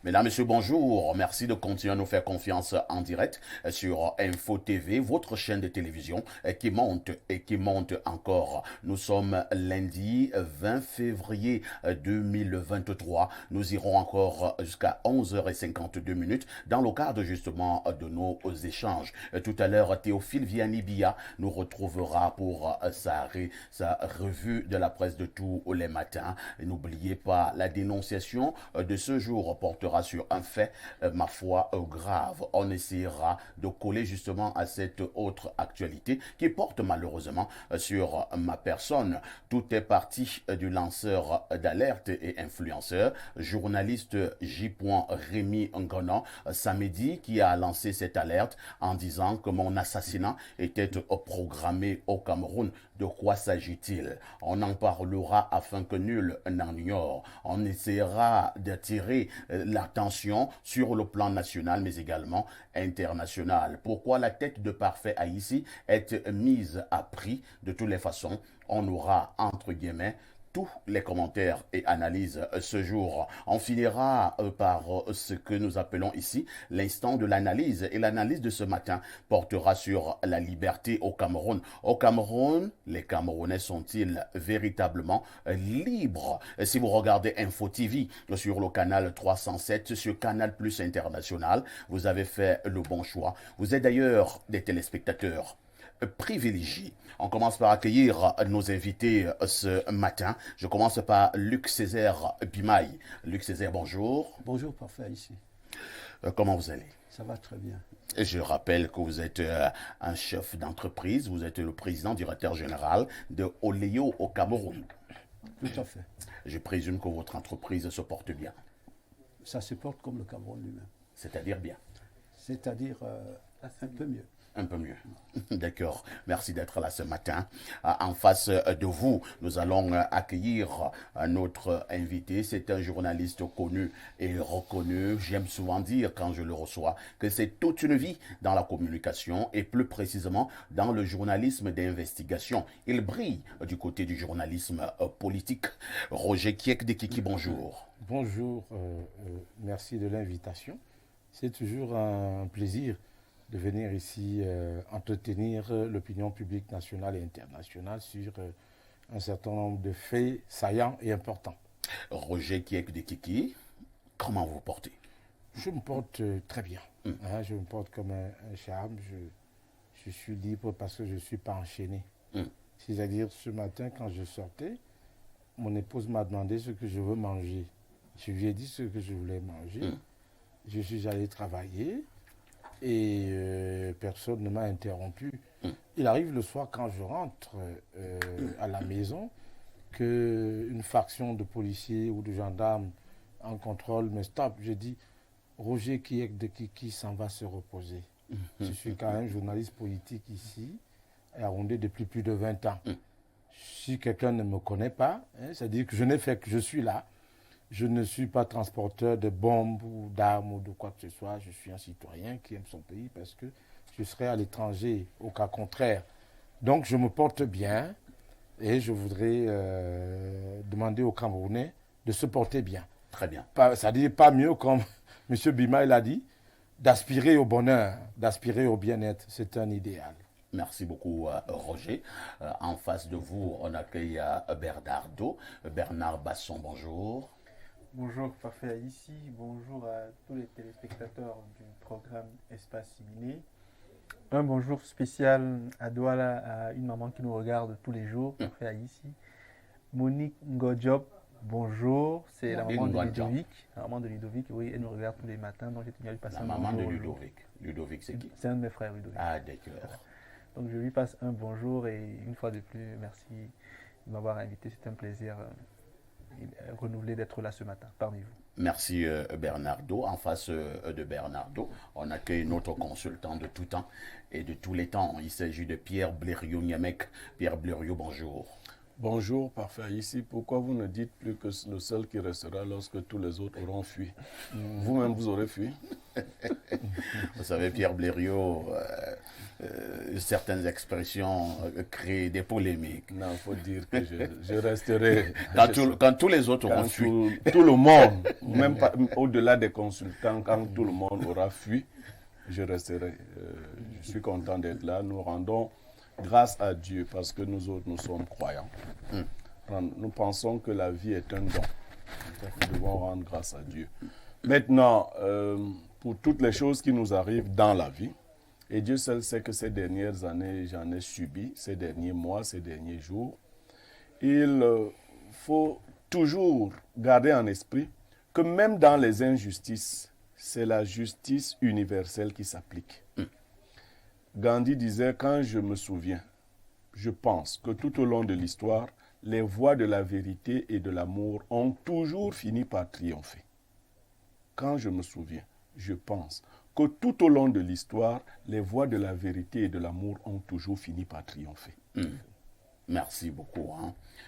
Mesdames, Messieurs, bonjour. Merci de continuer à nous faire confiance en direct sur Info TV, votre chaîne de télévision qui monte et qui monte encore. Nous sommes lundi 20 février 2023. Nous irons encore jusqu'à 11h52 minutes dans le cadre justement de nos échanges. Tout à l'heure, Théophile Vianney-Bia nous retrouvera pour sa revue de la presse de tous les matins. N'oubliez pas, la dénonciation de ce jour portera sur un fait, ma foi, grave. On essaiera de coller justement à cette autre actualité qui porte malheureusement sur ma personne. Tout est parti du lanceur d'alerte et influenceur, journaliste J. Rémi Ngonan, samedi, qui a lancé cette alerte en disant que mon assassinat était programmé au Cameroun. De quoi s'agit-il? On en parlera afin que nul n'en ignore. On essaiera d'attirer l'attention sur le plan national mais également international. Pourquoi la tête de Parfait Haïti est mise à prix? De toutes les façons, on aura entre guillemets tous les commentaires et analyses ce jour. On finira par ce que nous appelons ici l'instant de l'analyse. Et l'analyse de ce matin portera sur la liberté au Cameroun. Au Cameroun, les Camerounais sont-ils véritablement libres? Si vous regardez Info TV sur le canal 307, sur Canal Plus International, vous avez fait le bon choix. Vous êtes d'ailleurs des téléspectateurs privilégiés. On commence par accueillir nos invités ce matin. Je commence par Luc Césaire Bimaï. Luc Césaire, bonjour. Bonjour, Parfait ici. Comment vous allez? Ça va très bien. Je rappelle que vous êtes un chef d'entreprise, vous êtes le président directeur général de Oléo au Cameroun. Tout à fait. Je présume que votre entreprise se porte bien. Ça se porte comme le Cameroun lui-même. C'est-à-dire bien. C'est-à-dire un peu mieux. Un peu mieux. D'accord. Merci d'être là ce matin. En face de vous, nous allons accueillir notre invité. C'est un journaliste connu et reconnu. J'aime souvent dire quand je le reçois que c'est toute une vie dans la communication et plus précisément dans le journalisme d'investigation. Il brille du côté du journalisme politique. Roger Kiek de Kiki, bonjour. Bonjour, merci de l'invitation. C'est toujours un plaisir de venir ici entretenir l'opinion publique nationale et internationale sur un certain nombre de faits saillants et importants. Roger Kiek de Kiki, comment vous portez? Je me porte très bien. Je me porte comme un charme. Je suis libre parce que je ne suis pas enchaîné. C'est-à-dire, ce matin, quand je sortais, mon épouse m'a demandé ce que je veux manger. Je lui ai dit ce que je voulais manger. Je suis allé travailler. Et personne ne m'a interrompu. Il arrive le soir quand je rentre à la maison qu'une faction de policiers ou de gendarmes en contrôle me stoppe. Je dis, Roger Kiek de Kiki s'en va se reposer. Je suis quand même journaliste politique ici, à Yaoundé depuis plus de 20 ans. Si quelqu'un ne me connaît pas, c'est-à-dire que je n'ai fait que je suis là. Je ne suis pas transporteur de bombes ou d'armes ou de quoi que ce soit. Je suis un citoyen qui aime son pays parce que je serais à l'étranger au cas contraire. Donc je me porte bien et je voudrais demander aux Camerounais de se porter bien. Très bien. C'est-à-dire pas mieux, comme M. Bima l'a dit, d'aspirer au bonheur, d'aspirer au bien-être. C'est un idéal. Merci beaucoup, Roger. En face de vous, on accueille Bernardo. Bernard Basson, bonjour. Bonjour, Parfait ici. Bonjour à tous les téléspectateurs du programme Espace Similé. Un bonjour spécial à Douala, à une maman qui nous regarde tous les jours, Parfait ici. Monique Ngodjob, bonjour. C'est la maman de Ludovic. La maman de Ludovic, oui, elle nous regarde tous les matins. Donc j'ai tenu à lui passer un bonjour. La maman de Ludovic. Ludovic, c'est qui? C'est un de mes frères, Ludovic. Ah, d'accord. Voilà. Donc je lui passe un bonjour et une fois de plus, merci de m'avoir invité. C'est un plaisir renouvelé d'être là ce matin parmi vous. Merci Bernardo. En face de Bernardo, on accueille notre consultant de tout temps et de tous les temps. Il s'agit de Pierre Blériot-Niamek. Pierre Blériot, bonjour. Bonjour, Parfait ici. Pourquoi vous ne dites plus que le seul qui restera lorsque tous les autres auront fui? Vous-même, vous aurez fui? Vous savez, Pierre Blériot, certaines expressions créent des polémiques. Non, il faut dire que je resterai. Quand tous les autres Quand ont fui. tout le monde, même pas, au-delà des consultants, quand tout le monde aura fui, je resterai. Je suis content d'être là. Nous rendons grâce à Dieu parce que nous autres, nous sommes croyants. Nous pensons que la vie est un don. Nous devons rendre grâce à Dieu. Maintenant, pour toutes les choses qui nous arrivent dans la vie, et Dieu seul sait que ces dernières années, j'en ai subi, ces derniers mois, ces derniers jours, il faut toujours garder en esprit que même dans les injustices, c'est la justice universelle qui s'applique. Gandhi disait, quand je me souviens, je pense que tout au long de l'histoire, les voies de la vérité et de l'amour ont toujours fini par triompher. Quand je me souviens, je pense que tout au long de l'histoire, les voies de la vérité et de l'amour ont toujours fini par triompher. Merci beaucoup.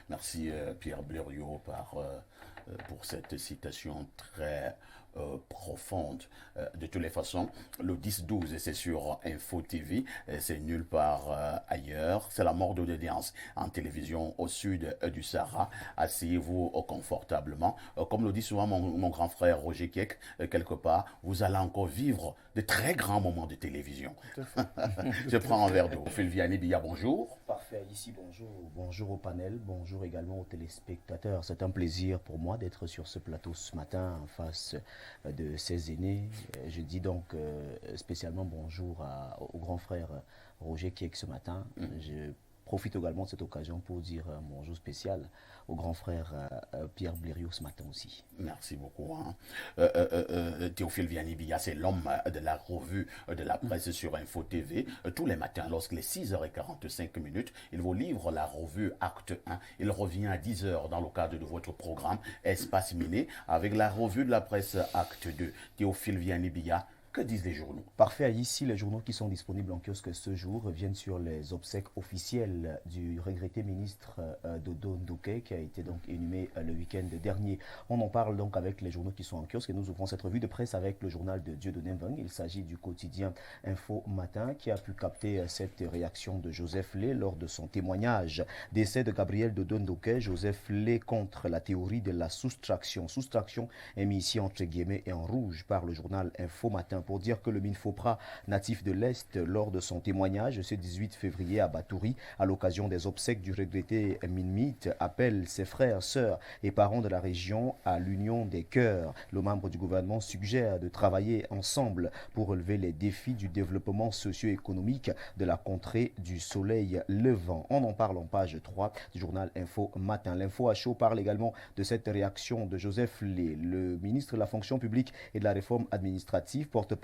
Merci Pierre Blériot pour cette citation très profonde. De toutes les façons, le 10-12, c'est sur Info TV, c'est nulle part ailleurs. C'est la mort de l'audience en télévision au sud du Sahara. Asseyez-vous confortablement. Comme le dit souvent mon grand frère Roger Keck, quelque part, vous allez encore vivre de très grands moments de télévision. Je prends un verre d'eau. Fulviani Biya, bonjour. Parfait, ici, bonjour. Bonjour au panel, bonjour également aux téléspectateurs. C'est un plaisir pour moi d'être sur ce plateau ce matin en face de ces aînés. Je dis donc spécialement bonjour au grand frère Roger qui est ce matin. Je profite également de cette occasion pour dire un bonjour spécial au grand frère Pierre Blériot ce matin aussi. Merci beaucoup. Théophile Vianney-Biya, c'est l'homme de la revue de la presse sur Info TV. Tous les matins, lorsque les 6h45, il vous livre la revue Acte 1. Il revient à 10h dans le cadre de votre programme Espace Miné avec la revue de la presse Acte 2. Théophile Vianney-Biya, que disent les journaux? Parfait. Ici, les journaux qui sont disponibles en kiosque ce jour reviennent sur les obsèques officielles du regretté ministre Dodo Ndoké qui a été donc inhumé le week-end dernier. On en parle donc avec les journaux qui sont en kiosque et nous ouvrons cette revue de presse avec le journal de Dieudonné Mveng. Il s'agit du quotidien Info Matin qui a pu capter cette réaction de Joseph Lé lors de son témoignage. Décès de Gabriel Dodo Ndoké, Joseph Lé contre la théorie de la soustraction. Soustraction est mis ici entre guillemets et en rouge par le journal Info Matin pour dire que le Minfopra, natif de l'Est, lors de son témoignage ce 18 février à Batouri, à l'occasion des obsèques du regretté Minmit, appelle ses frères, sœurs et parents de la région à l'union des cœurs. Le membre du gouvernement suggère de travailler ensemble pour relever les défis du développement socio-économique de la contrée du soleil levant. On en parle en page 3 du journal Info Matin. L'Info à chaud parle également de cette réaction de Joseph Lé, le ministre de la fonction publique et de la réforme administrative, porte-parole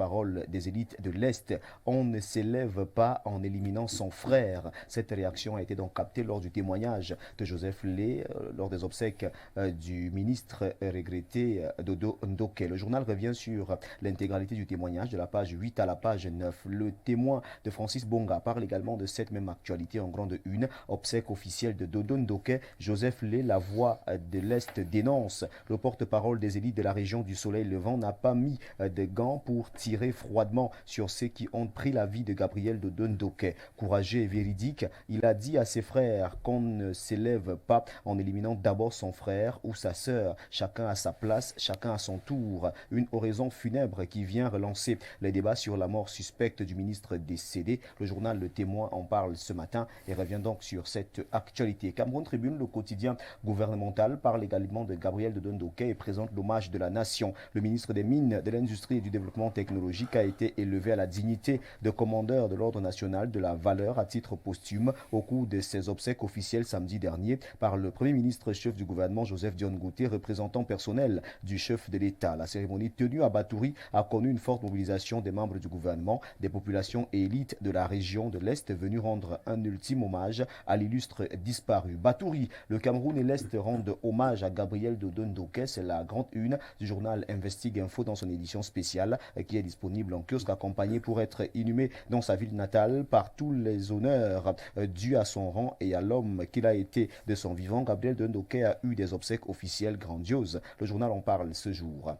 des élites de l'Est. On ne s'élève pas en éliminant son frère. Cette réaction a été donc captée lors du témoignage de Joseph Lé, lors des obsèques du ministre regretté Dodo Ndoké. Le journal revient sur l'intégralité du témoignage de la page 8 à la page 9. Le témoin de Francis Bonga parle également de cette même actualité en grande une. Obsèque officielle de Dodo Ndoké, Joseph Lé, la voix de l'Est, dénonce. Le porte-parole des élites de la région du Soleil Levant n'a pas mis de gants pour tirer froidement sur ceux qui ont pris la vie de Gabriel Dodo Ndoké. Courageux et véridique, il a dit à ses frères qu'on ne s'élève pas en éliminant d'abord son frère ou sa sœur. Chacun à sa place, chacun à son tour. Une oraison funèbre qui vient relancer les débats sur la mort suspecte du ministre décédé. Le journal Le Témoin en parle ce matin et revient donc sur cette actualité. Cameroun Tribune, le quotidien gouvernemental, parle également de Gabriel Dodo Ndoké et présente l'hommage de la nation. Le ministre des Mines, de l'Industrie et du Développement technologique a été élevé à la dignité de commandeur de l'Ordre national de la valeur à titre posthume au cours de ses obsèques officielles samedi dernier par le Premier ministre chef du gouvernement Joseph Dion Ngouté, représentant personnel du chef de l'État. La cérémonie tenue à Batouri a connu une forte mobilisation des membres du gouvernement, des populations et élites de la région de l'Est venues rendre un ultime hommage à l'illustre disparu. Batouri, le Cameroun et l'Est rendent hommage à Gabriel Dodo Ndoké. C'est la grande une du journal Investigue Info dans son édition spéciale qui est disponible en kiosque, accompagné pour être inhumé dans sa ville natale par tous les honneurs dus à son rang et à l'homme qu'il a été de son vivant. Gabriel Dodo Ndoké a eu des obsèques officielles grandioses. Le journal en parle ce jour.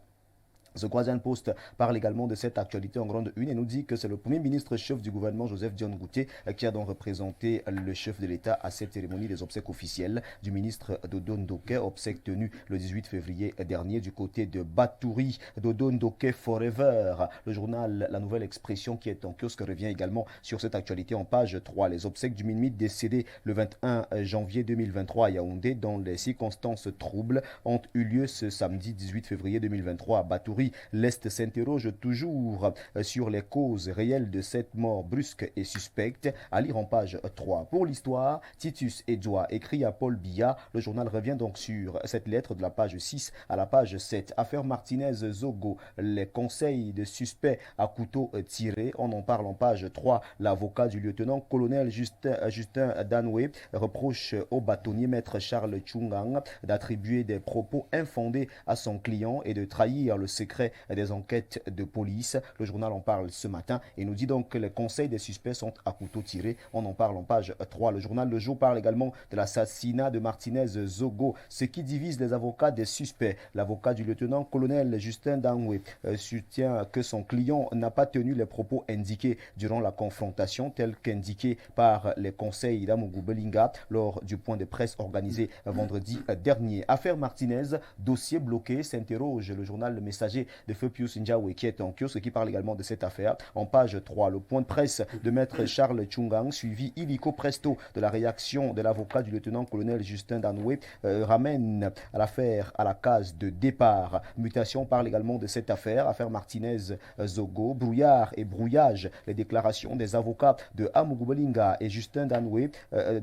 The Guardian Post parle également de cette actualité en grande une et nous dit que c'est le premier ministre chef du gouvernement Joseph Dione Ngouté qui a donc représenté le chef de l'État à cette cérémonie des obsèques officielles du ministre Dodo Ndoké, obsèques tenues le 18 février dernier du côté de Batouri. Dodo Ndoké Forever, le journal La Nouvelle Expression qui est en kiosque revient également sur cette actualité en page 3. Les obsèques du Minmit décédé le 21 janvier 2023 à Yaoundé dans les circonstances troubles ont eu lieu ce samedi 18 février 2023 à Batouri. L'Est s'interroge toujours sur les causes réelles de cette mort brusque et suspecte. À lire en page 3. Pour l'histoire, Titus Edjoa écrit à Paul Biya. Le journal revient donc sur cette lettre de la page 6 à la page 7. Affaire Martinez-Zogo, les conseils de suspects à couteau tiré. On en parle en page 3. L'avocat du lieutenant-colonel Justin Danoué reproche au bâtonnier maître Charles Chungang d'attribuer des propos infondés à son client et de trahir le secret des enquêtes de police. Le journal en parle ce matin et nous dit donc que les conseils des suspects sont à couteau tiré. On en parle en page 3. Le journal Le Jour parle également de l'assassinat de Martinez-Zogo, ce qui divise les avocats des suspects. L'avocat du lieutenant-colonel Justin Danoué soutient que son client n'a pas tenu les propos indiqués durant la confrontation tels qu'indiqués par les conseils d'Amougou Belinga lors du point de presse organisé vendredi dernier. Affaire Martinez, dossier bloqué, s'interroge le journal Le Messager de Feu Pius Ndiawe qui est en kiosque qui parle également de cette affaire. En page 3, le point de presse de maître Charles Chungang suivi illico presto de la réaction de l'avocat du lieutenant-colonel Justin Danoué ramène à l'affaire à la case de départ. Mutation parle également de cette affaire, affaire Martinez-Zogo, brouillard et brouillage, les déclarations des avocats de Amougou Belinga et Justin Danoué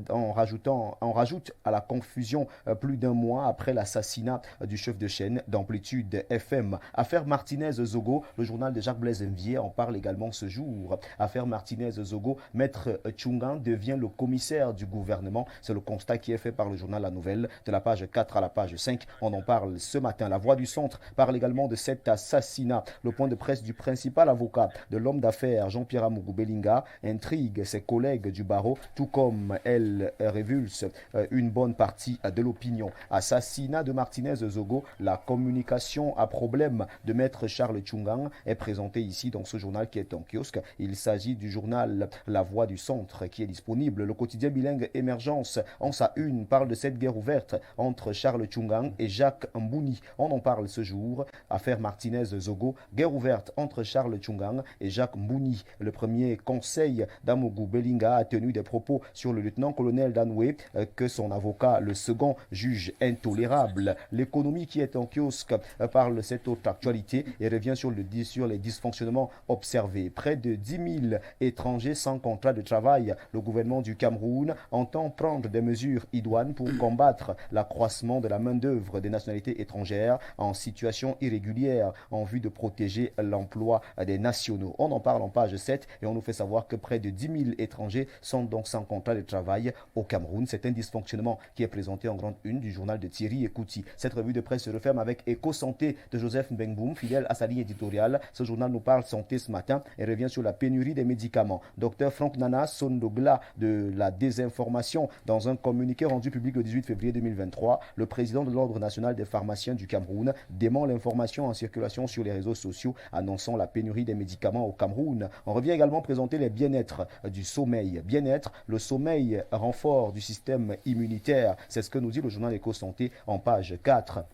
en rajoute à la confusion plus d'un mois après l'assassinat du chef de chaîne d'Amplitude FM. Affaire Martinez-Zogo, le journal de Jacques-Blaise Mvier en parle également ce jour. Affaire Martinez-Zogo, maître Chungang devient le commissaire du gouvernement. C'est le constat qui est fait par le journal La Nouvelle de la page 4 à la page 5. On en parle ce matin. La Voix du Centre parle également de cet assassinat. Le point de presse du principal avocat de l'homme d'affaires Jean-Pierre Amougou Belinga intrigue ses collègues du barreau, tout comme elle révulse une bonne partie de l'opinion. Assassinat de Martinez-Zogo, la communication à problème de maître Charles Chungang est présentée ici dans ce journal qui est en kiosque. Il s'agit du journal La Voix du Centre qui est disponible. Le quotidien bilingue Émergence en sa une parle de cette guerre ouverte entre Charles Chungang et Jacques Mbouni. On en parle ce jour. Affaire Martinez-Zogo, guerre ouverte entre Charles Chungang et Jacques Mbouni. Le premier conseil d'Amougou Belinga a tenu des propos sur le lieutenant-colonel Danoué que son avocat, le second, juge intolérable. L'économie qui est en kiosque parle de cette autre actualité et revient sur les dysfonctionnements observés. Près de 10 000 étrangers sans contrat de travail. Le gouvernement du Cameroun entend prendre des mesures idoines pour combattre l'accroissement de la main-d'œuvre des nationalités étrangères en situation irrégulière en vue de protéger l'emploi des nationaux. On en parle en page 7 et on nous fait savoir que près de 10 000 étrangers sont donc sans contrat de travail au Cameroun. C'est un dysfonctionnement qui est présenté en grande une du journal de Thierry Ekouti. Cette revue de presse se referme avec Éco-Santé de Joseph Mbengboum, fidèle à sa ligne éditoriale. Ce journal nous parle santé ce matin et revient sur la pénurie des médicaments. Docteur Franck Nana sonne le glas de la désinformation dans un communiqué rendu public le 18 février 2023. Le président de l'Ordre national des pharmaciens du Cameroun dément l'information en circulation sur les réseaux sociaux annonçant la pénurie des médicaments au Cameroun. On revient également présenter les bien-être du sommeil. Bien-être, le sommeil, renfort du système immunitaire. C'est ce que nous dit le journal Éco-Santé en page 4.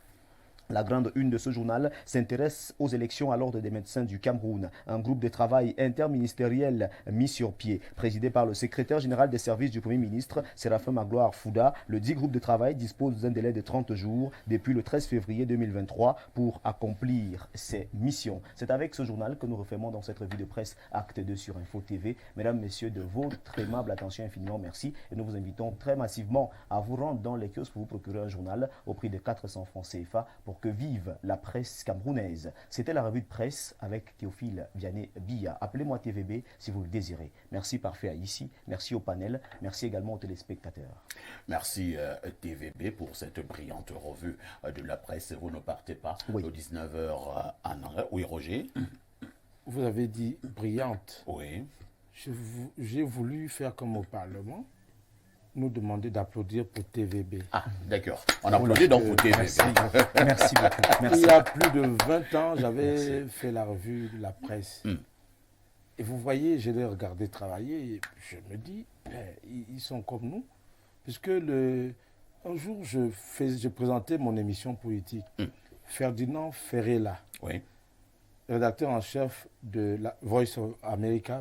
La grande une de ce journal s'intéresse aux élections à l'ordre des médecins du Cameroun. Un groupe de travail interministériel mis sur pied, présidé par le secrétaire général des services du Premier ministre, Séraphin Magloire Fouda. Le dit groupe de travail dispose d'un délai de 30 jours depuis le 13 février 2023 pour accomplir ses missions. C'est avec ce journal que nous refermons dans cette revue de presse Acte 2 sur Info TV. Mesdames, Messieurs, de votre aimable attention, infiniment merci. Et nous vous invitons très massivement à vous rendre dans les kiosques pour vous procurer un journal au prix de 400 francs CFA pour que vive la presse camerounaise. C'était la revue de presse avec Théophile Vianney Biya. Appelez-moi TVB si vous le désirez. Merci Parfait ici, merci au panel, merci également aux téléspectateurs. Merci TVB pour cette brillante revue de la presse. Vous ne partez pas Oui. au 19h en arrêt. Oui, Roger? Vous avez dit brillante. Oui. J'ai voulu faire comme au Parlement, nous demander d'applaudir pour TVB. Ah, d'accord. On applaudit donc pour TVB. Merci beaucoup. Merci. Il y a plus de 20 ans, j'avais fait la revue de la presse. Et vous voyez, je les regardais travailler et je me dis, ils sont comme nous. Puisque un jour, je présentais mon émission politique. Ferdinand Ferrella, Oui. rédacteur en chef de la Voice of America,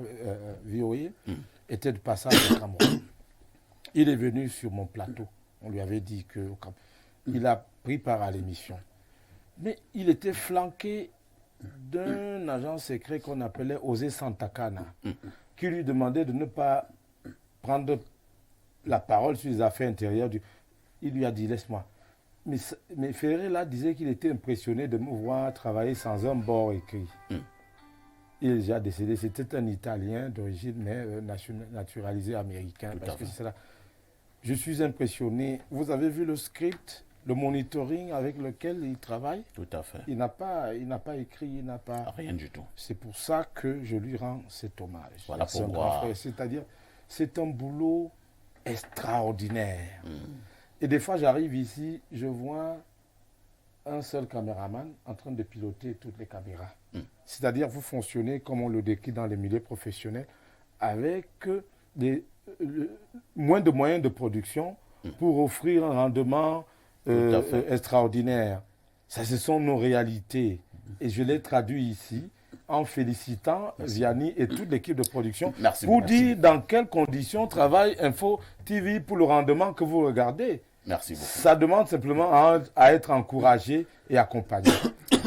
VOA, était de passage au Cameroun. Il est venu sur mon plateau. On lui avait dit qu'il a pris part à l'émission. Mais il était flanqué d'un agent secret qu'on appelait Osé Santakana, qui lui demandait de ne pas prendre la parole sur les affaires intérieures. Il lui a dit, laisse-moi. Mais Ferrella disait qu'il était impressionné de me voir travailler sans un bord écrit. Il est déjà décédé. C'était un Italien d'origine, mais naturalisé américain. Parce que c'est ça. Je suis impressionné. Vous avez vu le script, le monitoring avec lequel il travaille? Tout à fait. Il n'a pas écrit, il n'a pas... Rien du tout. C'est pour ça que je lui rends cet hommage. Voilà C'est un pourquoi- grand frère. C'est-à-dire, c'est un boulot extraordinaire. Et des fois, j'arrive ici, je vois un seul caméraman en train de piloter toutes les caméras. C'est-à-dire, vous fonctionnez comme on le décrit dans les milieux professionnels, avec moins de moyens de production pour offrir un rendement Tout à fait. extraordinaire. Ça, ce sont nos réalités. Et je l'ai traduit ici en félicitant Vianney et toute l'équipe de production Merci, pour merci. dire dans quelles conditions travaille Info TV pour le rendement que vous regardez. Merci beaucoup. Ça demande simplement à être encouragé et accompagné.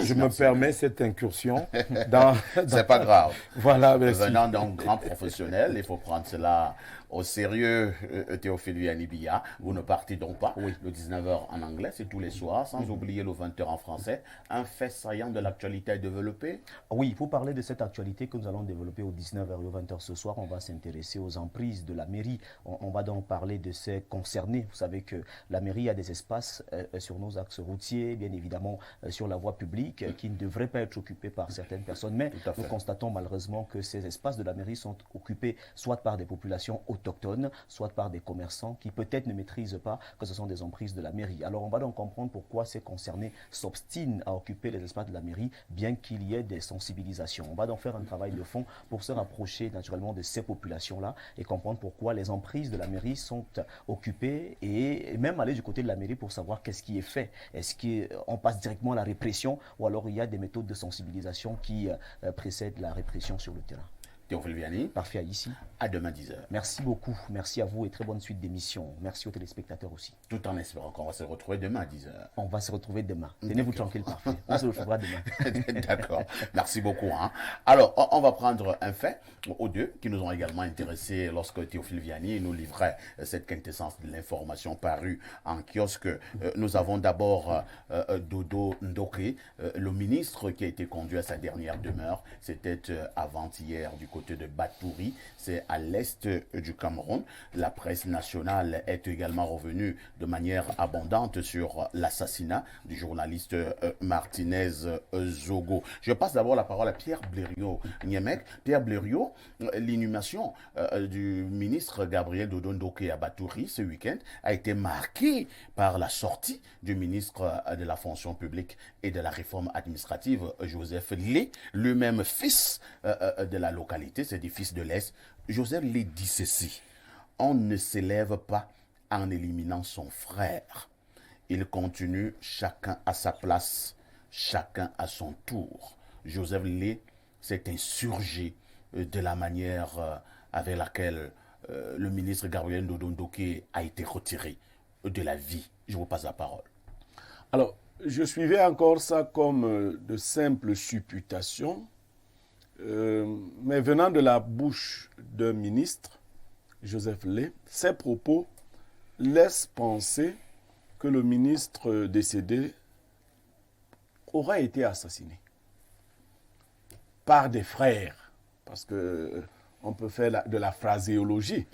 Je me permets cette incursion dans... C'est pas grave. Voilà, merci. Venant d'un grand professionnel, il faut prendre cela au sérieux, Théophile Vianney-Billa. Vous ne partez donc pas. Oui. Le 19h en anglais, c'est tous les soirs, sans oublier le 20h en français. Un fait saillant de l'actualité est développé. Oui, pour parler de cette actualité que nous allons développer au 19h et au 20h ce soir, on va s'intéresser aux emprises de la mairie. On va donc parler de ces concernés. Vous savez que la mairie a des espaces sur nos axes routiers, bien évidemment sur la voie publique, qui ne devraient pas être occupés par certaines personnes. Mais Tout à fait. nous constatons malheureusement que ces espaces de la mairie sont occupés soit par des populations autochtones, soit par des commerçants qui peut-être ne maîtrisent pas que ce sont des emprises de la mairie. Alors on va donc comprendre pourquoi ces concernés s'obstinent à occuper les espaces de la mairie, bien qu'il y ait des sensibilisations. On va donc faire un travail de fond pour se rapprocher naturellement de ces populations-là et comprendre pourquoi les emprises de la mairie sont occupées et même aller du côté de la mairie pour savoir qu'est-ce qui est fait. Est-ce qu'on passe directement à la répression ou alors il y a des méthodes de sensibilisation qui précèdent la répression sur le terrain. Théophile Vianney, Parfait ici. à demain 10h. Merci beaucoup. Merci à vous et très bonne suite d'émission. Merci aux téléspectateurs aussi. Tout en espérant qu'on va se retrouver demain à 10h. On va se retrouver demain. Tenez-vous tranquille, parfait. On se retrouvera demain. D'accord. Merci beaucoup. Hein. Alors, on va prendre un fait aux deux qui nous ont également intéressés lorsque Théophile Vianney nous livrait cette quintessence de l'information parue en kiosque. Nous avons d'abord Dodo Ndoké, le ministre qui a été conduit à sa dernière demeure. C'était avant-hier du côté de Batouri, c'est à l'est du Cameroun. La presse nationale est également revenue de manière abondante sur l'assassinat du journaliste Martinez Zogo. Je passe d'abord la parole à Pierre Blériot-Niemek. Pierre Blériot, l'inhumation du ministre Gabriel Dodo Ndoké à Batouri ce week-end a été marquée par la sortie du ministre de la fonction publique et de la réforme administrative, Joseph Lé, lui-même fils de la localité, c'est des fils de l'Est. Joseph Lé dit ceci: on ne s'élève pas en éliminant son frère. Il continue, chacun à sa place, chacun à son tour. Joseph Lé s'est insurgé de la manière avec laquelle le ministre Gabriel Dodo Ndoké a été retiré de la vie. Je vous passe la parole. Alors, je suivais encore ça comme de simples supputations, mais venant de la bouche d'un ministre, Joseph Lé, ses propos laissent penser que le ministre décédé aurait été assassiné par des frères, parce que on peut faire de la phraséologie.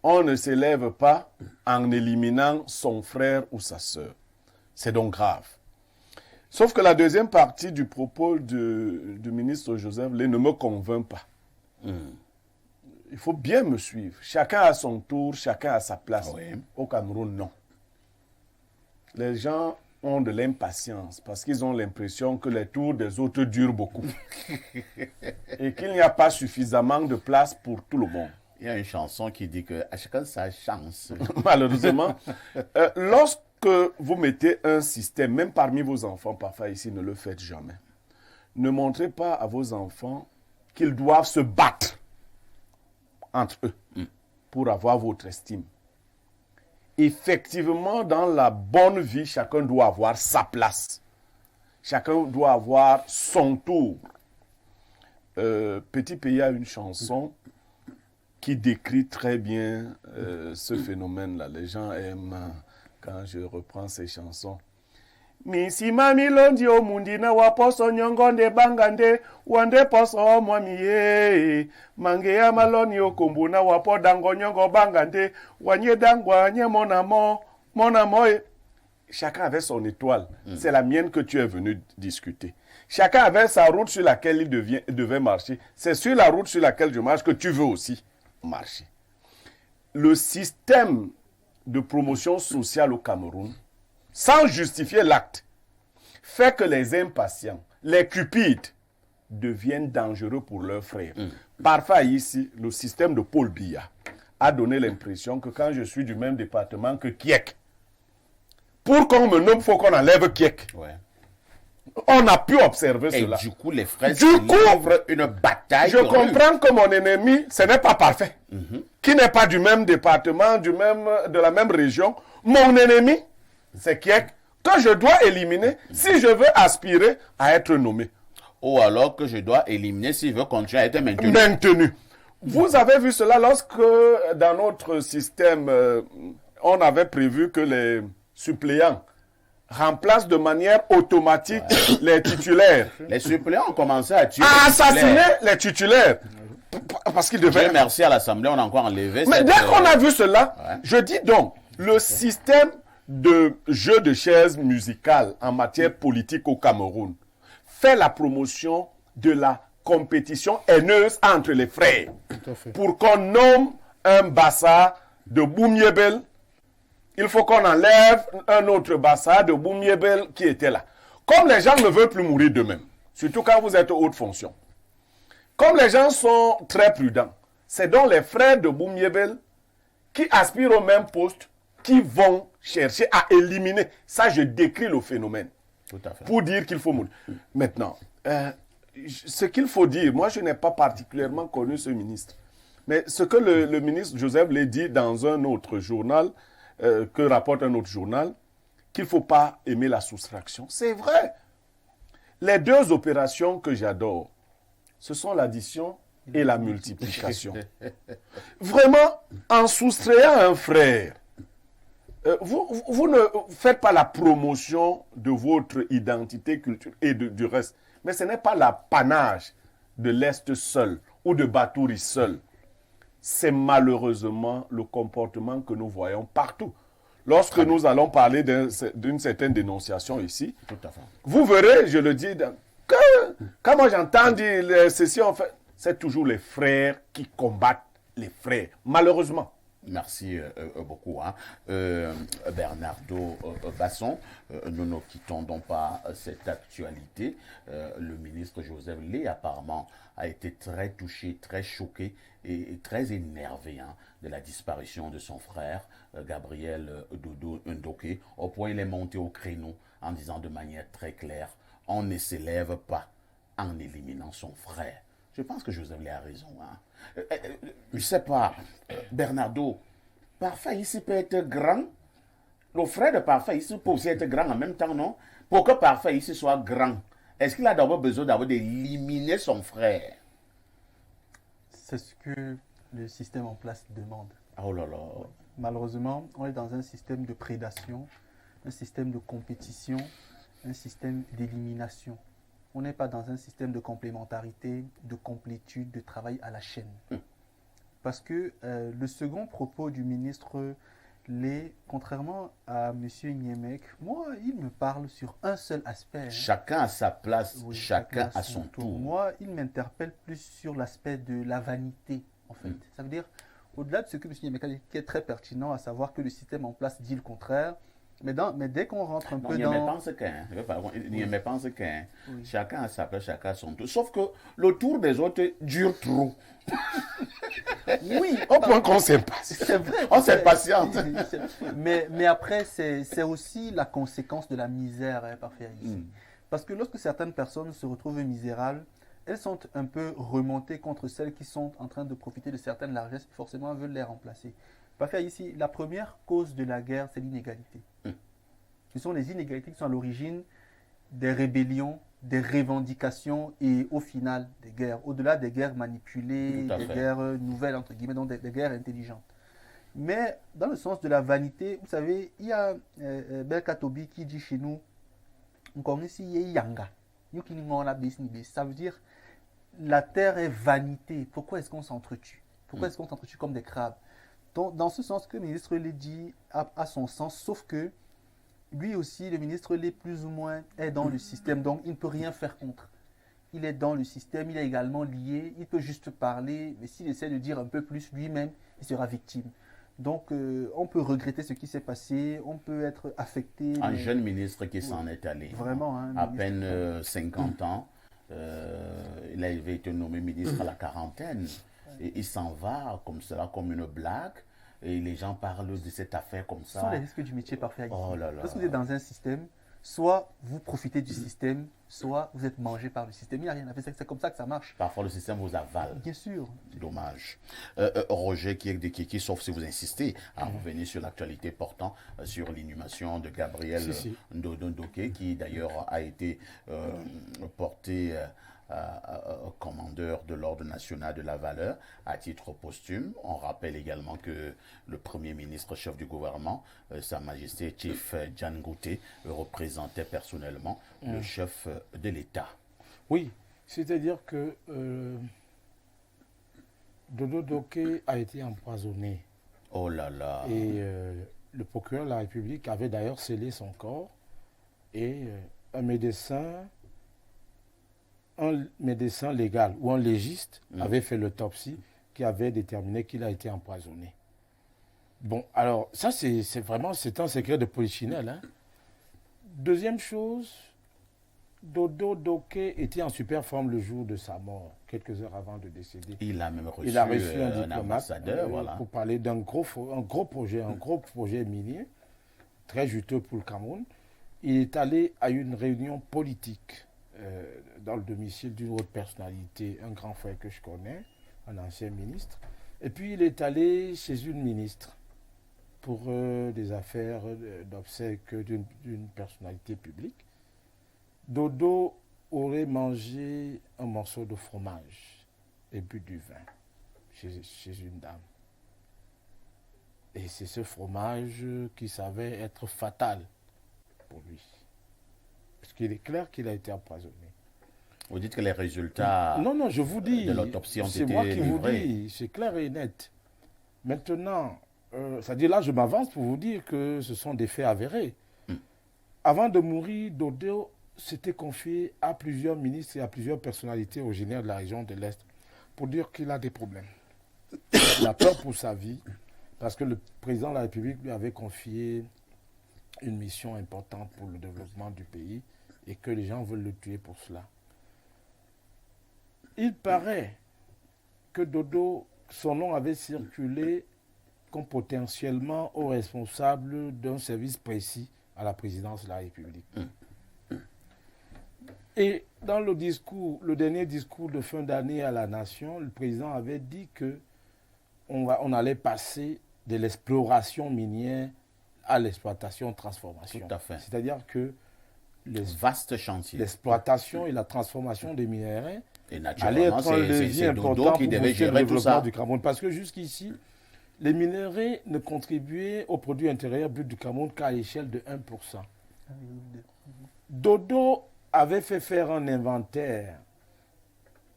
On ne s'élève pas en éliminant son frère ou sa sœur. C'est donc grave. Sauf que la deuxième partie du propos du ministre Joseph Lé ne me convainc pas. il faut bien me suivre. Chacun a son tour, chacun a sa place. Oui. Au Cameroun, non. Les gens ont de l'impatience parce qu'ils ont l'impression que les tours des autres durent beaucoup et qu'il n'y a pas suffisamment de place pour tout le monde. Il y a une chanson qui dit que à chacun sa chance. Malheureusement, lorsque vous mettez un système, même parmi vos enfants, parfois ici, ne le faites jamais. Ne montrez pas à vos enfants qu'ils doivent se battre entre eux pour avoir votre estime. Effectivement, dans la bonne vie, chacun doit avoir sa place. Chacun doit avoir son tour. Petit Pays a une chanson qui décrit très bien ce phénomène-là. Les gens aiment quand je reprends ces chansons. Misima milondi omundina waposo nyongonde bangande wande poso mwamiye mangeya maloni okumbuna wapo dango nyongo bangande wanye dangwa nye monamo Chacun avait son étoile. C'est la mienne que tu es venu discuter. Chacun avait sa route sur laquelle il devait marcher. C'est sur la route sur laquelle je marche que tu veux aussi marcher. Le système de promotion sociale au Cameroun, sans justifier l'acte, fait que les impatients, les cupides, deviennent dangereux pour leurs frères. Parfois ici, le système de Paul Biya a donné l'impression que quand je suis du même département que Kiek, pour qu'on me nomme, il faut qu'on enlève Kiek. Ouais. On a pu observer Et cela. du coup, les frères Du coup, livrent une bataille. Je comprends que mon ennemi, ce n'est pas parfait. Qui n'est pas du même département, de la même région. Mon ennemi, c'est Kiek, que je dois éliminer si je veux aspirer à être nommé. Ou alors que je dois éliminer s'il veut continuer à être maintenu. Maintenu. Vous avez vu cela lorsque, dans notre système, on avait prévu que les suppléants remplacent de manière automatique les titulaires. Les suppléants ont commencé à tuer À les titulaires. assassiner les titulaires. Parce qu'ils devaient... Dieu merci à l'Assemblée, on a encore enlevé Mais cette, dès qu'on a vu cela, ouais. je dis donc, le système de jeu de chaises musicales en matière politique au Cameroun fait la promotion de la compétition haineuse entre les frères. Tout à fait. Pour qu'on nomme un Bassa de Boumiebel, il faut qu'on enlève un autre Bassa de Boumiebel qui était là. Comme les gens ne veulent plus mourir d'eux-mêmes, surtout quand vous êtes haute fonction. Comme les gens sont très prudents, c'est donc les frères de Boumiebel qui aspirent au même poste qui vont chercher à éliminer. Ça, je décris le phénomène. Tout à fait. Pour dire qu'il faut mourir. Maintenant, ce qu'il faut dire, moi je n'ai pas particulièrement connu ce ministre. Mais ce que le ministre Joseph l'a dit dans un autre journal, que rapporte un autre journal, qu'il ne faut pas aimer la soustraction. C'est vrai. Les deux opérations que j'adore, ce sont l'addition et la multiplication. Vraiment, en soustrayant un frère, vous ne faites pas la promotion de votre identité culturelle et du reste. Mais ce n'est pas l'apanage de l'Est seul ou de Batouri seul. C'est malheureusement le comportement que nous voyons partout. Lorsque nous allons parler d'une certaine dénonciation ici, Tout à fait. vous verrez, je le dis, quand moi j'entends dire ceci, en fait, c'est toujours les frères qui combattent les frères, malheureusement. Merci beaucoup. Hein. Bernardo Basson, nous ne quittons donc pas cette actualité. Le ministre Joseph Lé, apparemment, a été très touché, très choqué et très énervé de la disparition de son frère, Gabriel Dodo Ndoké, au point il est monté au créneau en disant de manière très claire, on ne s'élève pas en éliminant son frère. Je pense que Joseph Lé a raison. Hein. Je ne sais pas, Bernardo, Parfait ici peut être grand. Le frère de Parfait ici peut aussi être grand en même temps, non? Pour que Parfait ici soit grand, est-ce qu'il a d'abord besoin d'éliminer son frère? C'est ce que le système en place demande. Oh là là. Malheureusement, on est dans un système de prédation, un système de compétition, un système d'élimination. On n'est pas dans un système de complémentarité, de complétude, de travail à la chaîne. Parce que le second propos du ministre Lé, contrairement à M. Niemek, moi, il me parle sur un seul aspect. Chacun a sa place, Oui, chacun a son tour. Moi, il m'interpelle plus sur l'aspect de la vanité, en fait. Ça veut dire, au-delà de ce que M. Nyameka dit, qui est très pertinent, à savoir que le système en place dit le contraire, mais dès qu'on rentre un peu Il dans... ne pense qu'un. Oui. Chacun a sa place, chacun a son tour. Sauf que le tour des autres dure trop. Oui, Au point qu'on s'impasse. c'est vrai. On s'impatiente. Mais après, c'est aussi la conséquence de la misère, parfait ici. Parce que lorsque certaines personnes se retrouvent misérables, elles sont un peu remontées contre celles qui sont en train de profiter de certaines largesses et forcément veulent les remplacer. Parfait ici, la première cause de la guerre, c'est l'inégalité. Ce sont les inégalités qui sont à l'origine des rébellions, des revendications et au final des guerres. Au-delà des guerres manipulées, des guerres nouvelles, entre guillemets, donc des guerres intelligentes. Mais dans le sens de la vanité, vous savez, il y a Belkatobi qui dit chez nous, ça veut dire la terre est vanité. Pourquoi est-ce qu'on s'entretue? Pourquoi est-ce qu'on s'entretue comme des crabes? Donc, dans ce sens que le ministre l'a dit à son sens, sauf que lui aussi, le ministre l'est plus ou moins, est dans le système, donc il ne peut rien faire contre. Il est dans le système, il est également lié, il peut juste parler, mais s'il essaie de dire un peu plus lui-même, il sera victime. Donc, on peut regretter ce qui s'est passé, on peut être affecté. Un jeune ministre qui s'en est allé. Vraiment. Hein, à peine 50 ans, il avait été nommé ministre à la quarantaine. Et il s'en va comme cela, comme une blague. Et les gens parlent de cette affaire comme ça. Ce sont les risques du métier parfait. Oh là là. Parce que vous êtes dans un système, soit vous profitez du système, soit vous êtes mangé par le système. Il n'y a rien à faire, c'est comme ça que ça marche. Parfois, le système vous avale. Bien sûr. C'est dommage. Roger Kiek, sauf si vous insistez à revenir sur l'actualité portant sur l'inhumation de Gabriel Ndondoké, qui d'ailleurs a été porté commandeur de l'Ordre national de la valeur à titre posthume. On rappelle également que le Premier ministre, chef du gouvernement, Sa Majesté Chief Jan Gouté, représentait personnellement le chef de l'État. Oui, c'est-à-dire que Dodo Doké a été empoisonné. Oh là là. Et le procureur de la République avait d'ailleurs scellé son corps et un médecin légal ou un légiste avait fait l'autopsie qui avait déterminé qu'il a été empoisonné. Bon, alors ça c'est un secret de polichinelle. Hein. Deuxième chose, Dodo Doké était en super forme le jour de sa mort, quelques heures avant de décéder. Il a même reçu, un diplomate ambassadeur, voilà. pour parler d'un gros projet minier, très juteux pour le Cameroun. Il est allé à une réunion politique dans le domicile d'une autre personnalité, un grand frère que je connais, un ancien ministre. Et puis il est allé chez une ministre pour des affaires d'obsèques d'une personnalité publique. Dodo aurait mangé un morceau de fromage et bu du vin chez une dame. Et c'est ce fromage qui savait être fatal pour lui. Parce qu'il est clair qu'il a été empoisonné. Vous dites que les résultats non, je vous dis, de l'autopsie ont été livrés. C'est moi qui vous dis, c'est clair et net. Maintenant, c'est-à-dire là, je m'avance pour vous dire que ce sont des faits avérés. Avant de mourir, Dodo s'était confié à plusieurs ministres et à plusieurs personnalités originaires de la région de l'Est pour dire qu'il a des problèmes. Il a peur pour sa vie parce que le président de la République lui avait confié une mission importante pour le développement du pays et que les gens veulent le tuer pour cela. Il paraît que Dodo, son nom avait circulé comme potentiellement au responsable d'un service précis à la présidence de la République. Et dans le dernier discours de fin d'année à la nation, le président avait dit que on allait passer de l'exploration minière à l'exploitation-transformation. Tout à fait. C'est-à-dire que vaste chantier. L'exploitation et la transformation des minéraux naturellement, allaient être un levier important qui pour devait booster le gérer tout ça. développement du Cameroun. Parce que jusqu'ici, les minéraux ne contribuaient au produit intérieur brut du Cameroun qu'à l'échelle de 1%. Dodo avait fait faire un inventaire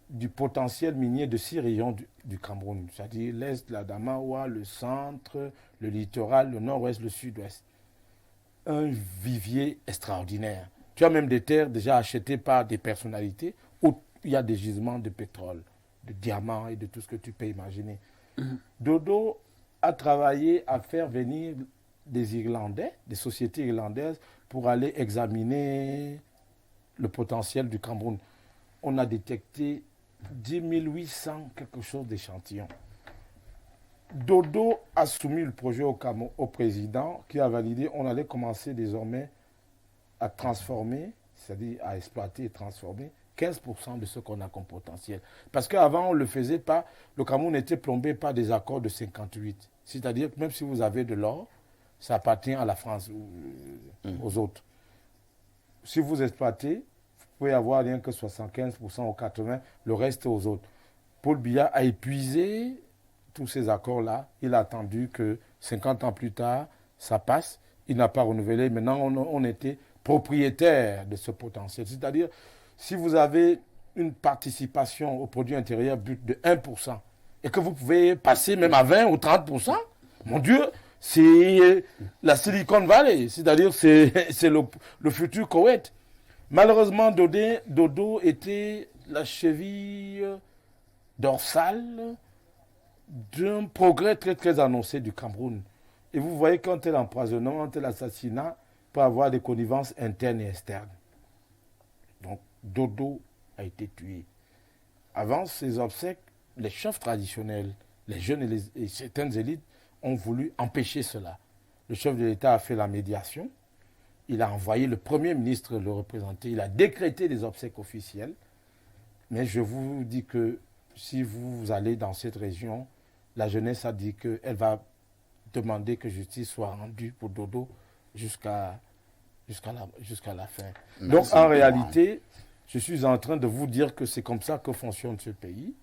du potentiel minier de 6 régions du Cameroun, c'est-à-dire l'Est, la Damawa, le centre, le littoral, le nord-ouest, le sud-ouest. Un vivier extraordinaire. Tu as même des terres déjà achetées par des personnalités où il y a des gisements de pétrole. de diamants et de tout ce que tu peux imaginer. Dodo a travaillé à faire venir des Irlandais, des sociétés irlandaises, pour aller examiner le potentiel du Cameroun. On a détecté 10 800 quelque chose d'échantillons. Dodo a soumis le projet au président qui a validé. On allait commencer désormais à transformer, c'est-à-dire à exploiter et transformer 15% de ce qu'on a comme potentiel. Parce qu'avant, on ne le faisait pas. Le Cameroun était plombé par des accords de 58. C'est-à-dire que même si vous avez de l'or, ça appartient à la France ou aux autres. Si vous exploitez, vous pouvez avoir rien que 75% ou 80%, le reste aux autres. Paul Biya a épuisé tous ces accords-là. Il a attendu que 50 ans plus tard, ça passe. Il n'a pas renouvelé. Maintenant, on était propriétaire de ce potentiel. C'est-à-dire, si vous avez une participation au produit intérieur brut de 1% et que vous pouvez passer même à 20 ou 30%, mon Dieu, c'est la Silicon Valley. C'est-à-dire, c'est le futur Koweït. Malheureusement, Dodo était la cheville dorsale d'un progrès très, très annoncé du Cameroun. Et vous voyez qu'un tel empoisonnement, un tel assassinat peut avoir des connivences internes et externes. Donc, Dodo a été tué. Avant ces obsèques, les chefs traditionnels, les jeunes et certaines élites ont voulu empêcher cela. Le chef de l'État a fait la médiation. Il a envoyé le Premier ministre le représenter. Il a décrété des obsèques officielles. Mais je vous dis que si vous allez dans cette région, la jeunesse a dit qu'elle va demander que justice soit rendue pour Dodo jusqu'à la fin. Merci. Donc, en réalité, je suis en train de vous dire que c'est comme ça que fonctionne ce pays.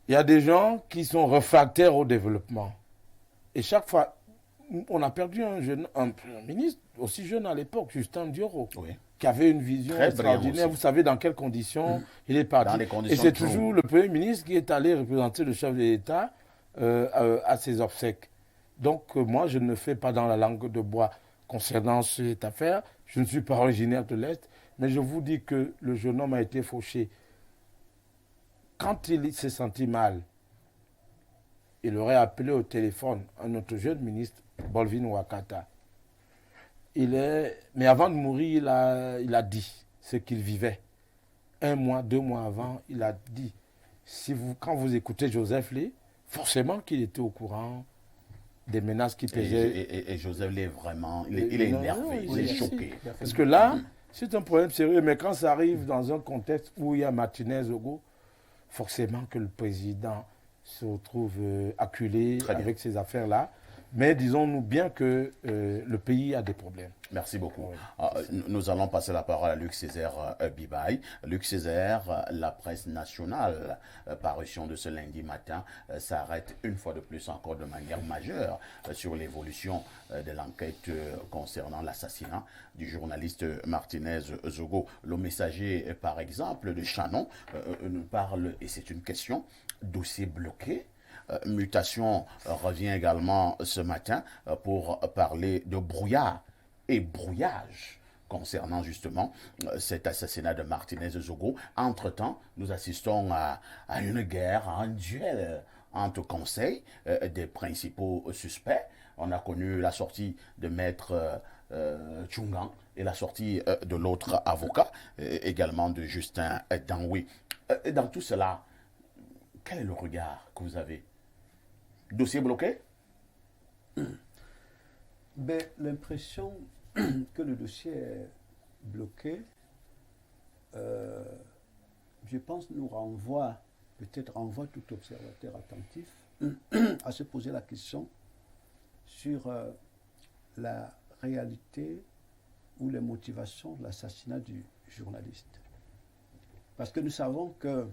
Il y a des gens qui sont réfractaires au développement. Et chaque fois, on a perdu un ministre aussi jeune à l'époque, Justin Dioro, qui avait une vision très extraordinaire. Vous savez dans quelles conditions il est parti. Et c'est toujours le Premier ministre qui est allé représenter le chef de l'État à ses obsèques. Donc moi, je ne fais pas dans la langue de bois concernant cette affaire. Je ne suis pas originaire de l'Est, mais je vous dis que le jeune homme a été fauché. Quand il s'est senti mal, il aurait appelé au téléphone un autre jeune ministre, Bolvin Wakata. Mais avant de mourir, il a dit ce qu'il vivait. 1 mois, 2 mois avant, il a dit, quand vous écoutez Joseph Lé, forcément qu'il était au courant des menaces qui pesaient. Et Joseph Lé, vraiment, il est énervé, il est choqué. Parce que là, c'est un problème sérieux, mais quand ça arrive dans un contexte où il y a Martinez Ogo, forcément que le président se retrouve acculé avec ces affaires-là. Mais disons-nous bien que le pays a des problèmes. Merci beaucoup. Nous allons passer la parole à Luc Césaire Bibaye. Luc Césaire, la presse nationale, parution de ce lundi matin, s'arrête une fois de plus encore de manière majeure sur l'évolution de l'enquête concernant l'assassinat du journaliste Martinez Zogo. Le Messager, par exemple, de Chanon, nous parle, et c'est une question, dossier bloqué. Mutation revient également ce matin pour parler de brouillard et brouillage concernant justement cet assassinat de Martinez Zogo. Entre-temps, nous assistons à une guerre, à un duel entre conseils des principaux suspects. On a connu la sortie de Maître Tchungan et la sortie de l'autre avocat, également de Justin Danwi. Dans tout cela, quel est le regard que vous avez? Dossier bloqué? Ben, l'impression que le dossier est bloqué, je pense, nous renvoie tout observateur attentif à se poser la question sur la réalité ou les motivations de l'assassinat du journaliste. Parce que nous savons qu'un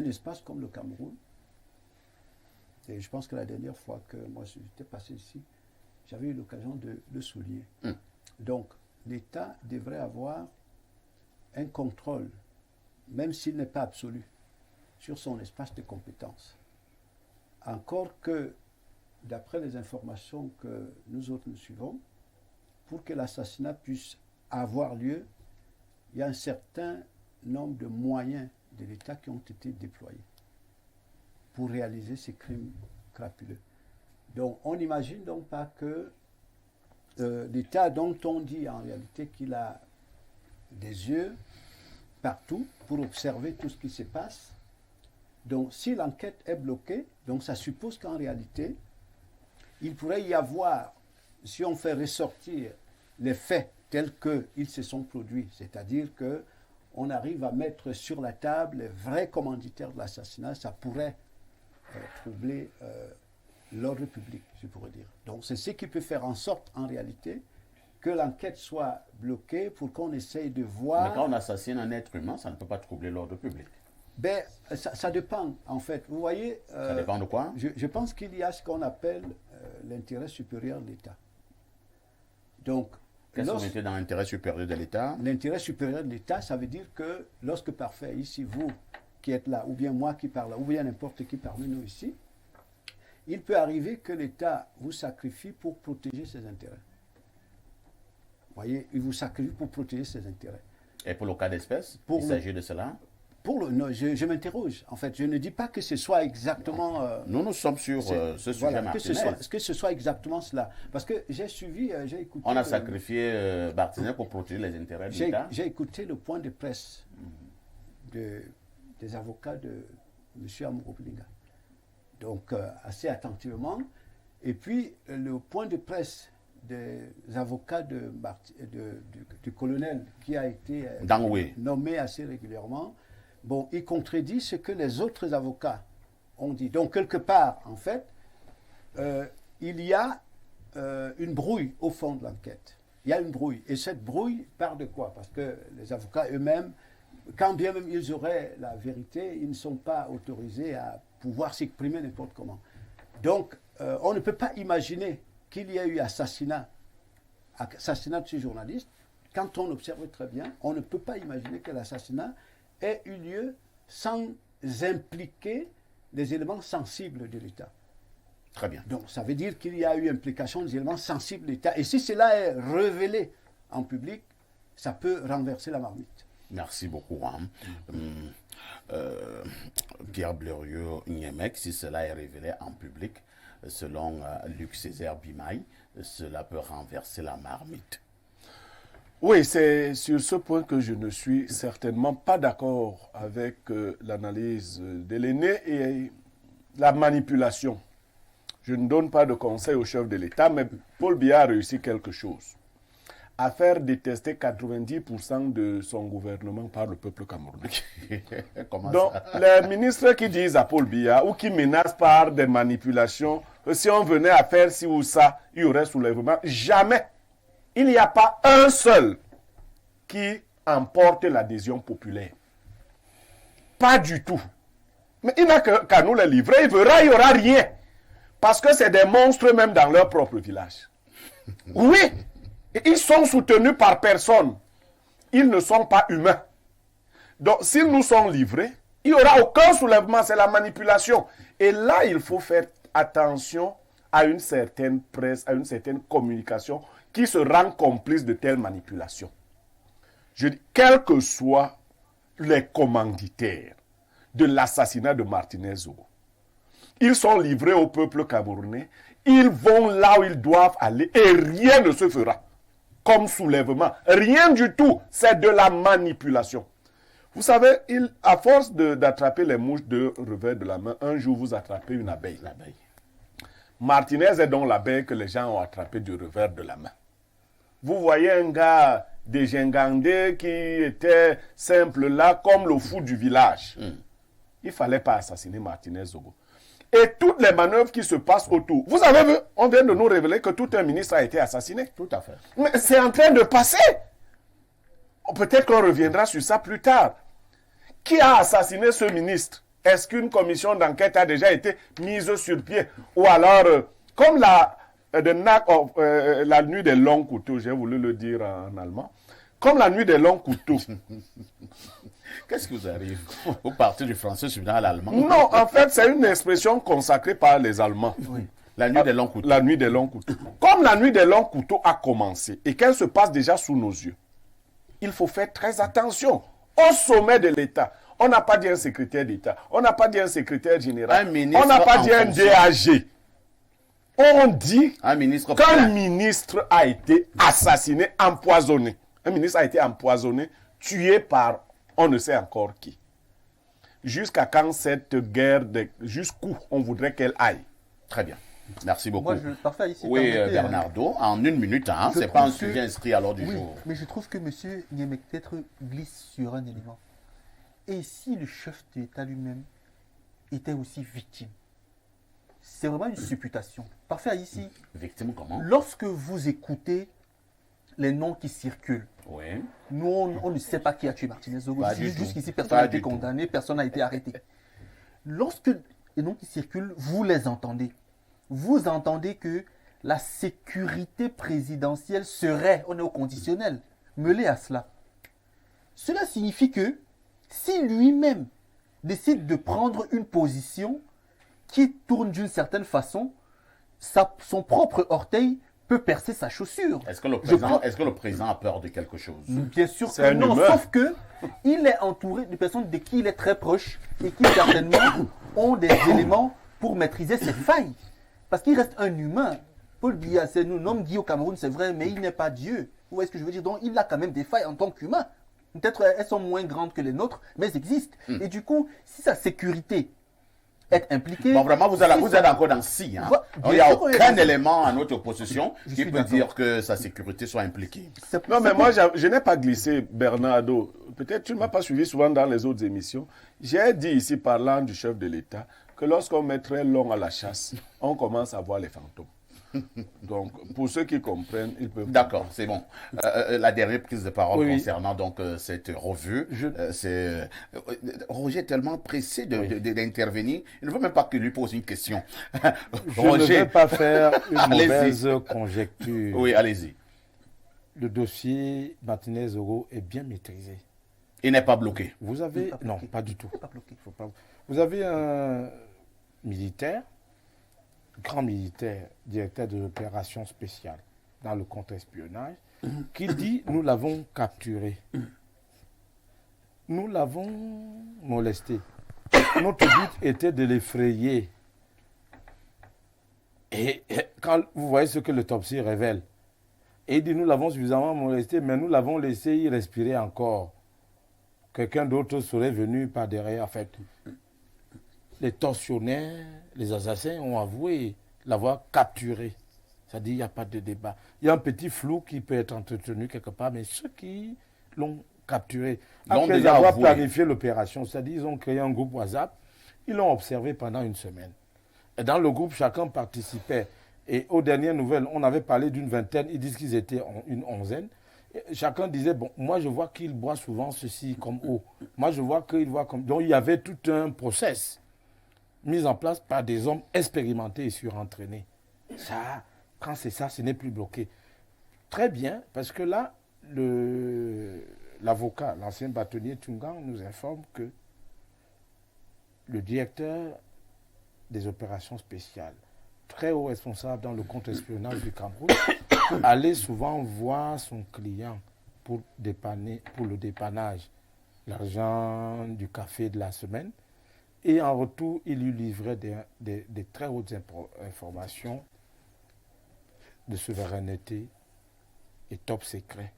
espace comme le Cameroun, et je pense que la dernière fois que moi j'étais passé ici, j'avais eu l'occasion de le souligner. Donc, l'État devrait avoir un contrôle, même s'il n'est pas absolu, sur son espace de compétences. Encore que, d'après les informations que nous autres nous suivons, pour que l'assassinat puisse avoir lieu, il y a un certain nombre de moyens de l'État qui ont été déployés pour réaliser ces crimes crapuleux. Donc, on n'imagine donc pas que l'État dont on dit en réalité qu'il a des yeux partout pour observer tout ce qui se passe. Donc, si l'enquête est bloquée, donc ça suppose qu'en réalité, il pourrait y avoir, si on fait ressortir les faits tels qu'ils se sont produits, c'est-à-dire qu'on arrive à mettre sur la table les vrais commanditaires de l'assassinat, ça pourrait troubler l'ordre public, je pourrais dire. Donc c'est ce qui peut faire en sorte, en réalité, que l'enquête soit bloquée pour qu'on essaye de voir... Mais quand on assassine un être humain, ça ne peut pas troubler l'ordre public. Ben, ça dépend, en fait. Vous voyez... Ça dépend de quoi? Je pense qu'il y a ce qu'on appelle l'intérêt supérieur de l'État. Donc... Qu'est-ce qu'on était dans l'intérêt supérieur de l'État? L'intérêt supérieur de l'État, ça veut dire que lorsque parfait, ici, vous qui êtes là, ou bien moi qui parle là, ou bien n'importe qui parmi nous ici, il peut arriver que l'État vous sacrifie pour protéger ses intérêts. Vous voyez, il vous sacrifie pour protéger ses intérêts. Et pour le cas d'espèce, il s'agit de cela? Non, je m'interroge. En fait, je ne dis pas que ce soit exactement... nous sommes sur ce sujet, voilà, Martinez. que ce soit exactement cela. Parce que j'ai suivi, j'ai écouté... On a sacrifié Martinez pour protéger les intérêts de l'État. J'ai écouté le point de presse des avocats de M. Amouro-Bilinga. Donc, assez attentivement. Et puis, le point de presse des avocats du colonel qui a été nommé assez régulièrement, bon, il contredit ce que les autres avocats ont dit. Donc, quelque part, en fait, il y a une brouille au fond de l'enquête. Il y a une brouille. Et cette brouille part de quoi? Parce que les avocats eux-mêmes, quand bien même ils auraient la vérité, ils ne sont pas autorisés à pouvoir s'exprimer n'importe comment. Donc, on ne peut pas imaginer qu'il y ait eu assassinat de ce journaliste. Quand on observe très bien, on ne peut pas imaginer que l'assassinat ait eu lieu sans impliquer les éléments sensibles de l'État. Très bien. Donc, ça veut dire qu'il y a eu implication des éléments sensibles de l'État. Et si cela est révélé en public, ça peut renverser la marmite. Merci beaucoup, Ram. Pierre Blériot-Niemek, si cela est révélé en public, selon Luc Césaire Bimaï, cela peut renverser la marmite. Oui, c'est sur ce point que je ne suis certainement pas d'accord avec l'analyse de l'aîné et la manipulation. Je ne donne pas de conseil au chef de l'État, mais Paul Biya a réussi quelque chose. À faire détester 90% de son gouvernement par le peuple camerounais. Donc, les ministres qui disent à Paul Biya ou qui menacent par des manipulations, que si on venait à faire ci ou ça, il y aurait soulèvement, jamais. Il n'y a pas un seul qui emporte l'adhésion populaire. Pas du tout. Mais il n'a qu'à nous les livrer, il verra, il n'y aura rien. Parce que c'est des monstres même dans leur propre village. Oui, ils sont soutenus par personne. Ils ne sont pas humains. Donc, s'ils nous sont livrés, il n'y aura aucun soulèvement, c'est la manipulation. Et là, il faut faire attention à une certaine presse, à une certaine communication qui se rend complice de telles manipulations. Je dis, quels que soient les commanditaires de l'assassinat de Martinez Zogo, ils sont livrés au peuple camerounais, ils vont là où ils doivent aller et rien ne se fera comme soulèvement. Rien du tout, c'est de la manipulation. Vous savez, à force d'attraper les mouches de revers de la main, un jour vous attrapez une abeille. Martinez est donc l'abeille que les gens ont attrapé du revers de la main. Vous voyez un gars dégingandé qui était simple là, comme le fou du village. Il ne fallait pas assassiner Martinez Zogo. Et toutes les manœuvres qui se passent autour. Vous avez vu, on vient de nous révéler que tout un ministre a été assassiné. Tout à fait. Mais c'est en train de passer. Peut-être qu'on reviendra sur ça plus tard. Qui a assassiné ce ministre? Est-ce qu'une commission d'enquête a déjà été mise sur pied? Ou alors, comme la nuit des longs couteaux, j'ai voulu le dire en allemand, comme la nuit des longs couteaux. Qu'est-ce qui vous arrive? Vous partez du français suivant à l'allemand? Non, en fait, c'est une expression consacrée par les Allemands. Oui. La nuit des longs couteaux. La nuit des longs couteaux. Comme la nuit des longs couteaux a commencé et qu'elle se passe déjà sous nos yeux, il faut faire très attention. Au sommet de l'État, On n'a pas dit un secrétaire d'État. On n'a pas dit un secrétaire général. Un ministre On n'a pas dit en un fonction. DAG. On dit Un ministre qu'un plein. ministre a été assassiné, empoisonné. Un ministre a été empoisonné, tué par on ne sait encore qui. Jusqu'à quand cette guerre, jusqu'où on voudrait qu'elle aille? Très bien. Merci beaucoup. Moi, parfait, ici, Oui, permettez, Bernardo, en une minute, hein, Je c'est pas un trouve que- sujet inscrit à l'ordre du Oui, jour. mais je trouve que M. Niémé peut-être glisse sur un élément. Et si le chef d'État lui-même était aussi victime? C'est vraiment une supputation. Parfait, ici, Victime comment? lorsque vous écoutez les noms qui circulent, Oui. nous, on ne sait pas qui a tué Martinez Zogo. Pas du tout. Jusqu'ici, personne Pas n'a été du tout. condamné, personne n'a été arrêté. Lorsque les noms qui circulent, vous les entendez. Vous entendez que la sécurité présidentielle serait, on est au conditionnel, mêlée à cela. Cela signifie que si lui-même décide de prendre une position qui tourne d'une certaine façon, son propre orteil peut percer sa chaussure. Est-ce que le Je président, crois- est-ce que le président a peur de quelque chose? Bien sûr C'est que un non, humain. sauf que il est entouré de personnes de qui il est très proche et qui certainement ont des éléments pour maîtriser ses failles. Parce qu'il reste un humain. Paul Biya, c'est nous nomme Guy au Cameroun, c'est vrai, mais il n'est pas Dieu. Vous voyez ce que je veux dire? Donc il a quand même des failles en tant qu'humain. Peut-être elles sont moins grandes que les nôtres, mais elles existent. Et du coup, si sa sécurité est impliquée... Bon, vraiment, vous êtes ça- encore dans si. Hein? Bien Il n'y a sûr qu'on est aucun dans- élément à notre possession Je qui suis peut d'accord. dire que sa sécurité soit impliquée. c'est- Non, mais c'est moi, pour- je n'ai pas glissé, Bernardo. Peut-être tu ne m'as pas suivi souvent dans les autres émissions. J'ai dit ici, parlant du chef de l'État, que lorsqu'on met très long à la chasse, on commence à voir les fantômes. Donc, pour ceux qui comprennent, ils peuvent... D'accord, c'est bon. La dernière prise de parole Oui. concernant donc cette revue, Roger est tellement pressé d'intervenir, il ne veut même pas que lui pose une question. Je ne vais pas faire une Allez-y. mauvaise conjecture. Oui, allez-y. Le dossier Martinez Zogo est bien maîtrisé. Il n'est pas bloqué. Vous avez... Pas Non, bloqué. pas du tout. Pas bloqué. Faut pas- Vous avez un militaire, grand militaire, directeur de l'opération spéciale dans le contre-espionnage, qui dit « nous l'avons capturé, nous l'avons molesté. Notre but était de l'effrayer. » Et quand vous voyez ce que l'autopsie révèle, et il dit « nous l'avons suffisamment molesté, mais nous l'avons laissé y respirer encore. » Quelqu'un d'autre serait venu par derrière. En fait, les tortionnaires, les assassins ont avoué l'avoir capturé. C'est-à-dire qu'il n'y a pas de débat. Il y a un petit flou qui peut être entretenu quelque part, mais ceux qui l'ont capturé, L'ont après déjà avoir avoué. planifié l'opération, c'est-à-dire ils ont créé un groupe WhatsApp, ils l'ont observé pendant une semaine. Et dans le groupe, chacun participait. Et aux dernières nouvelles, on avait parlé d'une vingtaine, ils disent qu'ils étaient une onzaine. Et chacun disait, bon, moi je vois qu'il boit souvent ceci comme eau. Moi je vois qu'il boit comme... Donc il y avait tout un process mis en place par des hommes expérimentés et surentraînés. Ça, quand c'est ça, ce n'est plus bloqué. Très bien, parce que là, l'avocat, l'ancien bâtonnier Tungang nous informe que le directeur des opérations spéciales, très haut responsable dans le contre-espionnage du Cameroun, allait souvent voir son client pour le dépannage, l'argent du café de la semaine. Et en retour, il lui livrait des très hautes informations de souveraineté et top secret.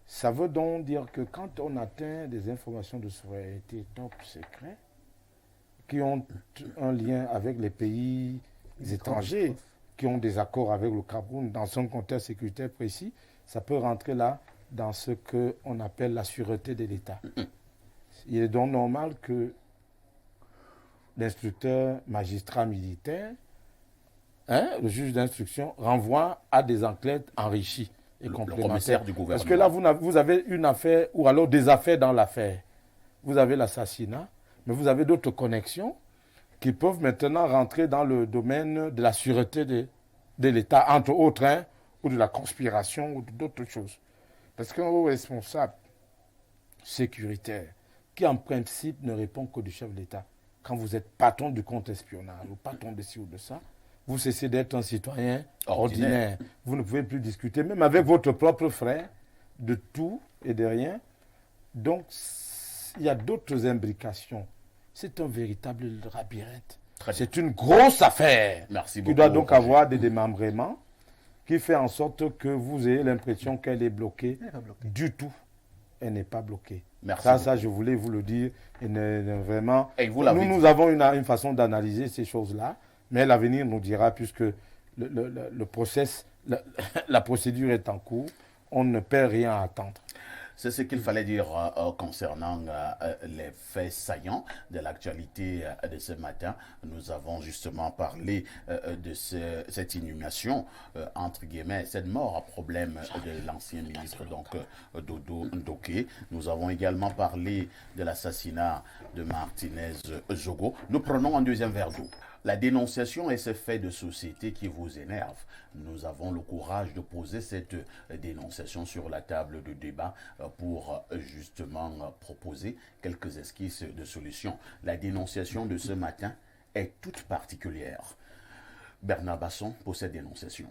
Ça veut donc dire que quand on atteint des informations de souveraineté top secret, qui ont un lien avec les pays étrangers, qui ont des accords avec le Cameroun dans un contexte sécuritaire précis, ça peut rentrer là dans ce qu'on appelle la sûreté de l'État. Il est donc normal que l'instructeur magistrat militaire, le juge d'instruction, renvoie à des enquêtes enrichies et Le complémentaires. commissaire du gouvernement. Parce que là, vous avez une affaire, ou alors des affaires dans l'affaire. Vous avez l'assassinat, mais vous avez d'autres connexions qui peuvent maintenant rentrer dans le domaine de la sûreté de l'État, entre autres, ou de la conspiration, ou d'autres choses. Parce qu'un haut responsable sécuritaire, qui en principe ne répond que du chef de l'État, quand vous êtes patron du contre-espionnage, ou patron de ci ou de ça, vous cessez d'être un citoyen ordinaire. Vous ne pouvez plus discuter, même avec votre propre frère, de tout et de rien. Donc, il y a d'autres imbrications. C'est un véritable labyrinthe. C'est une grosse affaire. Merci qui beaucoup. doit donc avoir des démembrements qui fait en sorte que vous ayez l'impression qu'elle est bloquée. Elle n'est pas bloquée. Du tout. Elle n'est pas bloquée. Merci Ça, beaucoup. je voulais vous le dire. Et vraiment, Et vous l'avez dit. nous avons une façon d'analyser ces choses-là, mais l'avenir nous dira, puisque le process, la procédure est en cours, on ne perd rien à attendre. C'est ce qu'il fallait dire concernant les faits saillants de l'actualité de ce matin. Nous avons justement parlé de cette inhumation, entre guillemets, cette mort à problème de l'ancien ministre Dodo Ndoké. Nous avons également parlé de l'assassinat de Martinez Zogo. Nous prenons un deuxième verre d'eau. La dénonciation et ce fait de société qui vous énerve. Nous avons le courage de poser cette dénonciation sur la table de débat pour justement proposer quelques esquisses de solutions. La dénonciation de ce matin est toute particulière. Bernard Basson pour cette dénonciation.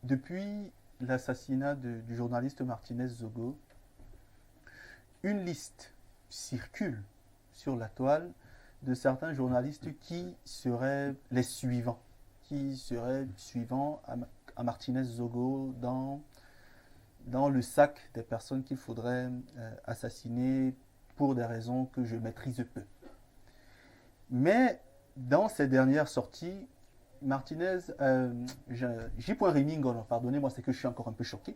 Depuis l'assassinat du journaliste Martinez Zogo, une liste circule sur la toile de certains journalistes qui seraient les suivants, à Martinez Zogo dans le sac des personnes qu'il faudrait assassiner pour des raisons que je maîtrise peu. Mais dans ces dernières sorties, Martinez, J. Rémy Ngono, pardonnez-moi, c'est que je suis encore un peu choqué.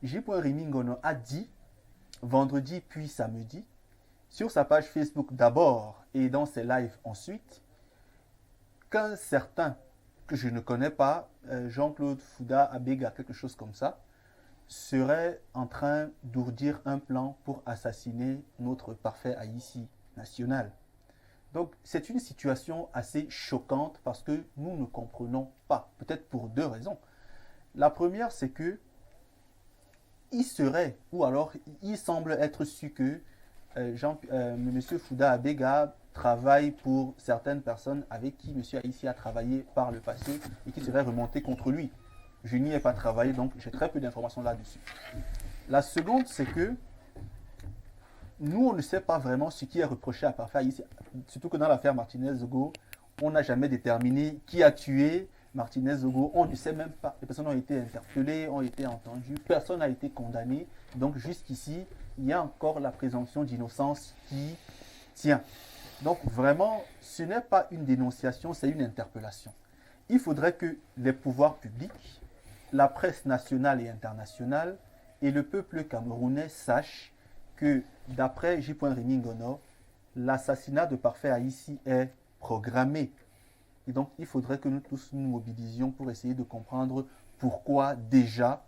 J. Rémy Ngono a dit, vendredi puis samedi, sur sa page Facebook d'abord et dans ses lives ensuite, qu'un certain, que je ne connais pas, Jean-Claude Fouda Abega, quelque chose comme ça, serait en train d'ourdir un plan pour assassiner notre parfait Haïti national. Donc c'est une situation assez choquante parce que nous ne comprenons pas, peut-être pour deux raisons. La première, c'est que il serait, ou alors il semble être su que M. Fouda Abega travaille pour certaines personnes avec qui M. Haïti a travaillé par le passé et qui seraient remontées contre lui. Je n'y ai pas travaillé, donc j'ai très peu d'informations là-dessus. La seconde, c'est que nous, on ne sait pas vraiment ce qui est reproché à Parfait Haïti, surtout que dans l'affaire Martinez Zogo, on n'a jamais déterminé qui a tué Martinez Zogo. On ne sait même pas. Les personnes ont été interpellées, ont été entendues, personne n'a été condamné. Donc jusqu'ici, il y a encore la présomption d'innocence qui tient. Donc vraiment, ce n'est pas une dénonciation, c'est une interpellation. Il faudrait que les pouvoirs publics, la presse nationale et internationale et le peuple camerounais sachent que d'après J. Rémy Ngono, l'assassinat de Parfait Haïti est programmé. Et donc il faudrait que nous tous nous mobilisions pour essayer de comprendre pourquoi déjà,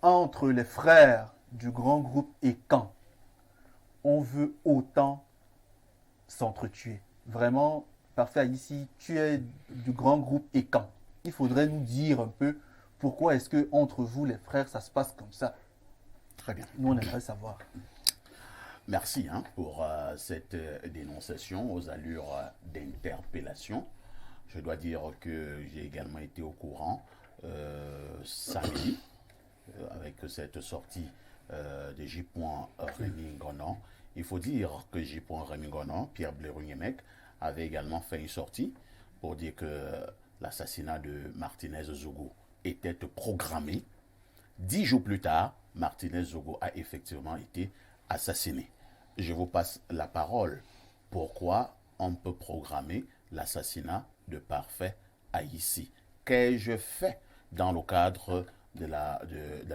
entre les frères du grand groupe Ekan, on veut autant s'entretuer. Vraiment, Parfait Haïti, tu es du grand groupe Ekan. Il faudrait nous dire un peu pourquoi est-ce que entre vous, les frères, ça se passe comme ça. Très bien. Nous, on aimerait savoir. Merci pour cette dénonciation aux allures d'interpellation. Je dois dire que j'ai également été au courant samedi avec cette sortie de J. Rémy Ngono. Il faut dire que J. Rémy Ngono, Pierre Blérou-Niemek, avait également fait une sortie pour dire que l'assassinat de Martinez Zogo était programmé. 10 jours plus tard, Martinez Zogo a effectivement été assassiné. Je vous passe la parole. Pourquoi on peut programmer l'assassinat de Parfait Haïti? Qu'ai-je fait dans le cadre de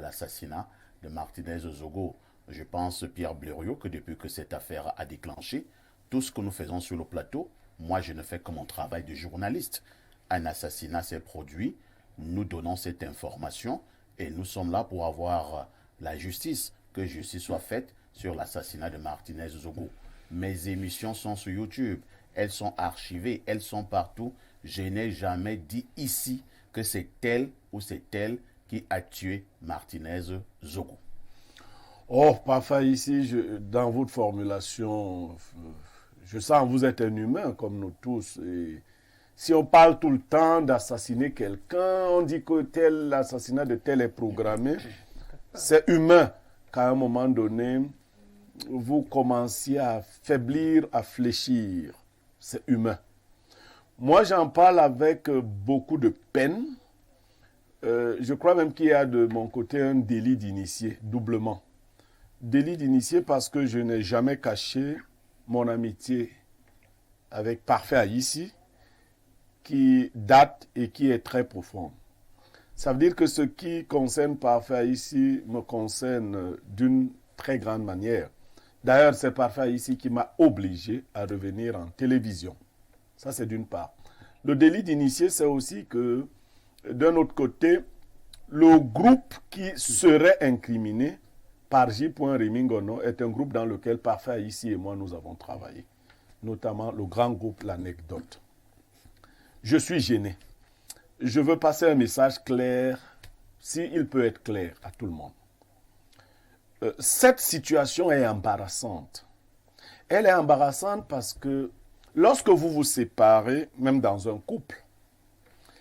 l'assassinat de Martinez Zogo? Je pense, Pierre Blériot, que depuis que cette affaire a déclenché, tout ce que nous faisons sur le plateau, moi je ne fais que mon travail de journaliste. Un assassinat s'est produit, nous donnons cette information et nous sommes là pour avoir la justice, que justice soit faite sur l'assassinat de Martinez Zogo. Mes émissions sont sur YouTube, elles sont archivées, elles sont partout. Je n'ai jamais dit ici que c'est tel ou c'est tel qui a tué Martinez Zogo. Oh, Parfait ici, dans votre formulation, je sens que vous êtes un humain comme nous tous. Et si on parle tout le temps d'assassiner quelqu'un, on dit que tel l'assassinat de tel est programmé, c'est humain. qu'à un moment donné, vous commenciez à faiblir, à fléchir. C'est humain. Moi, j'en parle avec beaucoup de peine. Je crois même qu'il y a de mon côté un délit d'initié, doublement. Délit d'initié parce que je n'ai jamais caché mon amitié avec Parfait Haïssi, qui date et qui est très profonde. Ça veut dire que ce qui concerne Parfait Haïssi me concerne d'une très grande manière. D'ailleurs, c'est Parfait Haïssi qui m'a obligé à revenir en télévision. Ça, c'est d'une part. Le délit d'initié, c'est aussi que, d'un autre côté, le groupe qui serait incriminé par J. Rémingono est un groupe dans lequel Parfait Haïssi et moi, nous avons travaillé. Notamment le grand groupe L'Anecdote. Je suis gêné. Je veux passer un message clair, s'il peut être clair à tout le monde. Cette situation est embarrassante. Elle est embarrassante parce que lorsque vous vous séparez, même dans un couple,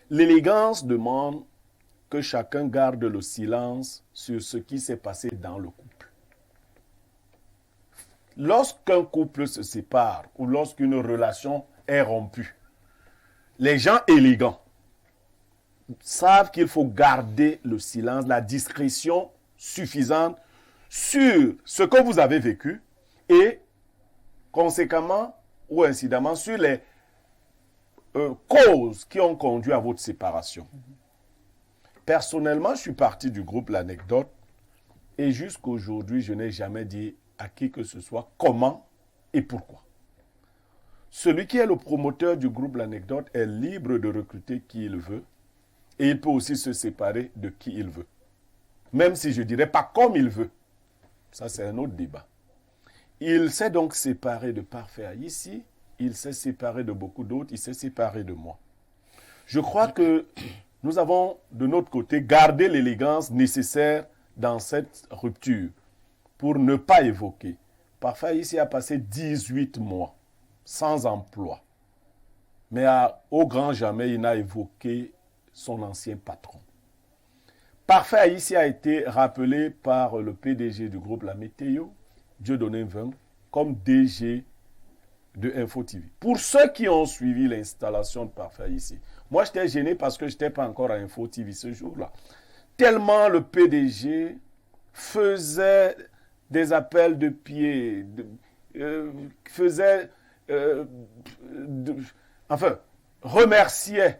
l'élégance demande que chacun garde le silence sur ce qui s'est passé dans le couple. Lorsqu'un couple se sépare ou lorsqu'une relation est rompue, les gens élégants savent qu'il faut garder le silence, la discrétion suffisante sur ce que vous avez vécu et conséquemment ou incidemment sur les causes qui ont conduit à votre séparation. Personnellement, je suis parti du groupe L'Anecdote et jusqu'aujourd'hui, je n'ai jamais dit à qui que ce soit comment et pourquoi. Celui qui est le promoteur du groupe L'Anecdote est libre de recruter qui il veut et il peut aussi se séparer de qui il veut. Même si je ne dirais pas comme il veut. Ça, c'est un autre débat. Il s'est donc séparé de Parfait Haïssi, il s'est séparé de beaucoup d'autres, il s'est séparé de moi. Je crois que nous avons, de notre côté, gardé l'élégance nécessaire dans cette rupture pour ne pas évoquer. Parfait Haïssi a passé 18 mois sans emploi. Mais au grand jamais, il n'a évoqué son ancien patron. Parfait Haïssi a été rappelé par le PDG du groupe La Météo, Dieudonné Vung, comme DG de Info TV. Pour ceux qui ont suivi l'installation de Parfait Haïssi, moi j'étais gêné parce que je n'étais pas encore à Info TV ce jour-là. Tellement le PDG faisait des appels de pied, remerciait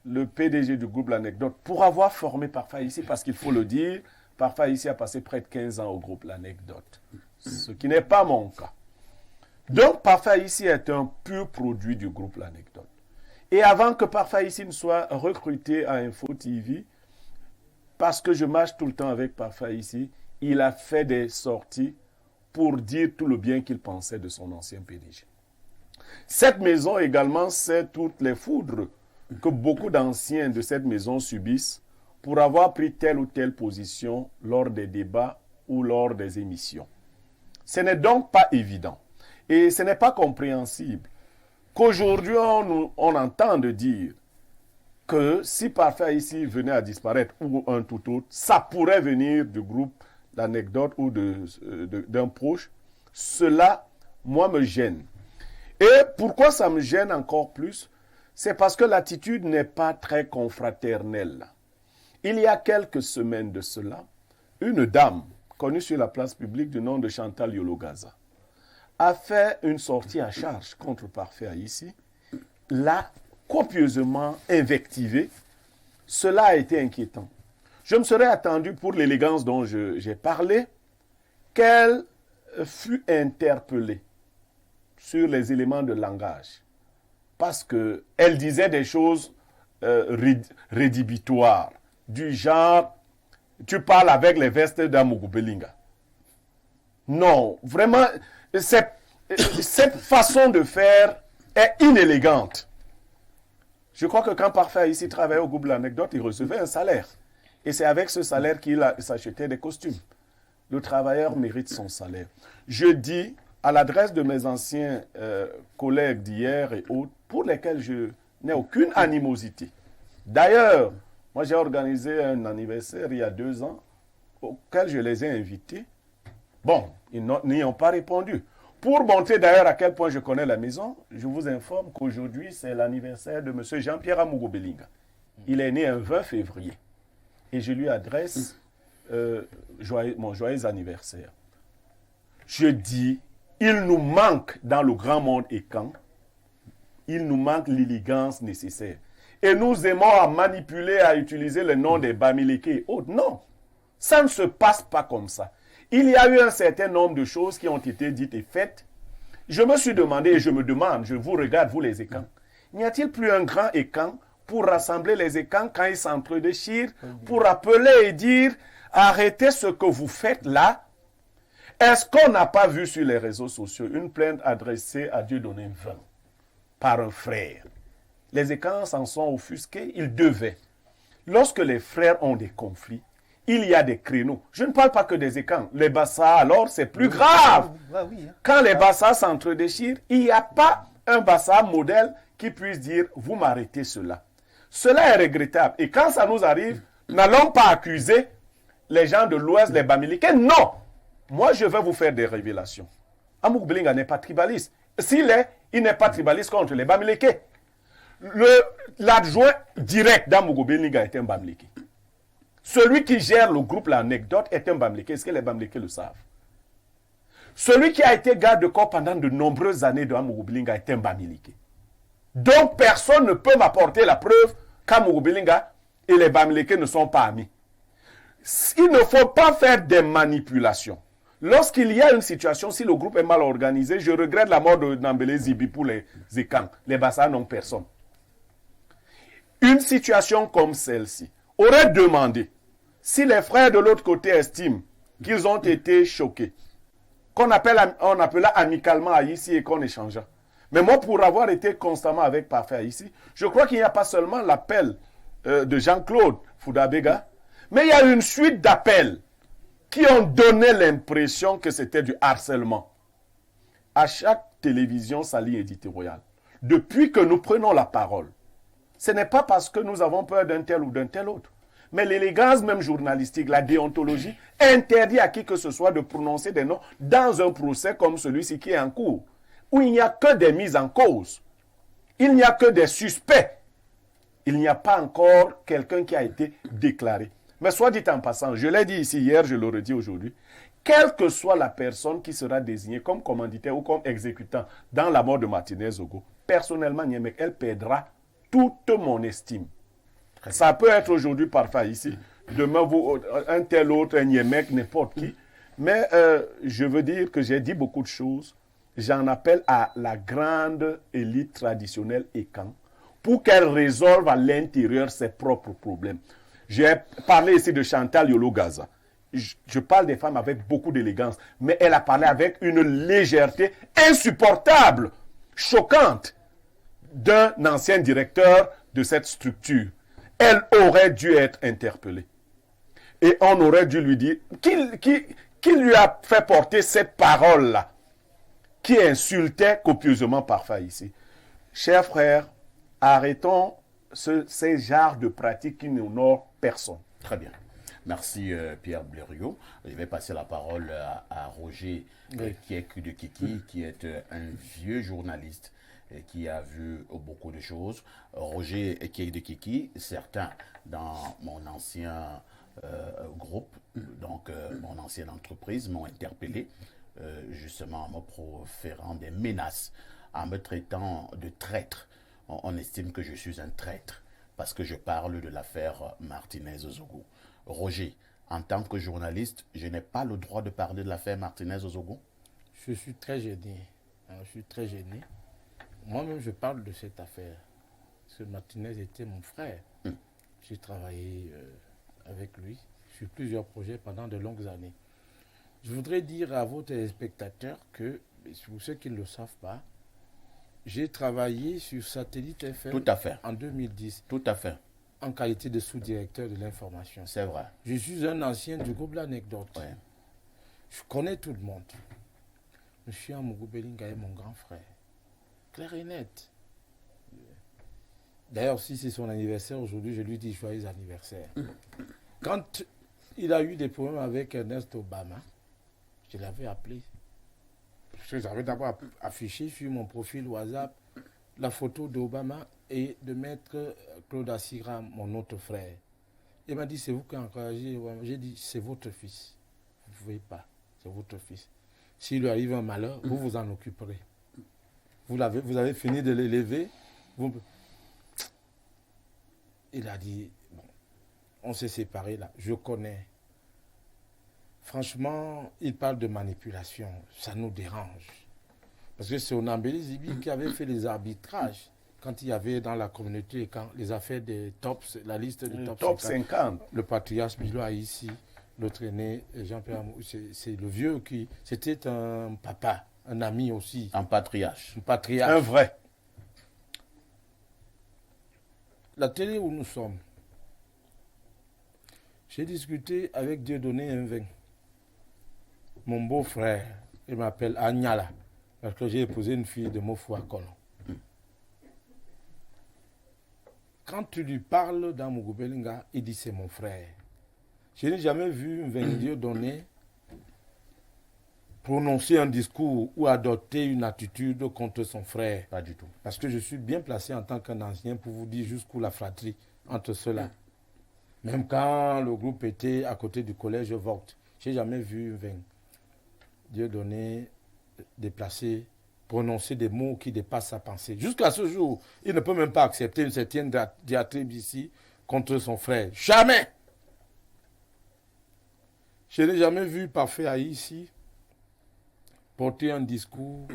le PDG du groupe L'Anecdote pour avoir formé Parfait Haïssi, parce qu'il faut le dire, Parfait Haïssi a passé près de 15 ans au groupe L'Anecdote, ce qui n'est pas mon cas. Donc Parfait Haïssi est un pur produit du groupe L'Anecdote. Et avant que Parfait Haïssi ne soit recruté à Info TV, parce que je marche tout le temps avec Parfait Haïssi, il a fait des sorties pour dire tout le bien qu'il pensait de son ancien PDG. Cette maison également sait toutes les foudres que beaucoup d'anciens de cette maison subissent pour avoir pris telle ou telle position lors des débats ou lors des émissions. Ce n'est donc pas évident et ce n'est pas compréhensible qu'aujourd'hui on entende dire que si Parfait Haïssi venait à disparaître ou un tout autre, ça pourrait venir du groupe L'Anecdote ou d'un proche. Cela, moi, me gêne. Et pourquoi ça me gêne encore plus? C'est parce que l'attitude n'est pas très confraternelle. Il y a quelques semaines de cela, une dame connue sur la place publique du nom de Chantal Yologaza a fait une sortie à charge contre Parfait Haïssi, l'a copieusement invectivé. Cela a été inquiétant. Je me serais attendu, pour l'élégance dont j'ai parlé, qu'elle fût interpellée sur les éléments de langage. Parce qu'elle disait des choses rédhibitoires, du genre, tu parles avec les vestes d'Amugubelinga. Non, vraiment, cette façon de faire est inélégante. Je crois que quand Parfait Haïssi travaillait au groupe L'Anecdote, il recevait un salaire. Et c'est avec ce salaire qu'il s'achetait des costumes. Le travailleur mérite son salaire. Je dis à l'adresse de mes anciens collègues d'hier et autres, pour lesquels je n'ai aucune animosité. D'ailleurs, moi j'ai organisé un anniversaire il y a 2 ans, auquel je les ai invités. Bon, ils n'y ont pas répondu. Pour montrer d'ailleurs à quel point je connais la maison, je vous informe qu'aujourd'hui, c'est l'anniversaire de M. Jean-Pierre Amougou Belinga. Il est né un 20 février. Et je lui adresse mon joyeux anniversaire. Je dis, il nous manque dans le grand monde écan, il nous manque l'élégance nécessaire. Et nous aimons à manipuler, à utiliser le nom des Bamileke et autres. Non, ça ne se passe pas comme ça. Il y a eu un certain nombre de choses qui ont été dites et faites. Je me suis demandé et je me demande, je vous regarde, vous les écans, n'y a-t-il plus un grand écan pour rassembler les écans quand ils s'entre-déchirent, pour appeler et dire, arrêtez ce que vous faites là? Est-ce qu'on n'a pas vu sur les réseaux sociaux une plainte adressée à Dieudonné Vin par un frère? Les écans s'en sont offusqués, ils devaient. Lorsque les frères ont des conflits, il y a des créneaux. Je ne parle pas que des écans. Les bassas, alors, c'est plus grave. Quand les bassas s'entre-déchirent, il n'y a pas un bassa modèle qui puisse dire, vous m'arrêtez cela. Cela est regrettable. Et quand ça nous arrive, n'allons pas accuser les gens de l'Ouest, les Bamileke. Non! Moi, je vais vous faire des révélations. Amougou Belinga n'est pas tribaliste. S'il est, il n'est pas tribaliste contre les Bamileke. L'adjoint direct d'Amougou Belinga est un Bamileke. Celui qui gère le groupe L'Anecdote est un Bamileke. Est-ce que les Bamileke le savent? Celui qui a été garde de corps pendant de nombreuses années de Amougou Belinga est un Bamileke. Donc, personne ne peut m'apporter la preuve qu'Amougou Belinga et les Bamileke ne sont pas amis. Il ne faut pas faire des manipulations. Lorsqu'il y a une situation, si le groupe est mal organisé, je regrette la mort de Nambele Zibi pour les Zékans. Les Bassa n'ont personne. Une situation comme celle-ci aurait demandé, si les frères de l'autre côté estiment qu'ils ont été choqués, on appela amicalement Haïti et qu'on échangea. Mais moi, pour avoir été constamment avec Parfait Haïti, je crois qu'il n'y a pas seulement l'appel de Jean-Claude Foudabega, mais il y a une suite d'appels qui ont donné l'impression que c'était du harcèlement. À chaque télévision, sa ligne éditoriale, depuis que nous prenons la parole, ce n'est pas parce que nous avons peur d'un tel ou d'un tel autre, mais l'élégance même journalistique, la déontologie, interdit à qui que ce soit de prononcer des noms dans un procès comme celui-ci qui est en cours, où il n'y a que des mises en cause, il n'y a que des suspects, il n'y a pas encore quelqu'un qui a été déclaré. Mais soit dit en passant, je l'ai dit ici hier, je le redis aujourd'hui, quelle que soit la personne qui sera désignée comme commanditaire ou comme exécutant dans la mort de Martinez Ogo, personnellement, Niemek, elle perdra toute mon estime. Ça peut être aujourd'hui Parfait ici, demain un tel autre, un Niemek, n'importe qui. Mais je veux dire que j'ai dit beaucoup de choses. J'en appelle à la grande élite traditionnelle écan pour qu'elle résolve à l'intérieur ses propres problèmes. J'ai parlé ici de Chantal Yolo-Gaza. Je parle des femmes avec beaucoup d'élégance, mais elle a parlé avec une légèreté insupportable, choquante, d'un ancien directeur de cette structure. Elle aurait dû être interpellée. Et on aurait dû lui dire, qui lui a fait porter cette parole-là, qui insultait copieusement Parfait ici. Chers frères, arrêtons ces genres de pratiques qui n'honorent personne. Très bien. Merci Pierre Blériot. Je vais passer la parole à Roger Kiek de Kiki, qui est un vieux journaliste qui a vu beaucoup de choses. Roger Kiek de Kiki, certains dans mon ancien groupe, donc mon ancienne entreprise, m'ont interpellé justement en me proférant des menaces, en me traitant de traître. On estime que je suis un traître parce que je parle de l'affaire Martinez-Ozogo. Roger, en tant que journaliste, je n'ai pas le droit de parler de l'affaire Martinez-Ozogo? Je suis très gêné. Je suis très gêné. Moi-même, je parle de cette affaire. Parce que Martinez était mon frère. J'ai travaillé avec lui sur plusieurs projets pendant de longues années. Je voudrais dire à vos téléspectateurs que, pour ceux qui ne le savent pas, j'ai travaillé sur Satellite FM. Tout à fait. En 2010. Tout à fait. En qualité de sous-directeur de l'information. C'est vrai. Je suis un ancien du groupe L'Anecdote. Ouais. Je connais tout le monde. Monsieur Amougou Belinga est mon grand frère. Clair et net. D'ailleurs, si c'est son anniversaire aujourd'hui, je lui dis joyeux anniversaire. Quand il a eu des problèmes avec Ernest Obama, Je l'avais appelé. Parce que j'avais d'abord affiché sur mon profil WhatsApp la photo d'Obama et de maître Claude Assira, mon autre frère. Il m'a dit, c'est vous qui encouragez Obama. J'ai dit, c'est votre fils. Vous ne pouvez pas. C'est votre fils. S'il lui arrive un malheur, vous vous en occuperez. Vous avez fini de l'élever. Il a dit, bon, on s'est séparés là. Je connais. Franchement, il parle de manipulation. Ça nous dérange. Parce que c'est Onambele Zibi qui avait fait les arbitrages quand il y avait dans la communauté, quand les affaires des tops, la liste des top 50. Le patriarche Bilo a ici, l'autre aîné, Jean-Pierre Amou, c'est le vieux qui... C'était un papa, un ami aussi. Un patriarche. Un patriarche. Un vrai. La télé où nous sommes, j'ai discuté avec Dieudonné Enveng, mon beau-frère. Il m'appelle Agnala, parce que j'ai épousé une fille de Mofou à Colon. Quand tu lui parles dans Mugubelinga, il dit c'est mon frère. Je n'ai jamais vu Enveng Dieudonné prononcer un discours ou adopter une attitude contre son frère. Pas du tout. Parce que je suis bien placé en tant qu'un ancien pour vous dire jusqu'où la fratrie entre ceux-là. Même quand le groupe était à côté du collège Vogt, je n'ai jamais vu Dieudonné déplacer, prononcer des mots qui dépassent sa pensée. Jusqu'à ce jour, il ne peut même pas accepter une certaine diatribe ici contre son frère. Jamais! Je n'ai jamais vu Parfait Haï ici porter un discours.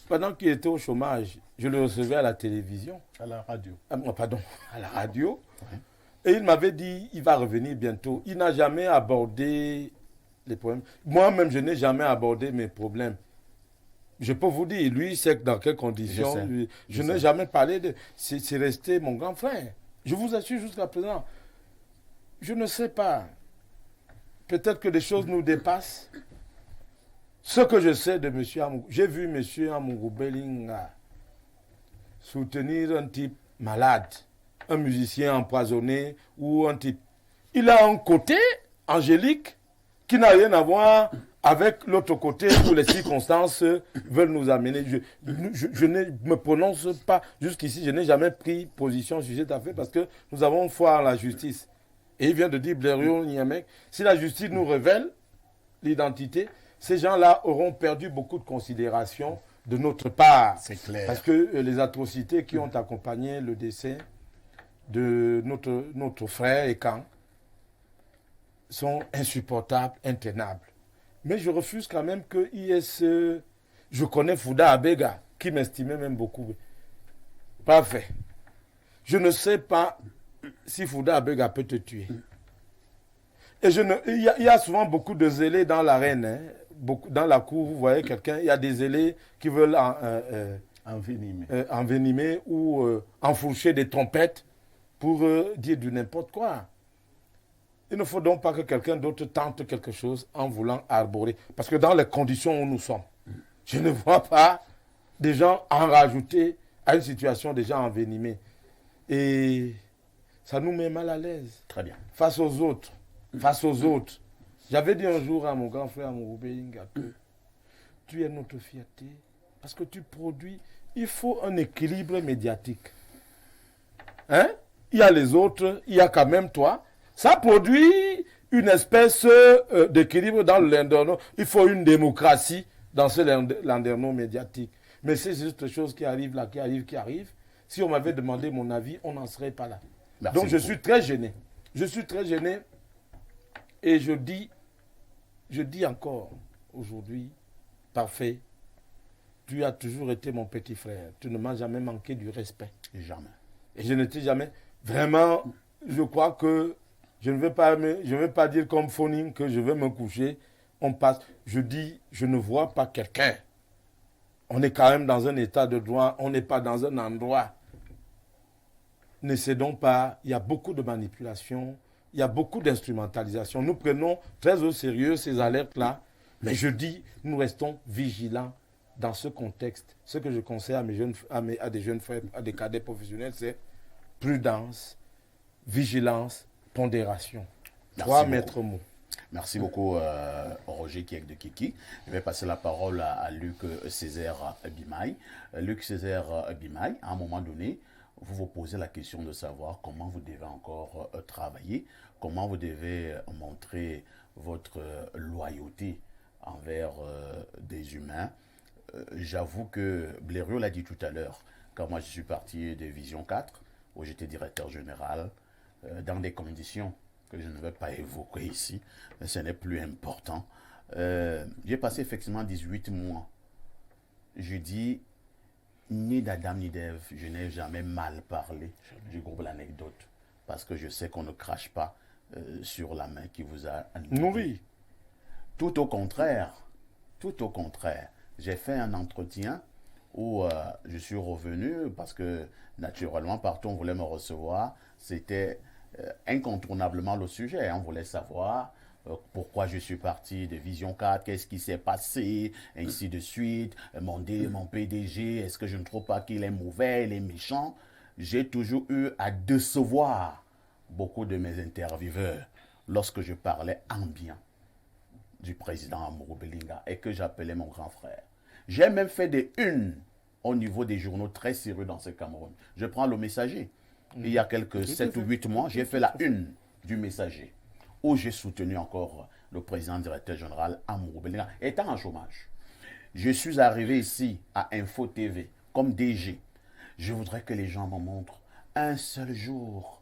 Pendant qu'il était au chômage, je le recevais à la télévision. À la radio. À la radio. Et il m'avait dit, il va revenir bientôt. Il n'a jamais abordé les problèmes. Moi-même, je n'ai jamais abordé mes problèmes. Je peux vous dire, lui, c'est dans quelles conditions. Je n'ai jamais parlé de... C'est resté mon grand frère. Je vous assure jusqu'à présent. Je ne sais pas. Peut-être que des choses nous dépassent. Ce que je sais de M. Amougou, j'ai vu M. Amougou Belinga soutenir un type malade, un musicien empoisonné ou un type. Il a un côté angélique qui n'a rien à voir avec l'autre côté où les circonstances veulent nous amener. Je ne me prononce pas jusqu'ici, je n'ai jamais pris position sur cette affaire parce que nous avons foi en la justice. Et il vient de dire, Blériot Niamek, si la justice nous révèle l'identité, ces gens-là auront perdu beaucoup de considération de notre part. C'est clair. Parce que les atrocités qui ont accompagné le décès de notre frère Ekan sont insupportables, intenables. Mais je refuse quand même qu'il y ait ce... Je connais Fouda Abega, qui m'estimait même beaucoup. Parfait. Je ne sais pas si Fouda Abega peut te tuer. Et il y a souvent beaucoup de zélés dans l'arène. Hein. Dans la cour, vous voyez quelqu'un, il y a des zélés qui veulent envenimer ou enfourcher des trompettes pour dire du n'importe quoi. Il ne faut donc pas que quelqu'un d'autre tente quelque chose en voulant arborer. Parce que dans les conditions où nous sommes, je ne vois pas des gens en rajouter à une situation déjà envenimée. Et ça nous met mal à l'aise. Très bien. Face aux autres. J'avais dit un jour à mon grand frère, à mon Roubelinga, que tu es notre fierté parce que tu produis. Il faut un équilibre médiatique. Hein? Il y a les autres, il y a quand même toi. Ça produit une espèce d'équilibre dans le landerneau. Il faut une démocratie dans ce landerneau médiatique. Mais c'est juste chose qui arrive là, qui arrive. Si on m'avait demandé mon avis, on n'en serait pas là. Merci Donc je beaucoup. suis très gêné. Et je dis encore aujourd'hui, Parfait, tu as toujours été mon petit frère. Tu ne m'as jamais manqué du respect. Jamais. Et je ne t'ai jamais... Vraiment, je crois que je ne vais pas dire comme Phoning que je vais me coucher. On passe. Je dis, je ne vois pas quelqu'un. On est quand même dans un état de droit. On n'est pas dans un endroit. Ne cédons pas. Il y a beaucoup de manipulation. Il y a beaucoup d'instrumentalisation. Nous prenons très au sérieux ces alertes-là. Mais je dis, nous restons vigilants dans ce contexte. Ce que je conseille à des jeunes frères, à des cadets professionnels, c'est prudence, vigilance, pondération. Merci Trois beaucoup. maîtres mots. Merci beaucoup, Roger Kiek de Kiki. Je vais passer la parole à Luc Césaire Bimaï. Luc Césaire Bimaï, à un moment donné, vous vous posez la question de savoir comment vous devez encore travailler, comment vous devez montrer votre loyauté envers des humains. J'avoue que Blériot l'a dit tout à l'heure, quand moi je suis parti de Vision 4, où j'étais directeur général, dans des conditions que je ne vais pas évoquer ici, mais ce n'est plus important. J'ai passé effectivement 18 mois. Je dis, ni d'Adam ni d'Ève, je n'ai jamais mal parlé du groupe L'Anecdote, parce que je sais qu'on ne crache pas sur la main qui vous a Nourri. Tout au contraire, j'ai fait un entretien où je suis revenu parce que naturellement, partout on voulait me recevoir. C'était incontournablement le sujet. On voulait savoir pourquoi je suis parti de Vision 4, qu'est-ce qui s'est passé, ainsi de suite. Mon PDG, est-ce que je ne trouve pas qu'il est mauvais, il est méchant? J'ai toujours eu à décevoir beaucoup de mes intervieweurs lorsque je parlais en bien du président Amourou Belinga et que j'appelais mon grand frère. J'ai même fait des unes au niveau des journaux très sérieux dans ce Cameroun. Je prends le Messager. Il y a quelques 7 ou 8 mois, j'ai fait la une du Messager où j'ai soutenu encore le président directeur général Amourou Belinga étant en chômage. Je suis arrivé ici à Info TV comme DG. Je voudrais que les gens me montrent un seul jour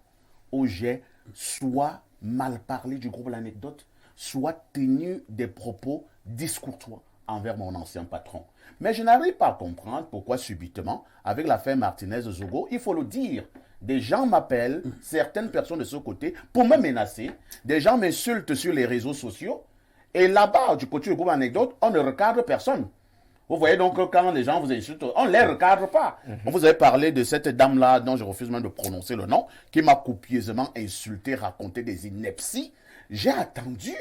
où j'ai soit mal parlé du groupe L'Anecdote, soit tenu des propos discourtois envers mon ancien patron. Mais je n'arrive pas à comprendre pourquoi subitement, avec l'affaire Martinez-Zogo, il faut le dire, des gens m'appellent, certaines personnes de ce côté, pour me menacer, des gens m'insultent sur les réseaux sociaux, et là-bas, du côté du groupe Anecdote, on ne recadre personne. Vous voyez donc quand les gens vous insultent, on ne les recadre pas. Vous avez parlé de cette dame-là, dont je refuse même de prononcer le nom, qui m'a copieusement insulté, raconté des inepties. J'ai attendu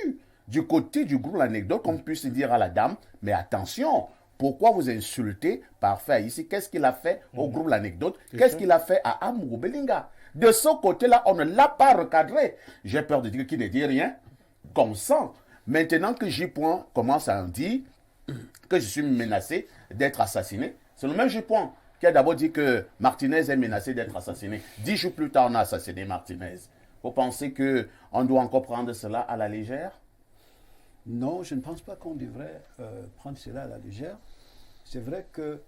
du côté du groupe L'Anecdote qu'on puisse dire à la dame, mais attention, pourquoi vous insultez Parfait ici? Qu'est-ce qu'il a fait au groupe L'Anecdote? Qu'est-ce qu'il a fait à Amourou Belinga? De ce côté-là, on ne l'a pas recadré. J'ai peur de dire qu'il ne dit rien. Consent. Maintenant que J. commence à en dire que je suis menacé d'être assassiné, c'est le même J. qui a d'abord dit que Martinez est menacé d'être assassiné. 10 jours plus tard, on a assassiné Martinez. Vous pensez qu'on doit encore prendre cela à la légère? Non, je ne pense pas qu'on devrait prendre cela à la légère. C'est vrai que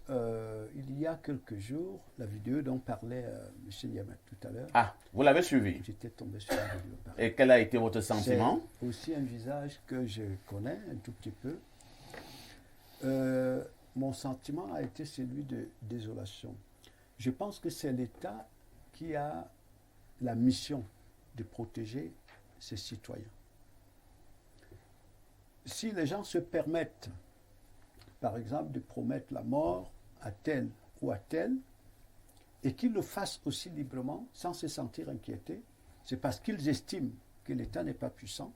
il y a quelques jours, la vidéo dont parlait M. Niamat tout à l'heure. Ah, vous l'avez suivi? J'étais tombé sur la vidéo. Et quel a été votre sentiment? C'est aussi un visage que je connais un tout petit peu. Mon sentiment a été celui de désolation. Je pense que c'est l'État qui a la mission de protéger ses citoyens. Si les gens se permettent, par exemple, de promettre la mort à tel ou à tel, et qu'ils le fassent aussi librement, sans se sentir inquiétés, c'est parce qu'ils estiment que l'État n'est pas puissant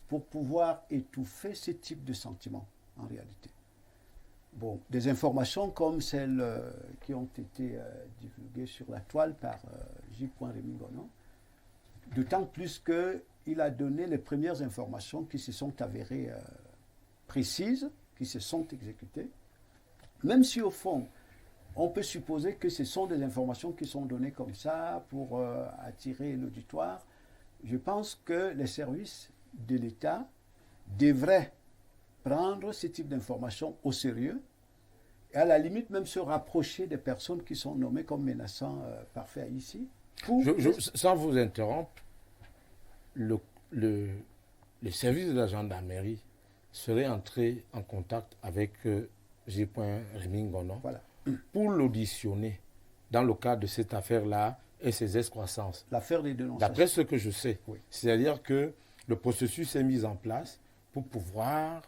pour pouvoir étouffer ce type de sentiments, en réalité. Bon, des informations comme celles qui ont été divulguées sur la toile par J. Rémi Gonon, d'autant plus qu'il a donné les premières informations qui se sont avérées précises, qui se sont exécutées, même si au fond, on peut supposer que ce sont des informations qui sont données comme ça pour attirer l'auditoire. Je pense que les services de l'État devraient prendre ce type d'informations au sérieux et à la limite même se rapprocher des personnes qui sont nommées comme menaçants parfaits ici. Sans vous interrompre, le service de la gendarmerie serait entré en contact avec J. Rémi Gonon pour l'auditionner dans le cadre de cette affaire-là et ses excroissances. L'affaire des dénonciations. D'après ce que je sais. Oui. C'est-à-dire que le processus est mis en place pour pouvoir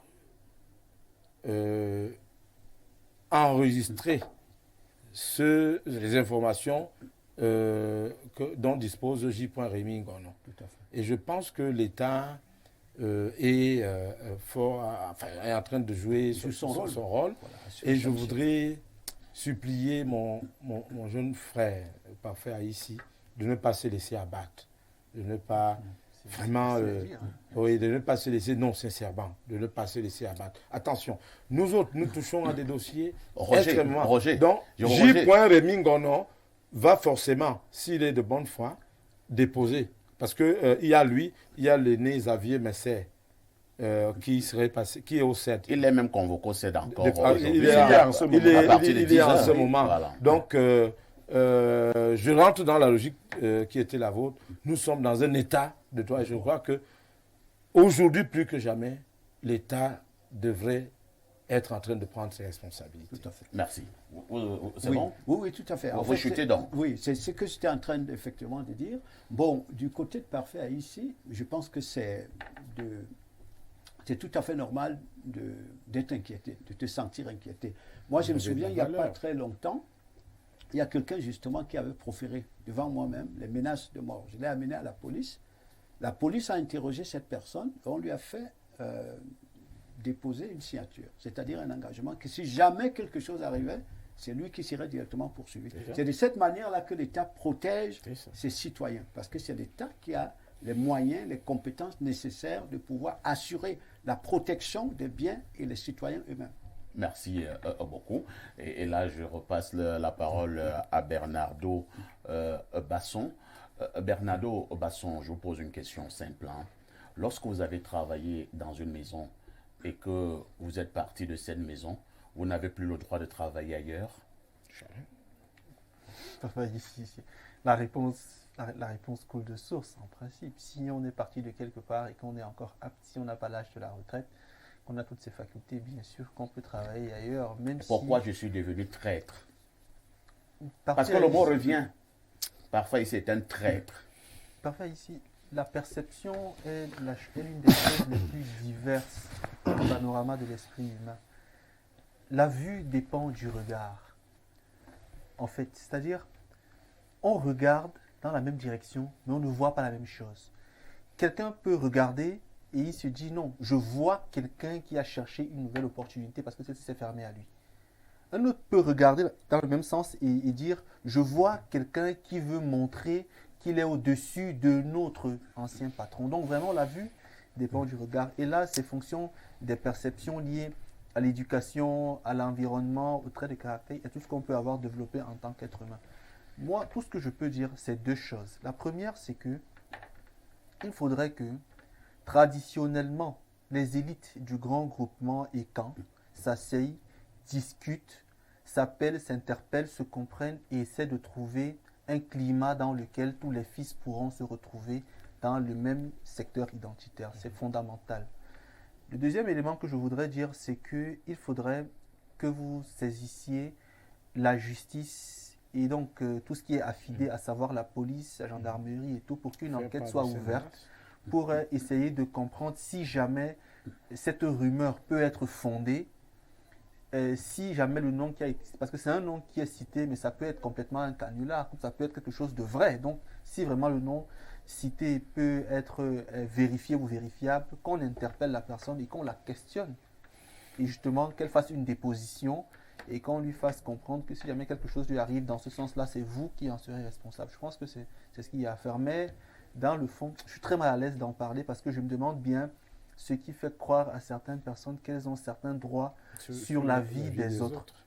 enregistrer les informations dont dispose J. Rémi Gonon. Tout à fait. Et je pense que l'État est en train de jouer son rôle. Voilà, et je voudrais supplier mon jeune frère, parfait ici, de ne pas se laisser abattre, de ne pas Vraiment, oui, de ne pas se laisser, non, sincèrement, de ne pas se laisser abattre. Attention, nous autres, nous touchons à des dossiers extrêmement. Roger, donc, Roger. J. Rémi Ngono va forcément, s'il est de bonne foi, déposer. Parce que il y a lui, il y a l'aîné Xavier Messer, qui serait passé, qui est au 7. Il est même convoqué au 7 encore. Il est en ce moment. Voilà. Donc, je rentre dans la logique qui était la vôtre. Nous sommes dans un état de droit et je crois que aujourd'hui, plus que jamais, l'État devrait être en train de prendre ses responsabilités. Tout à fait. Merci. C'est Oui. bon? Oui, tout à fait. Vous chutez donc. Oui, c'est ce que j'étais en train effectivement de dire. Bon, du côté de Parfait Haïti, je pense que c'est tout à fait normal d'être inquiété, de te sentir inquiété. Moi, je me souviens, il n'y a pas très longtemps, il y a quelqu'un justement qui avait proféré devant moi-même les menaces de mort. Je l'ai amené à la police. La police a interrogé cette personne et on lui a fait déposer une signature, c'est-à-dire un engagement que si jamais quelque chose arrivait, c'est lui qui serait directement poursuivi. C'est de cette manière-là que l'État protège ses citoyens, parce que c'est l'État qui a les moyens, les compétences nécessaires de pouvoir assurer la protection des biens et les citoyens eux-mêmes. Merci beaucoup. Et là, je repasse la parole à Bernardo Basson. Bernardo Basson, je vous pose une question simple. Lorsque vous avez travaillé dans une maison et que vous êtes parti de cette maison, vous n'avez plus le droit de travailler ailleurs? La réponse coule de source, en principe. Si on est parti de quelque part et qu'on est encore apte, si on n'a pas l'âge de la retraite, qu'on a toutes ces facultés, bien sûr qu'on peut travailler ailleurs. Même Pourquoi je suis devenu traître? Parce que le mot revient. Parfois, c'est un traître. Parfois, ici, la perception est l'une des choses les plus diverses au panorama de l'esprit humain. La vue dépend du regard. En fait, c'est-à-dire, on regarde dans la même direction, mais on ne voit pas la même chose. Quelqu'un peut regarder et il se dit non, je vois quelqu'un qui a cherché une nouvelle opportunité parce que celle-ci s'est fermée à lui. Un autre peut regarder dans le même sens et dire je vois quelqu'un qui veut montrer qu'il est au-dessus de notre ancien patron. Donc vraiment la vue dépend du regard. Et là, c'est fonction des perceptions liées à l'éducation, à l'environnement, aux traits de caractère et tout ce qu'on peut avoir développé en tant qu'être humain. Moi, tout ce que je peux dire, c'est deux choses. La première, c'est que il faudrait que, traditionnellement, les élites du grand groupement ECAN s'asseyent, discutent, s'appellent, s'interpellent, se comprennent et essaient de trouver un climat dans lequel tous les fils pourront se retrouver dans le même secteur identitaire. C'est fondamental. Le deuxième élément que je voudrais dire, c'est qu'il faudrait que vous saisissiez la justice et donc tout ce qui est affidé, à savoir la police, la gendarmerie et tout, pour qu'une enquête soit ouverte, pour essayer de comprendre si jamais cette rumeur peut être fondée, si jamais le nom qui a été, parce que c'est un nom qui est cité, mais ça peut être complètement un canular, ça peut être quelque chose de vrai. Donc, si vraiment le nom cité peut être vérifié ou vérifiable, qu'on interpelle la personne et qu'on la questionne. Et justement, qu'elle fasse une déposition et qu'on lui fasse comprendre que si jamais quelque chose lui arrive dans ce sens-là, c'est vous qui en serez responsable. Je pense que c'est ce qu'il y a à faire. Mais dans le fond, je suis très mal à l'aise d'en parler parce que je me demande bien ce qui fait croire à certaines personnes qu'elles ont certains droits sur la vie des autres.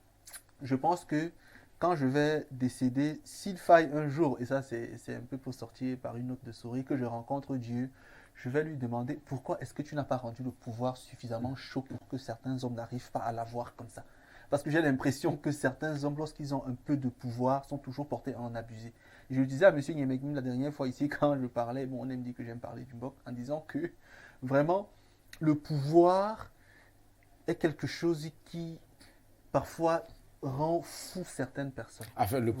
Je pense que quand je vais décéder, s'il faille un jour, et ça c'est un peu pour sortir par une note de souris, que je rencontre Dieu, je vais lui demander pourquoi est-ce que tu n'as pas rendu le pouvoir suffisamment chaud pour que certains hommes n'arrivent pas à l'avoir comme ça. Parce que j'ai l'impression que certains hommes, lorsqu'ils ont un peu de pouvoir, sont toujours portés à en abuser. Je le disais à M. Nyemegim la dernière fois ici, quand je parlais, bon, on aime dire que j'aime parler du MBOC, en disant que vraiment, le pouvoir est quelque chose qui, parfois, rend fou certaines personnes. Enfin, le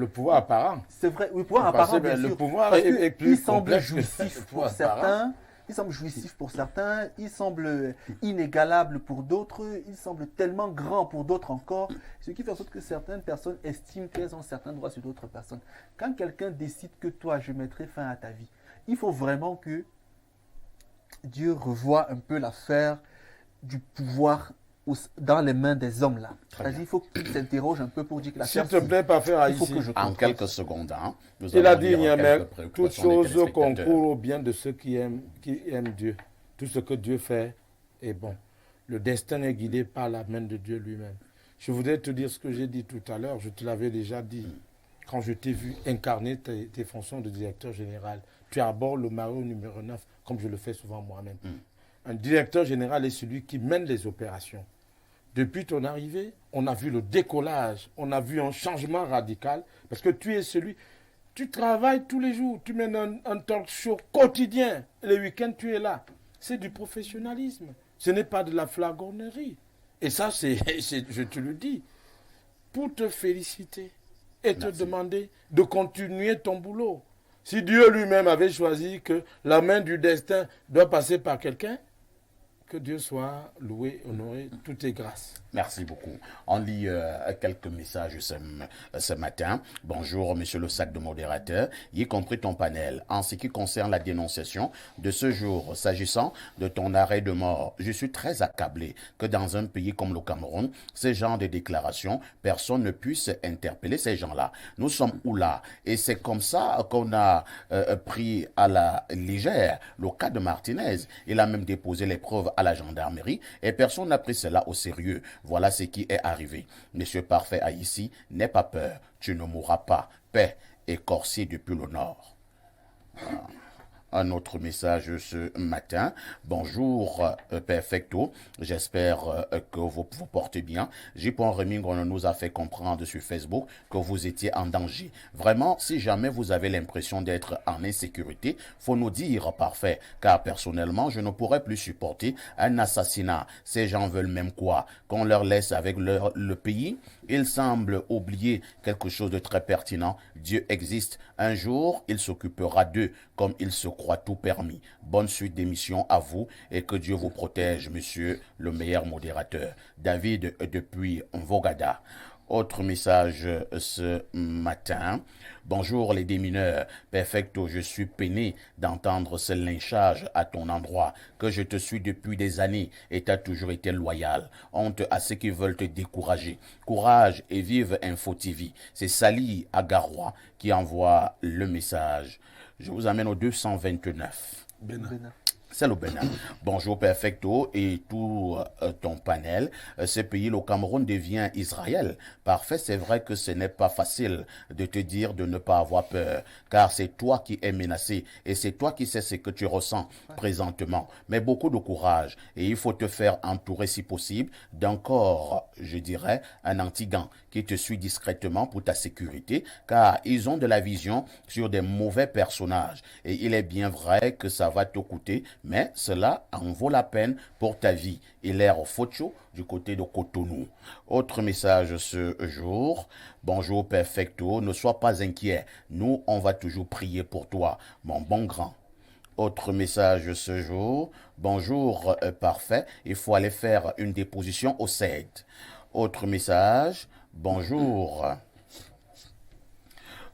pouvoir apparent. C'est vrai, le pouvoir apparent, bien sûr. Le pouvoir est plus il semble complexe jouissif pour certains. Il semble jouissif pour certains, il semble inégalable pour d'autres, il semble tellement grand pour d'autres encore, ce qui fait en sorte que certaines personnes estiment qu'elles ont certains droits sur d'autres personnes. Quand quelqu'un décide que toi, je mettrai fin à ta vie, il faut vraiment que Dieu revoie un peu l'affaire du pouvoir dans les mains des hommes là. C'est-à-dire qu'il faut qu'ils s'interrogent un peu pour dire que la S'il te plaît, Parfait il faut Haïti. que je En comprenne. quelques secondes, hein, nous Il a allons dit, lire Niamey, quelques toute préoccupations des chose téléspectateurs. concourt au bien de ceux qui aiment Dieu. Tout ce que Dieu fait est bon. Le destin est guidé par la main de Dieu lui-même. Je voudrais te dire ce que j'ai dit tout à l'heure, je te l'avais déjà dit. Quand je t'ai vu incarner tes fonctions de directeur général, tu abordes le maillot numéro 9, comme je le fais souvent moi-même. Un directeur général est celui qui mène les opérations. Depuis ton arrivée, on a vu le décollage, on a vu un changement radical, parce que tu es celui, tu travailles tous les jours, tu mènes un talk show quotidien, les week-ends tu es là. C'est du professionnalisme, ce n'est pas de la flagornerie. Et ça, je te le dis, pour te féliciter et te demander de continuer ton boulot. Si Dieu lui-même avait choisi que la main du destin doit passer par quelqu'un, que Dieu soit loué, honoré, tout est grâce. Merci beaucoup. On lit quelques messages ce matin. Bonjour, monsieur le sac de modérateur, y compris ton panel. En ce qui concerne la dénonciation de ce jour, s'agissant de ton arrêt de mort, je suis très accablé que dans un pays comme le Cameroun, ces genres de déclarations, personne ne puisse interpeller ces gens-là. Nous sommes où là? Et c'est comme ça qu'on a pris à la légère le cas de Martinez. Il a même déposé les preuves à la gendarmerie et personne n'a pris cela au sérieux. Voilà ce qui est arrivé. Monsieur Parfait Haïti, n'aie pas peur, tu ne mourras pas. Paix et corsier depuis le nord. Voilà. Un autre message ce matin. Bonjour, Perfecto. J'espère que vous vous portez bien. Jipon Remingron nous a fait comprendre sur Facebook que vous étiez en danger. Vraiment, si jamais vous avez l'impression d'être en insécurité, faut nous dire, Parfait, car personnellement, je ne pourrais plus supporter un assassinat. Ces gens veulent même quoi? Qu'on leur laisse avec le pays? Ils semblent oublier quelque chose de très pertinent. Dieu existe. Un jour, il s'occupera d'eux comme il se croit tout permis. Bonne suite d'émission à vous et que Dieu vous protège, monsieur le meilleur modérateur. David depuis Vogada. Autre message ce matin. Bonjour les démineurs. Perfecto, je suis peiné d'entendre ce lynchage à ton endroit, que je te suis depuis des années et t'as toujours été loyal. Honte à ceux qui veulent te décourager. Courage et vive Info TV. C'est Sali Agarois qui envoie le message. Je vous amène au 229. C'est le Bénin. Bonjour Perfecto et tout ton panel. Ce pays, le Cameroun, devient Israël. Parfait, c'est vrai que ce n'est pas facile de te dire de ne pas avoir peur, car c'est toi qui es menacé et c'est toi qui sais ce que tu ressens présentement. Mais beaucoup de courage et il faut te faire entourer si possible d'un corps, je dirais, un antigan qui te suit discrètement pour ta sécurité, car ils ont de la vision sur des mauvais personnages et il est bien vrai que ça va te coûter, mais cela en vaut la peine pour ta vie. Il est au Focho du côté de Cotonou. Autre message ce jour. Bonjour Perfecto, ne sois pas inquiet. Nous, on va toujours prier pour toi, mon bon grand. Autre message ce jour. Bonjour Parfait, il faut aller faire une déposition au CED. Autre message. Bonjour.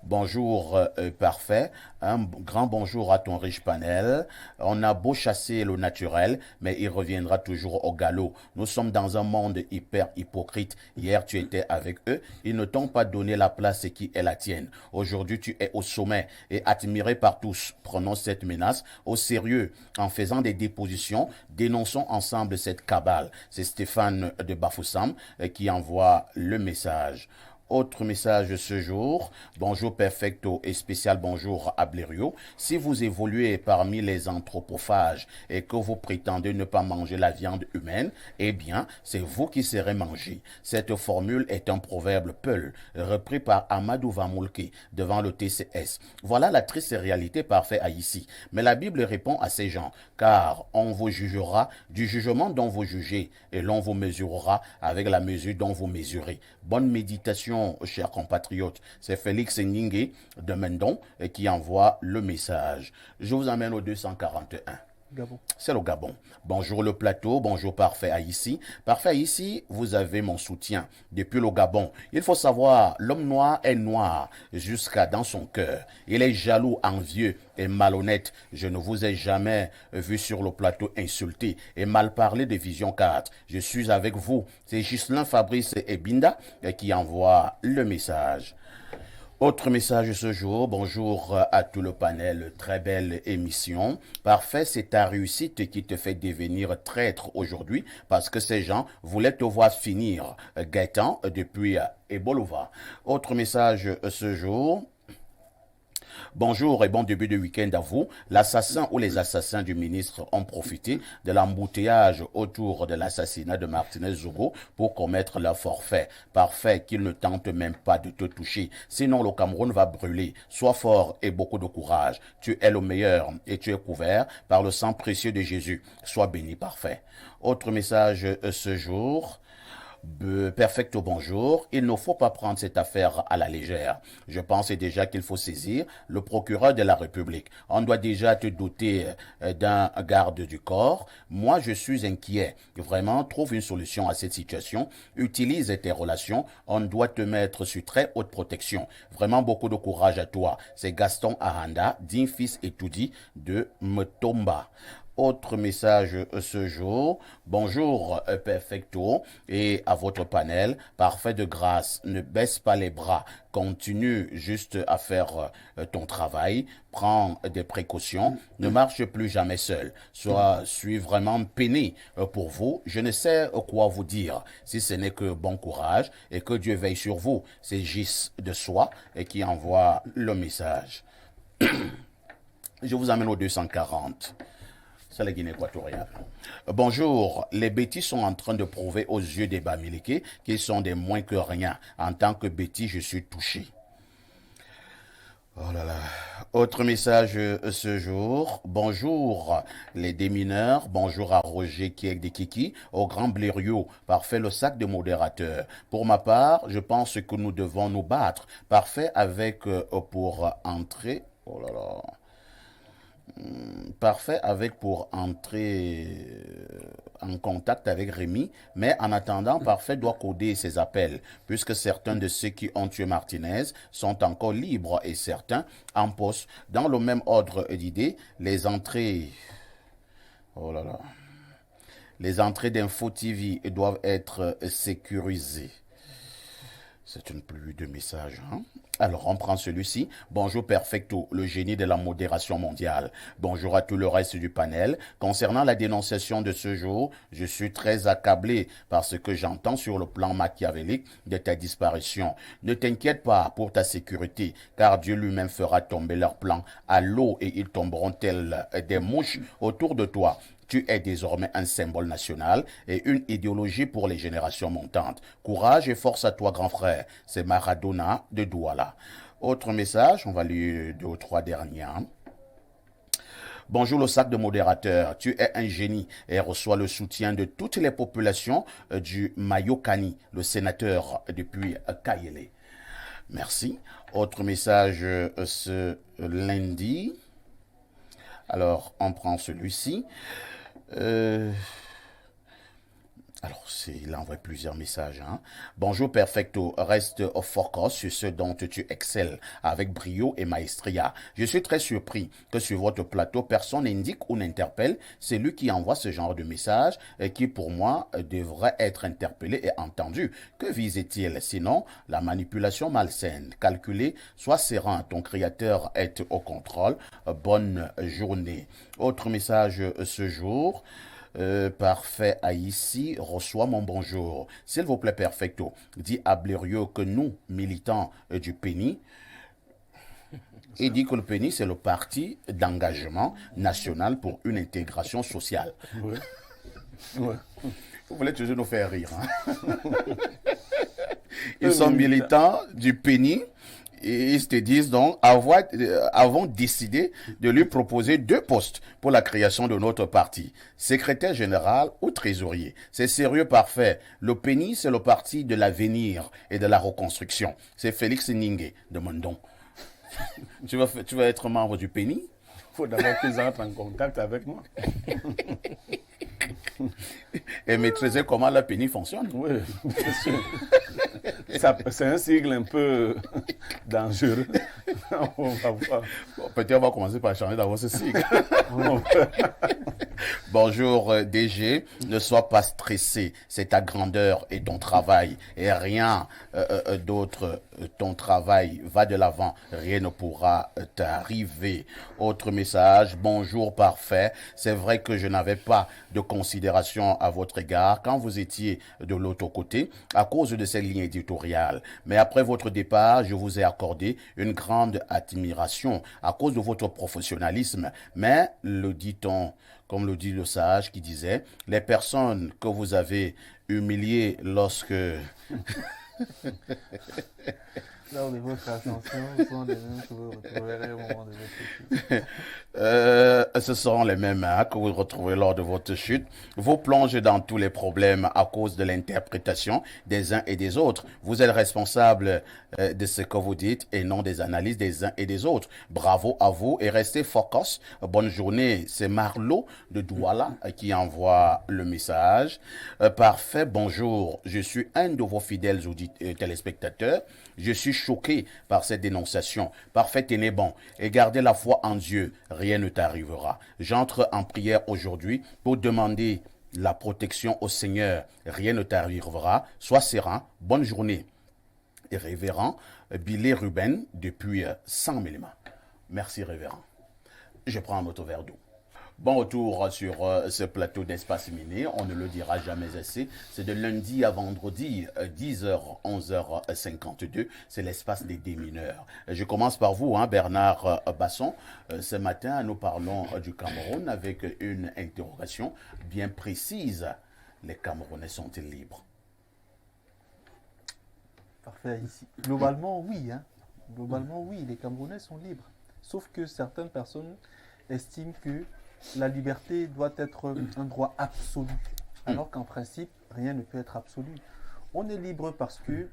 Bonjour Parfait, un grand bonjour à ton riche panel. On a beau chasser le naturel, mais il reviendra toujours au galop. Nous sommes dans un monde hyper hypocrite. Hier tu étais avec eux, ils ne t'ont pas donné la place qui est la tienne. Aujourd'hui tu es au sommet et admiré par tous. Prenons cette menace au sérieux en faisant des dépositions. Dénonçons ensemble cette cabale. C'est Stéphane de Bafoussam qui envoie le message. Autre message ce jour. Bonjour Perfecto et spécial bonjour à Blériot. Si vous évoluez parmi les anthropophages et que vous prétendez ne pas manger la viande humaine, eh bien, c'est vous qui serez mangé. Cette formule est un proverbe Peul, repris par Amadou Vamoulke devant le TCS. Voilà la triste réalité parfaite à ici. Mais la Bible répond à ces gens, car on vous jugera du jugement dont vous jugez et l'on vous mesurera avec la mesure dont vous mesurez. Bonne méditation, chers compatriotes. C'est Félix Nyingé de Mendon qui envoie le message. Je vous amène au 241. Gabon. C'est le Gabon. Bonjour le plateau, bonjour Parfait Haïti. Parfait Haïti, vous avez mon soutien depuis le Gabon. Il faut savoir, l'homme noir est noir jusqu'à dans son cœur. Il est jaloux, envieux et malhonnête. Je ne vous ai jamais vu sur le plateau insulté et mal parler de Vision 4. Je suis avec vous. C'est Ghislain Fabrice Ebinda qui envoie le message. Autre message ce jour, bonjour à tout le panel, très belle émission. Parfait, c'est ta réussite qui te fait devenir traître aujourd'hui parce que ces gens voulaient te voir finir. Gaëtan depuis Ebolova. Autre message ce jour. Bonjour et bon début de week-end à vous. L'assassin ou les assassins du ministre ont profité de l'embouteillage autour de l'assassinat de Martinez Zogo pour commettre leur forfait. Parfait qu'ils ne tentent même pas de te toucher. Sinon, le Cameroun va brûler. Sois fort et beaucoup de courage. Tu es le meilleur et tu es couvert par le sang précieux de Jésus. Sois béni, parfait. Autre message ce jour. Perfecto bonjour, il ne faut pas prendre cette affaire à la légère. Je pense déjà qu'il faut saisir le procureur de la République. On doit déjà te doter d'un garde du corps. Moi, je suis inquiet. Vraiment, trouve une solution à cette situation. Utilise tes relations. On doit te mettre sur très haute protection. Vraiment, beaucoup de courage à toi. C'est Gaston Aranda, digne fils étoudi de Mtomba. Autre message ce jour. Bonjour Perfecto et à votre panel. Parfait de grâce. Ne baisse pas les bras. Continue juste à faire ton travail. Prends des précautions. Ne marche plus jamais seul. Suis vraiment peiné pour vous. Je ne sais quoi vous dire. Si ce n'est que bon courage et que Dieu veille sur vous. C'est Gis de Soi et qui envoie le message. Je vous amène au 240. C'est la Guinée équatoriale. Bonjour, les bêtis sont en train de prouver aux yeux des Bamileke qu'ils sont des moins que rien. En tant que bêtis, je suis touché. Oh là là. Autre message ce jour. Bonjour les démineurs. Bonjour à Roger Kiek de Kiki, au Grand Blériot. Parfait le sac de modérateur. Pour ma part, je pense que nous devons nous battre. Parfait avec pour entrer. Oh là là. Parfait avec pour entrer en contact avec Rémi, mais en attendant, Parfait doit coder ses appels, puisque certains de ceux qui ont tué Martinez sont encore libres et certains en poste. Dans le même ordre d'idées, les entrées... Oh là là... Les entrées d'Info TV doivent être sécurisées. C'est une pluie de messages, hein? Alors, on prend celui-ci. Bonjour Perfecto, le génie de la modération mondiale. Bonjour à tout le reste du panel. Concernant la dénonciation de ce jour, je suis très accablé par ce que j'entends sur le plan machiavélique de ta disparition. Ne t'inquiète pas pour ta sécurité, car Dieu lui-même fera tomber leurs plans à l'eau et ils tomberont tels des mouches autour de toi. Tu es désormais un symbole national et une idéologie pour les générations montantes. Courage et force à toi, grand frère. C'est Maradona de Douala. Autre message, on va lire 2 ou 3 derniers. Bonjour le sac de modérateur, tu es un génie et reçois le soutien de toutes les populations du Mayokani, le sénateur depuis Kayele. Merci. Autre message ce lundi. Alors, on prend celui-ci. Alors, il envoie plusieurs messages. Hein. Bonjour Perfecto, reste focus sur ce dont tu excelles avec brio et maestria. Je suis très surpris que sur votre plateau, personne n'indique ou n'interpelle celui qui envoie ce genre de message et qui, pour moi, devrait être interpellé et entendu. Que visait-il? Sinon, la manipulation malsaine. Calculé, sois serein, ton créateur est au contrôle. Bonne journée. Autre message ce jour. Parfait Haïti, reçois mon bonjour. S'il vous plaît, Perfecto, dis à Blériot que nous, militants du PENI, il dit que le PENI, c'est le parti d'engagement national pour une intégration sociale. Ouais. Ouais. Vous voulez toujours nous faire rire. Hein? Ils sont militants du PENI. Et ils te disent donc, avons décidé de lui proposer 2 postes pour la création de notre parti, secrétaire général ou trésorier. C'est sérieux, parfait. Le PENI, c'est le parti de l'avenir et de la reconstruction. C'est Félix Ningue de Mondon. Tu vas être membre du PENI? faut d'abord qu'ils entrent en contact avec moi. Et maîtriser comment la PENI fonctionne. Oui, bien sûr. C'est un sigle un peu dangereux. On va voir. Bon, peut-être on va commencer par changer d'abord ce sigle. Bonjour DG, ne sois pas stressé, c'est ta grandeur et ton travail et rien d'autre. Ton travail va de l'avant, rien ne pourra t'arriver. Autre message, bonjour parfait, c'est vrai que je n'avais pas de considération à votre égard quand vous étiez de l'autre côté à cause de ces lignes éditoriales. Mais après votre départ, je vous ai accordé une grande admiration à cause de votre professionnalisme. Mais le dit-on, comme le dit le sage qui disait, les personnes que vous avez humiliées lorsque... Lors de votre ascension, sont les mêmes que vous retrouverez au moment de votre chute. Ce seront les mêmes que vous retrouvez lors de votre chute. Vous plongez dans tous les problèmes à cause de l'interprétation des uns et des autres. Vous êtes responsable de ce que vous dites et non des analyses des uns et des autres. Bravo à vous et restez focus. Bonne journée. C'est Marlo de Douala qui envoie le message. Parfait. Bonjour. Je suis un de vos fidèles téléspectateurs. Je suis choqué par cette dénonciation. Parfait, tenez bon et gardez la foi en Dieu. Rien ne t'arrivera. J'entre en prière aujourd'hui pour demander la protection au Seigneur. Rien ne t'arrivera. Sois serein. Bonne journée. Et révérend Billy Ruben depuis 100 mm. Merci révérend. Je prends un autre verre d'eau. Bon retour sur ce plateau d'Espace Miné, on ne le dira jamais assez, c'est de lundi à vendredi, 10h, 11h52, c'est l'espace des démineurs. Je commence par vous, Bernard Basson. Ce matin, nous parlons du Cameroun avec une interrogation bien précise. Les Camerounais sont-ils libres? Parfait, ici. Globalement, oui. Globalement, oui, les Camerounais sont libres. Sauf que certaines personnes estiment que la liberté doit être un droit absolu, alors qu'en principe, rien ne peut être absolu. On est libre parce que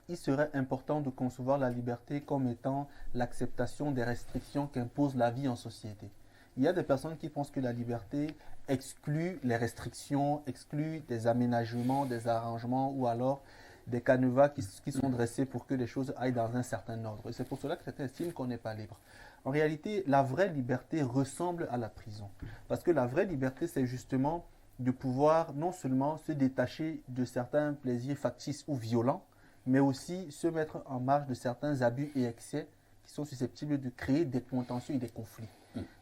il serait important de concevoir la liberté comme étant l'acceptation des restrictions qu'impose la vie en société. Il y a des personnes qui pensent que la liberté exclut les restrictions, exclut des aménagements, des arrangements ou alors des canevas qui sont dressés pour que les choses aillent dans un certain ordre. Et c'est pour cela que certains estiment qu'on n'est pas libre. En réalité, la vraie liberté ressemble à la prison. Parce que la vraie liberté, c'est justement de pouvoir non seulement se détacher de certains plaisirs factices ou violents, mais aussi se mettre en marge de certains abus et excès qui sont susceptibles de créer des contentieux et des conflits.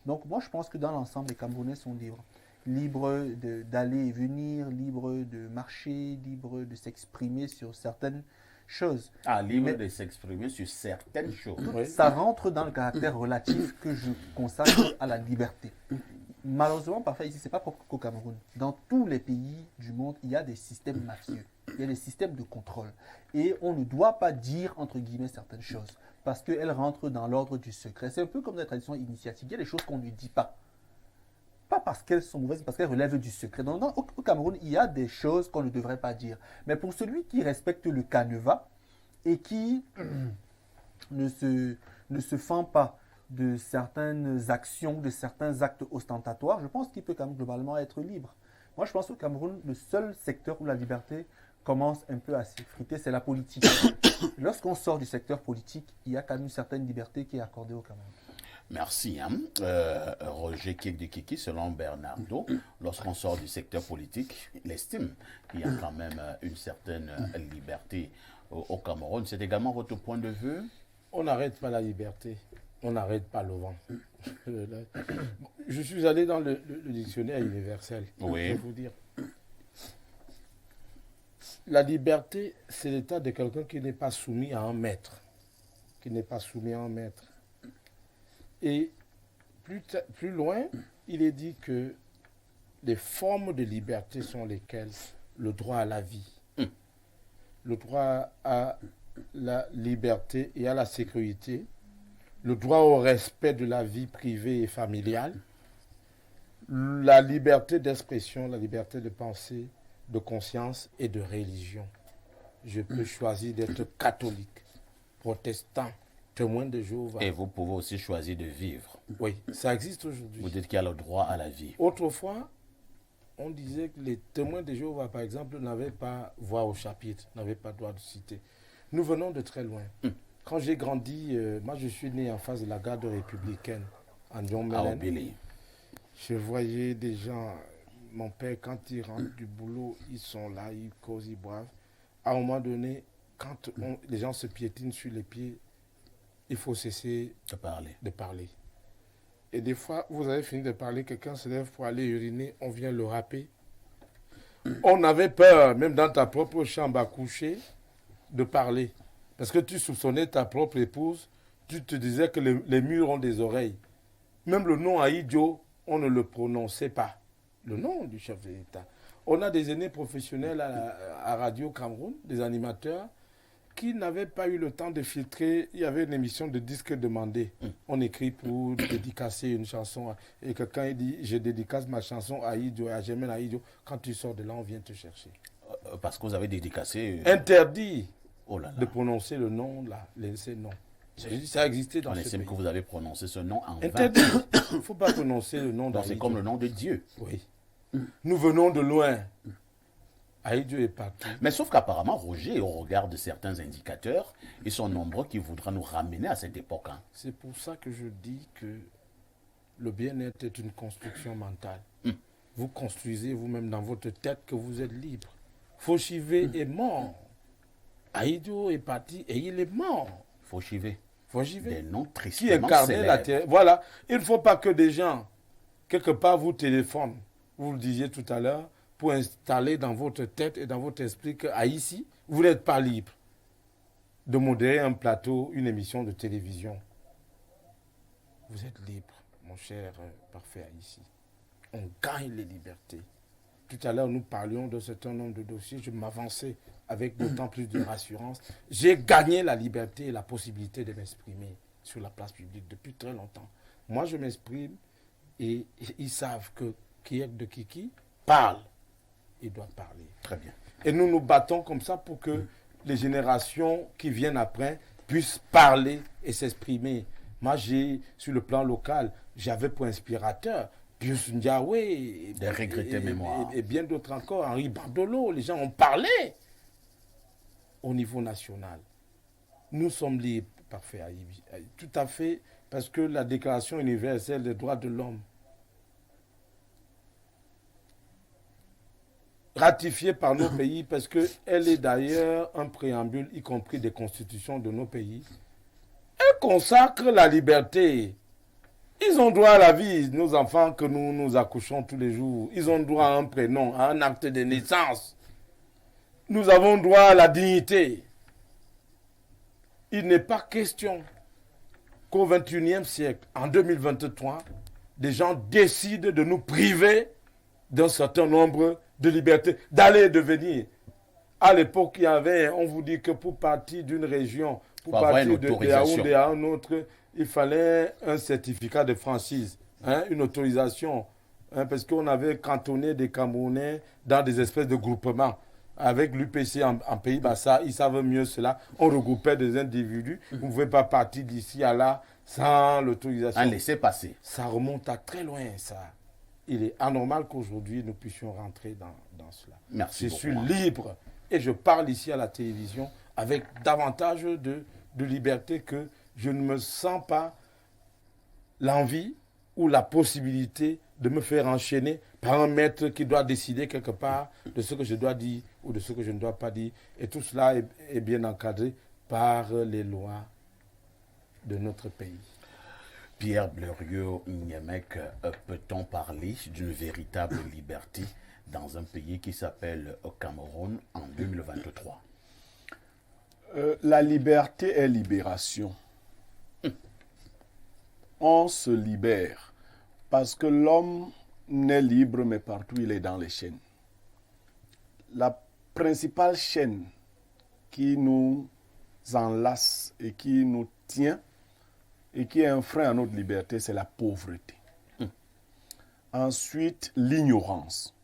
Donc moi, je pense que dans l'ensemble, les Camerounais sont libres. Libres d'aller et venir, libres de marcher, libres de s'exprimer sur certaines choses. Libre de s'exprimer sur certaines choses. Ça rentre dans le caractère relatif que je consacre à la liberté. Malheureusement, parfois ici, ce n'est pas propre qu'au Cameroun. Dans tous les pays du monde, il y a des systèmes mafieux. Il y a des systèmes de contrôle. Et on ne doit pas dire, entre guillemets, certaines choses. Parce qu'elles rentrent dans l'ordre du secret. C'est un peu comme la tradition initiatique. Il y a des choses qu'on ne dit pas. Pas parce qu'elles sont mauvaises, parce qu'elles relèvent du secret. Donc, au Cameroun, il y a des choses qu'on ne devrait pas dire. Mais pour celui qui respecte le canevas et qui ne se fend pas de certaines actions, de certains actes ostentatoires, je pense qu'il peut quand même globalement être libre. Moi, je pense qu'au Cameroun, le seul secteur où la liberté commence un peu à s'effriter, c'est la politique. Lorsqu'on sort du secteur politique, il y a quand même une certaine liberté qui est accordée au Cameroun. Merci. Roger Kekdekiki, selon Bernardo, lorsqu'on sort du secteur politique, il estime qu'il y a quand même une certaine liberté au Cameroun. C'est également votre point de vue? On n'arrête pas la liberté, on n'arrête pas le vent. Je suis allé dans le dictionnaire universel. Oui. Je vais vous dire. La liberté, c'est l'état de quelqu'un qui n'est pas soumis à un maître. Qui n'est pas soumis à un maître. Et plus loin, il est dit que les formes de liberté sont lesquelles? Le droit à la vie, le droit à la liberté et à la sécurité, le droit au respect de la vie privée et familiale, la liberté d'expression, la liberté de pensée, de conscience et de religion. Je peux choisir d'être catholique, protestant, témoins de Jéhovah. Et vous pouvez aussi choisir de vivre. Oui, ça existe aujourd'hui. Vous dites qu'il y a le droit à la vie. Autrefois, on disait que les témoins de Jéhovah, par exemple, n'avaient pas voix au chapitre, n'avaient pas droit de citer. Nous venons de très loin. Quand j'ai grandi, moi je suis né en face de la garde républicaine, en John À Melen. Obéli. Je voyais des gens, mon père, quand il rentre du boulot, ils sont là, ils causent, ils boivent. À un moment donné, quand les gens se piétinent sur les pieds, il faut cesser De parler. de parler. Et des fois, vous avez fini de parler, quelqu'un se lève pour aller uriner, on vient le râper. On avait peur, même dans ta propre chambre à coucher, de parler. Parce que tu soupçonnais ta propre épouse, tu te disais que les murs ont des oreilles. Même le nom Aïdjo, on ne le prononçait pas. Le nom du chef de l'État. On a des aînés professionnels à Radio Cameroun, des animateurs, qui n'avaient pas eu le temps de filtrer. Il y avait une émission de disques demandés. On écrit pour dédicacer une chanson. Et quelqu'un dit, je dédicace ma chanson à Aïdjo, à Germaine Aïdjo. Quand tu sors de là, on vient te chercher. Parce que vous avez dédicacé. Interdit Oh là là. de prononcer le nom, là, ces noms. Ça existait dans On ce estime pays. que vous avez prononcé ce nom en vain. Interdit. Il ne faut pas prononcer le nom Donc c'est d'Aïdjo. comme le nom de Dieu. Oui. Nous venons de loin. Aïdjo est partout. Mais sauf qu'apparemment, Roger, au regard de certains indicateurs, ils sont nombreux qui voudraient nous ramener à cette époque. Hein. C'est pour ça que je dis que le bien-être est une construction mentale. Vous construisez vous-même dans votre tête que vous êtes libre. Fauchivé est mort. Aïdjo est parti et il est mort. Fauchivé. Fauchivé. Des noms Qui tristement incarnait la célèbres. terre. Voilà. Il ne faut pas que des gens, quelque part, vous téléphonent. Vous le disiez tout à l'heure, pour installer dans votre tête et dans votre esprit qu'à ici, vous n'êtes pas libre de modérer un plateau, une émission de télévision. Vous êtes libre, mon cher parfait ici. On gagne les libertés. Tout à l'heure, nous parlions de certain nombre de dossiers. Je m'avançais avec d'autant plus de rassurance. J'ai gagné la liberté et la possibilité de m'exprimer sur la place publique depuis très longtemps. Moi, je m'exprime et ils savent que Kiek de Kiki parle. Il doit parler. Très bien. Et nous nous battons comme ça pour que les générations qui viennent après puissent parler et s'exprimer. Moi, sur le plan local, j'avais pour inspirateur Pius Ndiaye, Des regrettés mémoires. et bien d'autres encore, Henri Bardolo. Les gens ont parlé au niveau national. Nous sommes libres, parfait, tout à fait, parce que la Déclaration universelle des droits de l'homme, ratifiée par nos pays, parce qu'elle est d'ailleurs un préambule, y compris des constitutions de nos pays, elle consacre la liberté. Ils ont droit à la vie, nos enfants que nous accouchons tous les jours. Ils ont droit à un prénom, à un acte de naissance. Nous avons droit à la dignité. Il n'est pas question qu'au XXIe siècle, en 2023, des gens décident de nous priver d'un certain nombre de libertés, d'aller et de venir. À l'époque, il y avait, on vous dit que pour partir d'une région, pour partir de Yaoundé à un autre, il fallait un certificat de franchise, une autorisation, parce qu'on avait cantonné des Camerounais dans des espèces de groupements. Avec l'UPC en Pays-Bas, ils savent mieux cela. On regroupait des individus. Vous ne pouvez pas partir d'ici à là sans l'autorisation. Un laissez-passer. Ça remonte à très loin, ça. Il est anormal qu'aujourd'hui, nous puissions rentrer dans cela. Merci je suis beaucoup. libre et je parle ici à la télévision avec davantage de liberté que je ne me sens pas l'envie ou la possibilité de me faire enchaîner par un maître qui doit décider quelque part de ce que je dois dire ou de ce que je ne dois pas dire. Et tout cela est bien encadré par les lois de notre pays. Pierre Bleriot-Niemek, peut-on parler d'une véritable liberté dans un pays qui s'appelle Cameroun en 2023? La liberté est libération. On se libère parce que l'homme n'est libre, mais partout il est dans les chaînes. La principale chaîne qui nous enlace et qui nous tient et qui est un frein à notre liberté, c'est la pauvreté. Ensuite, l'ignorance.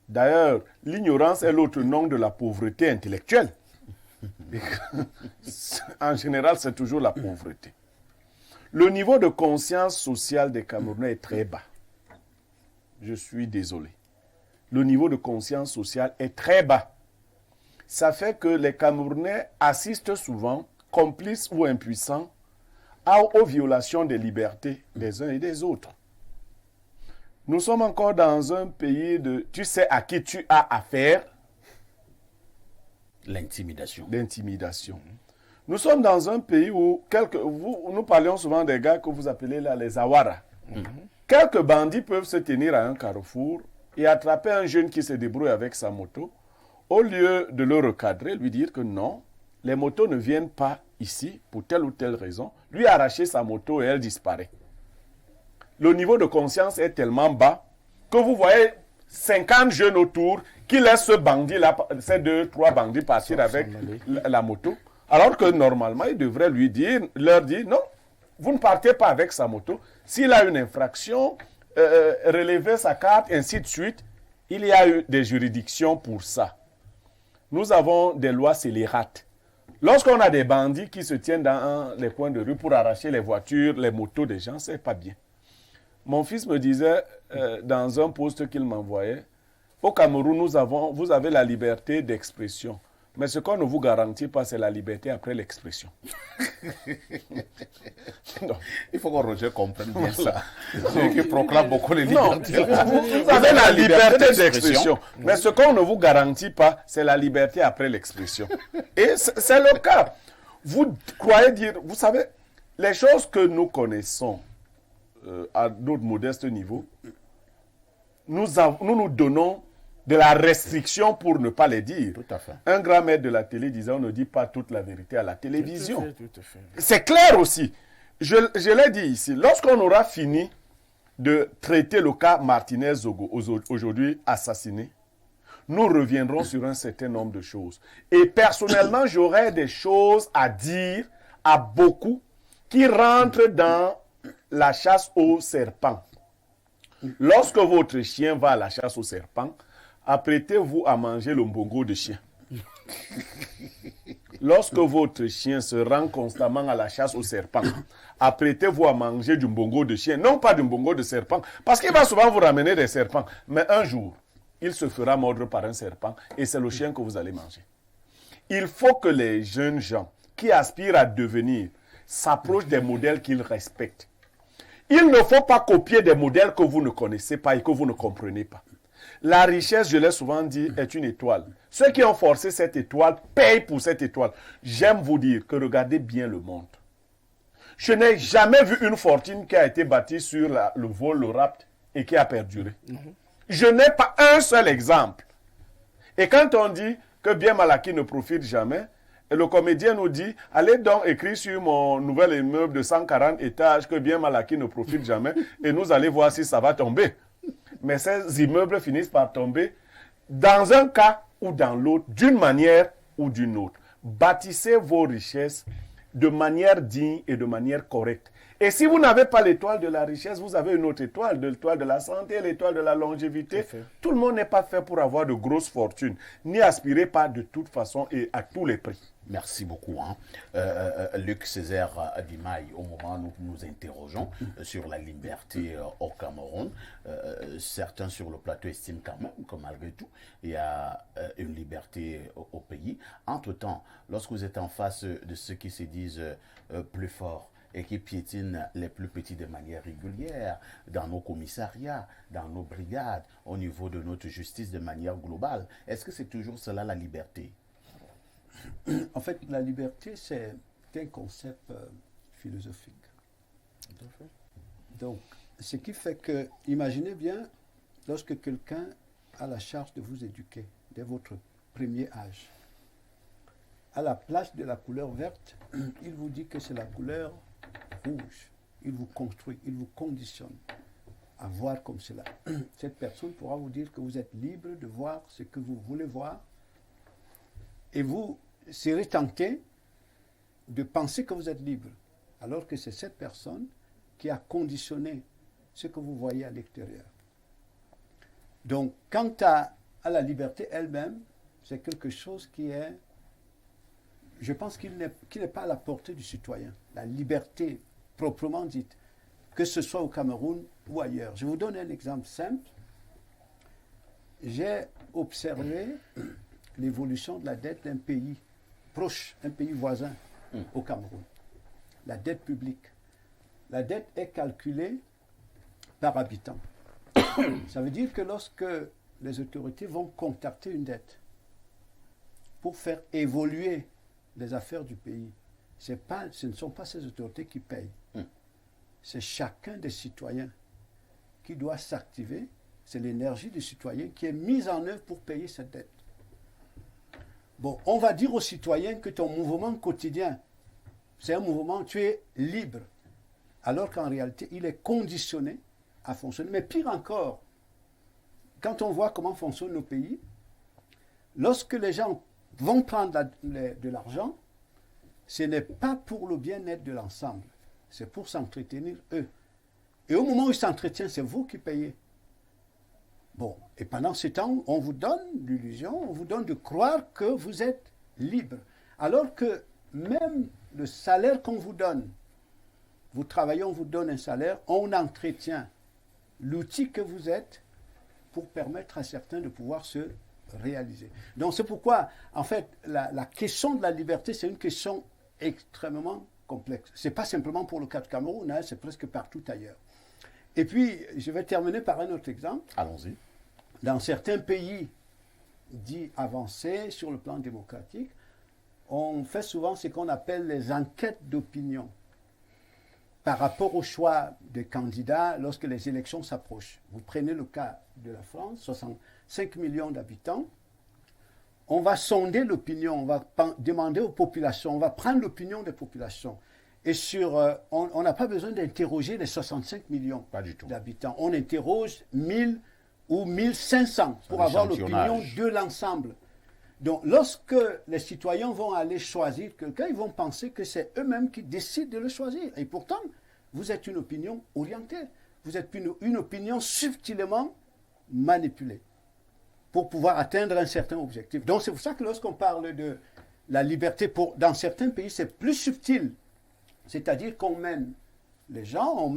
D'ailleurs, l'ignorance est l'autre nom de la pauvreté intellectuelle. Et en général, c'est toujours la pauvreté. Le niveau de conscience sociale des Camerounais est très bas. Je suis désolé. Le niveau de conscience sociale est très bas. Ça fait que les Camerounais assistent souvent, complices ou impuissants, aux violations des libertés des uns et des autres. Nous sommes encore dans un pays de tu sais à qui tu as affaire. L'intimidation. L'intimidation. Nous sommes dans un pays où nous parlions souvent des gars que vous appelez là les Awara. Quelques bandits peuvent se tenir à un carrefour et attraper un jeune qui se débrouille avec sa moto. Au lieu de le recadrer, lui dire que non, les motos ne viennent pas ici pour telle ou telle raison, lui arracher sa moto et elle disparaît. Le niveau de conscience est tellement bas que vous voyez 50 jeunes autour qui laissent ce bandit-là, ces 2-3 bandits partir avec la moto, alors que normalement, il devrait leur dire non, vous ne partez pas avec sa moto. S'il a une infraction, relevez sa carte, ainsi de suite. Il y a eu des juridictions pour ça. Nous avons des lois scélérates. Lorsqu'on a des bandits qui se tiennent dans les coins de rue pour arracher les voitures, les motos des gens, c'est pas bien. Mon fils me disait dans un post qu'il m'envoyait, au Cameroun, vous avez la liberté d'expression. Mais ce qu'on ne vous garantit pas, c'est la liberté après l'expression. Il faut que Roger comprenne bien ça. Et qu'il proclame beaucoup les libertés. Vous avez la liberté d'expression. Mais ce qu'on ne vous garantit pas, c'est la liberté après l'expression. Et c'est le cas. Vous croyez dire, vous savez, les choses que nous connaissons à notre modeste niveau, nous nous donnons de la restriction pour ne pas les dire. Tout à fait. Un grand maître de la télé disait, on ne dit pas toute la vérité à la télévision. Tout à fait. C'est clair aussi. Je l'ai dit ici, lorsqu'on aura fini de traiter le cas Martinez Zogo, aujourd'hui assassiné, nous reviendrons sur un certain nombre de choses. Et personnellement, j'aurai des choses à dire à beaucoup qui rentrent dans la chasse aux serpents. Lorsque votre chien va à la chasse aux serpents, apprêtez-vous à manger le mbongo de chien. Lorsque votre chien se rend constamment à la chasse aux serpents, apprêtez-vous à manger du mbongo de chien, non pas du mbongo de serpent, parce qu'il va souvent vous ramener des serpents. Mais un jour, il se fera mordre par un serpent et c'est le chien que vous allez manger. Il faut que les jeunes gens qui aspirent à devenir s'approchent des modèles qu'ils respectent. Il ne faut pas copier des modèles que vous ne connaissez pas et que vous ne comprenez pas. La richesse, je l'ai souvent dit, est une étoile. Ceux qui ont forcé cette étoile payent pour cette étoile. J'aime vous dire que regardez bien le monde. Je n'ai jamais vu une fortune qui a été bâtie sur le vol, le rapt et qui a perduré. Je n'ai pas un seul exemple. Et quand on dit que bien mal acquis ne profite jamais, et le comédien nous dit, allez donc écrire sur mon nouvel immeuble de 140 étages que bien mal acquis ne profite jamais et nous allons voir si ça va tomber. Mais ces immeubles finissent par tomber dans un cas ou dans l'autre, d'une manière ou d'une autre. Bâtissez vos richesses de manière digne et de manière correcte. Et si vous n'avez pas l'étoile de la richesse, vous avez une autre étoile, l'étoile de la santé, l'étoile de la longévité. Tout le monde n'est pas fait pour avoir de grosses fortunes, ni aspirer pas de toute façon et à tous les prix. Merci beaucoup. Luc Césaire Dimaye, au moment où nous nous interrogeons sur la liberté au Cameroun, certains sur le plateau estiment quand même que malgré tout, il y a une liberté au pays. Entre-temps, lorsque vous êtes en face de ceux qui se disent plus forts et qui piétinent les plus petits de manière régulière, dans nos commissariats, dans nos brigades, au niveau de notre justice de manière globale, est-ce que c'est toujours cela la liberté ? En fait, la liberté, c'est un concept philosophique. Donc, ce qui fait que, imaginez bien, lorsque quelqu'un a la charge de vous éduquer dès votre premier âge, à la place de la couleur verte, il vous dit que c'est la couleur rouge. Il vous construit, il vous conditionne à voir comme cela. Cette personne pourra vous dire que vous êtes libre de voir ce que vous voulez voir et vous serez tenté de penser que vous êtes libre, alors que c'est cette personne qui a conditionné ce que vous voyez à l'extérieur. Donc, quant à la liberté elle-même, c'est quelque chose qui est je pense qu'il n'est pas à la portée du citoyen. La liberté proprement dite, que ce soit au Cameroun ou ailleurs. Je vous donne un exemple simple. J'ai observé l'évolution de la dette d'un pays proche, un pays voisin au Cameroun. La dette publique. La dette est calculée par habitant. Ça veut dire que lorsque les autorités vont contacter une dette pour faire évoluer les affaires du pays, ce ne sont pas ces autorités qui payent. C'est chacun des citoyens qui doit s'activer. C'est l'énergie du citoyen qui est mise en œuvre pour payer cette dette. Bon, on va dire aux citoyens que ton mouvement quotidien, c'est un mouvement, tu es libre. Alors qu'en réalité, il est conditionné à fonctionner. Mais pire encore, quand on voit comment fonctionnent nos pays, lorsque les gens vont prendre de l'argent, ce n'est pas pour le bien-être de l'ensemble. C'est pour s'entretenir eux. Et au moment où ils s'entretiennent, c'est vous qui payez. Bon, et pendant ce temps, on vous donne l'illusion, on vous donne de croire que vous êtes libre. Alors que même le salaire qu'on vous donne, vous travaillez, on vous donne un salaire, on entretient l'outil que vous êtes pour permettre à certains de pouvoir se réaliser. Donc c'est pourquoi, en fait, la question de la liberté, c'est une question extrêmement complexe. Ce n'est pas simplement pour le cas du Cameroun, hein, c'est presque partout ailleurs. Et puis, je vais terminer par un autre exemple. Allons-y. Dans certains pays dits avancés sur le plan démocratique, on fait souvent ce qu'on appelle les enquêtes d'opinion par rapport au choix des candidats lorsque les élections s'approchent. Vous prenez le cas de la France, 65 millions d'habitants. On va sonder l'opinion, on va demander aux populations, on va prendre l'opinion des populations. Et on n'a pas besoin d'interroger les 65 millions d'habitants. On interroge 1000 ou 1500 pour avoir l'opinion de l'ensemble. Donc, lorsque les citoyens vont aller choisir quelqu'un, ils vont penser que c'est eux-mêmes qui décident de le choisir. Et pourtant, vous êtes une opinion orientée. Vous êtes une opinion subtilement manipulée pour pouvoir atteindre un certain objectif. Donc, c'est pour ça que lorsqu'on parle de la liberté, dans certains pays, c'est plus subtil. C'est-à-dire qu'on mène les gens,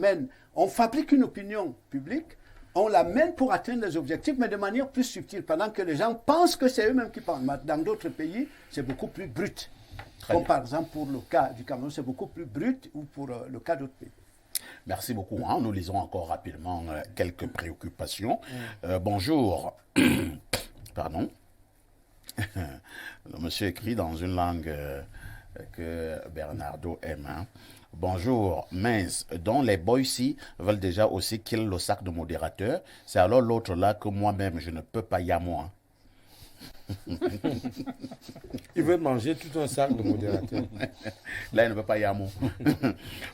on fabrique une opinion publique, on la mène pour atteindre les objectifs, mais de manière plus subtile, pendant que les gens pensent que c'est eux-mêmes qui pensent. Dans d'autres pays, c'est beaucoup plus brut. Comme par exemple pour le cas du Cameroun, c'est beaucoup plus brut, ou pour le cas d'autres pays. Merci beaucoup. Nous lisons encore rapidement quelques préoccupations. Bonjour. Pardon. Le monsieur écrit dans une langue que Bernardo aime. Bonjour, mince, dont les boys ici veulent déjà aussi kill le sac de modérateur. C'est alors l'autre là que moi-même, je ne peux pas y à moi. Il veut manger tout un sac de modérateur. Là, il ne peut pas y à moi.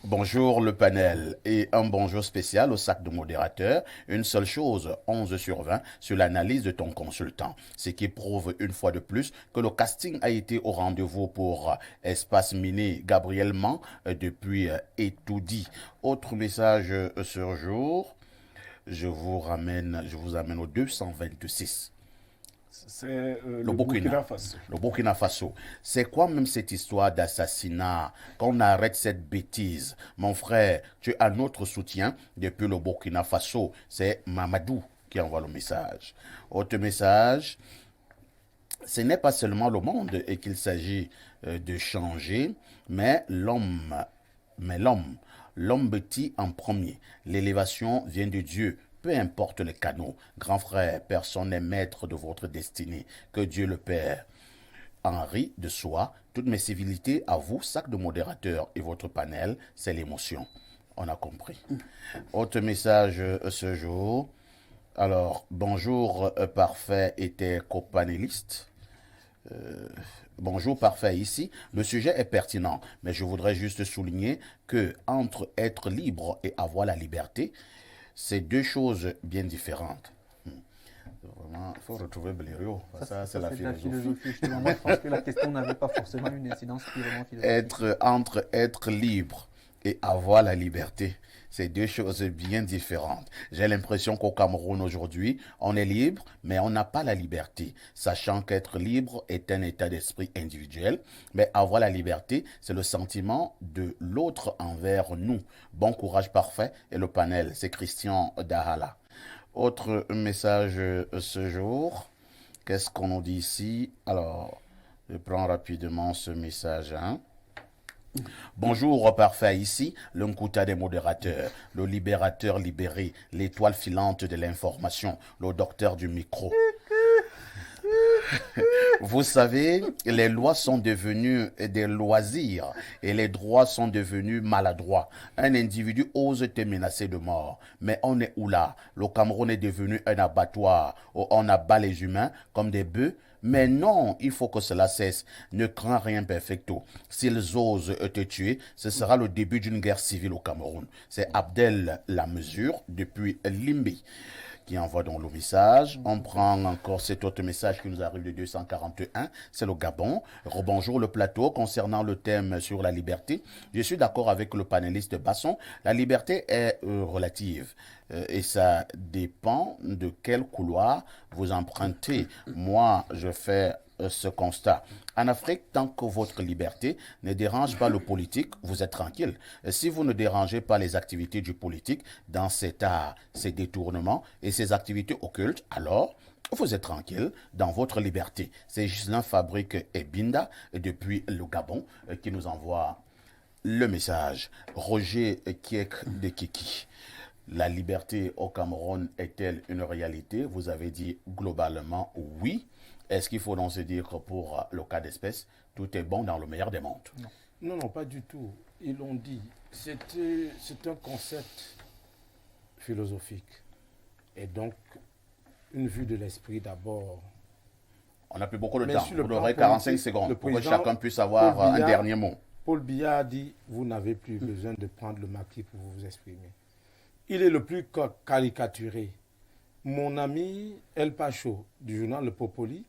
Bonjour le panel et un bonjour spécial au sac de modérateur. Une seule chose, 11/20 sur l'analyse de ton consultant. Ce qui prouve une fois de plus que le casting a été au rendez-vous pour Espace Miné Gabriel Man depuis Etoudi. Autre message ce jour, je vous amène au 226. C'est le Burkina Faso. Le Burkina Faso. C'est quoi même cette histoire d'assassinat? Qu'on arrête cette bêtise. Mon frère, tu as notre soutien depuis le Burkina Faso. C'est Mamadou qui envoie le message. Autre message. Ce n'est pas seulement le monde et qu'il s'agit de changer, mais l'homme. L'homme bâtit en premier. L'élévation vient de Dieu. Peu importe les canaux, grand frère, personne n'est maître de votre destinée, que Dieu le Père. Henri de Soie, toutes mes civilités à vous, sac de modérateur et votre panel, c'est l'émotion. On a compris. Autre message ce jour. Alors, bonjour parfait et tes copanélistes. Bonjour parfait ici. Le sujet est pertinent, mais je voudrais juste souligner que entre être libre et avoir la liberté, c'est deux choses bien différentes. Vraiment, il faut retrouver Blériot. Ça c'est la philosophie. Justement, moi, je pense que la question n'avait pas forcément une incidence purement philosophique. Entre être libre et avoir la liberté, c'est deux choses bien différentes. J'ai l'impression qu'au Cameroun aujourd'hui, on est libre, mais on n'a pas la liberté, sachant qu'être libre est un état d'esprit individuel, mais avoir la liberté, c'est le sentiment de l'autre envers nous. Bon courage parfait et le panel, c'est Christian Dahala. Autre message ce jour, qu'est-ce qu'on nous dit ici? Alors, je prends rapidement ce message. Bonjour, parfait, ici, le Nkouta des modérateurs, le libérateur libéré, l'étoile filante de l'information, le docteur du micro. Vous savez, les lois sont devenues des loisirs et les droits sont devenus maladroits. Un individu ose te menacer de mort. Mais on est où là? Le Cameroun est devenu un abattoir où on abat les humains comme des bœufs. Mais non, il faut que cela cesse. Ne crains rien, perfecto. S'ils osent te tuer, ce sera le début d'une guerre civile au Cameroun. C'est Abdel Lamesure depuis Limbi qui envoie donc le message. On prend encore cet autre message qui nous arrive de 241, c'est le Gabon. Rebonjour le plateau concernant le thème sur la liberté. Je suis d'accord avec le panéliste Basson, la liberté est relative et ça dépend de quel couloir vous empruntez. Moi, je fais ce constat. En Afrique, tant que votre liberté ne dérange pas le politique, vous êtes tranquille. Si vous ne dérangez pas les activités du politique dans cet art, ces détournements et ces activités occultes, alors vous êtes tranquille dans votre liberté. C'est Gislain Fabrique et Binda depuis le Gabon qui nous envoie le message. Roger Kiek de Kiki. La liberté au Cameroun est-elle une réalité? Vous avez dit globalement oui. Est-ce qu'il faut donc se dire que pour le cas d'espèce, tout est bon dans le meilleur des mondes? Non, pas du tout. Ils l'ont dit. C'est un concept philosophique. Et donc, une vue de l'esprit d'abord. On n'a plus beaucoup de temps. Vous aurez 45 secondes pour que chacun puisse avoir un dernier mot. Paul Biya a dit, vous n'avez plus besoin de prendre le maquis pour vous exprimer. Il est le plus caricaturé. Mon ami El Pacho du journal Le Popoli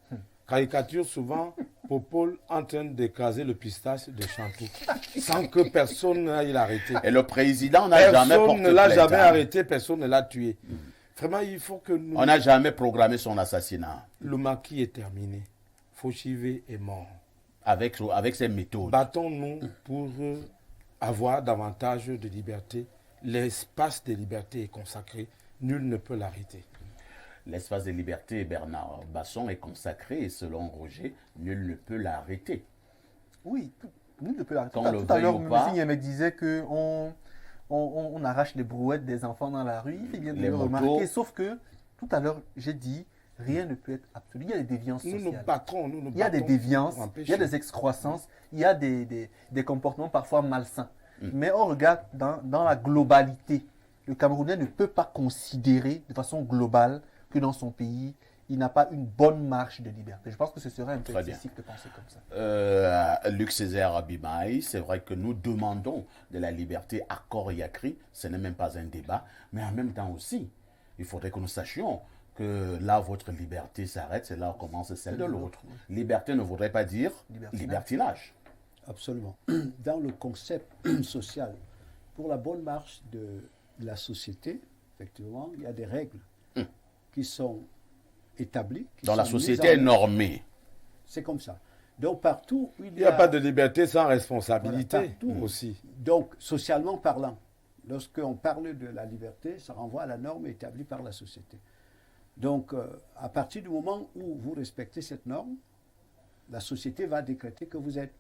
caricature souvent Popol en train d'écraser le pistache de Chantou sans que personne n'aille l'arrêter. Et le président n'a jamais porté plainte. Personne ne l'a jamais arrêté, personne ne l'a tué. Vraiment, il faut que nous... On n'a jamais programmé son assassinat. Le maquis est terminé. Fauchivé est mort. Avec ses méthodes. Battons-nous pour avoir davantage de liberté. L'espace de liberté est consacré. Nul ne peut l'arrêter. L'espace de liberté, Bernard Basson, est consacré et selon Roger, nul ne peut l'arrêter. Oui, nul ne peut l'arrêter. Tout à l'heure, M. me disait qu'on arrache les brouettes des enfants dans la rue. Il vient de le remarquer. Sauf que, tout à l'heure, j'ai dit, rien ne peut être absolu. Il y a des déviances sociales. Nous nous battons. Il y a des déviances, il y a des excroissances, il y a des comportements parfois malsains. Mais on regarde dans la globalité. Le Camerounais ne peut pas considérer de façon globale que dans son pays, il n'a pas une bonne marge de liberté. Je pense que ce serait un peu excessif de penser comme ça. Luc Césaire Abimaï, c'est vrai que nous demandons de la liberté à corps et à cri. Ce n'est même pas un débat. Mais en même temps aussi, il faudrait que nous sachions que là, votre liberté s'arrête, c'est là où commence celle de l'autre. Liberté ne voudrait pas dire libertinage. Absolument. Dans le concept social, pour la bonne marche de la société, effectivement, il y a des règles qui sont établies. Dans la société est normée. C'est comme ça. Donc partout où il n'y a pas de liberté sans responsabilité aussi. Donc socialement parlant, lorsqu'on parle de la liberté, ça renvoie à la norme établie par la société. Donc à partir du moment où vous respectez cette norme, la société va décréter que vous êtes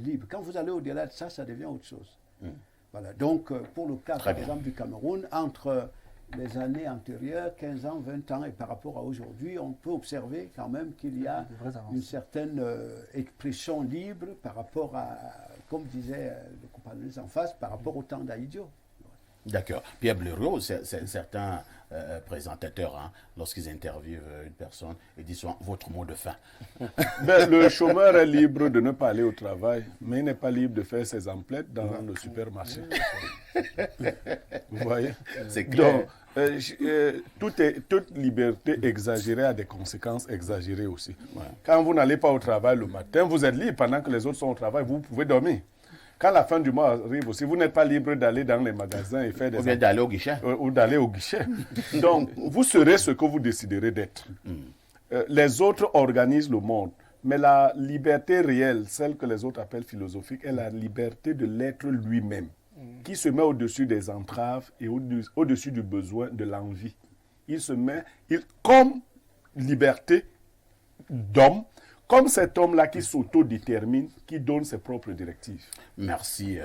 libre. Quand vous allez au-delà de ça, ça devient autre chose. Voilà. Donc pour le cas par exemple du Cameroun, entre les années antérieures, 15 ans, 20 ans, et par rapport à aujourd'hui, on peut observer quand même qu'il y a une certaine expression libre par rapport à, comme disait le compagnon en face, par rapport au temps d'Aïdio. D'accord. Pierre Blériot, certains présentateurs, lorsqu'ils interviewent une personne, ils disent souvent votre mot de fin. Ben, le chômeur est libre de ne pas aller au travail, mais il n'est pas libre de faire ses emplettes dans le supermarché. Vous voyez? C'est clair. Donc, toute liberté exagérée a des conséquences exagérées aussi. Ouais. Quand vous n'allez pas au travail le matin, vous êtes libre. Pendant que les autres sont au travail, vous pouvez dormir. quand la fin du mois arrive aussi, vous n'êtes pas libre d'aller dans les magasins et faire des... Ou bien d'aller au guichet. Ou d'aller au guichet. Donc, vous serez ce que vous déciderez d'être. Les autres organisent le monde. Mais la liberté réelle, celle que les autres appellent philosophique, est la liberté de l'être lui-même, qui se met au-dessus des entraves et au-dessus du besoin, de l'envie. Il se met comme liberté d'homme, comme cet homme-là qui s'autodétermine, qui donne ses propres directives. Merci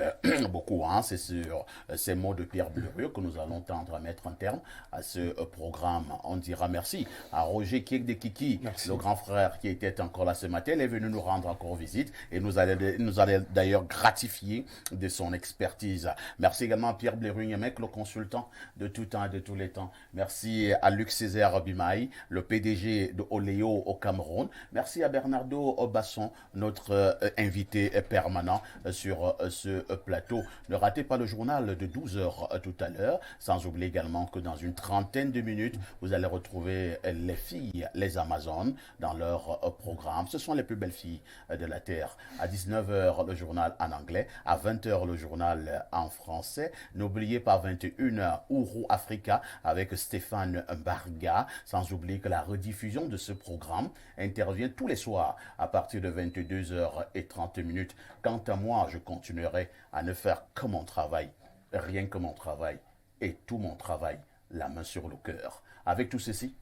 beaucoup. Hein. C'est sur ces mots de Pierre Bleriot que nous allons tendre à mettre un terme à ce programme. On dira merci à Roger Kiekdekiki, le grand frère qui était encore là ce matin. Il est venu nous rendre encore visite et nous allons d'ailleurs gratifier de son expertise. Merci également à Pierre Bleriot, le consultant de tout temps et de tous les temps. Merci à Luc Césaire Bimaï, le PDG de Oléo au Cameroun. Merci à Bernardo Basson, notre invité permanent sur ce plateau. Ne ratez pas le journal de 12h tout à l'heure, sans oublier également que dans une trentaine de minutes, vous allez retrouver les filles, les Amazones, dans leur programme. Ce sont les plus belles filles de la Terre. À 19h, le journal en anglais. À 20h, le journal en français. N'oubliez pas 21h, Ouro Africa avec Stéphane Barga. Sans oublier que la rediffusion de ce programme intervient tous les soirs à partir de 22h30. Quant à moi, je continuerai à ne faire que mon travail, rien que mon travail, et tout mon travail, la main sur le cœur. Avec tout ceci,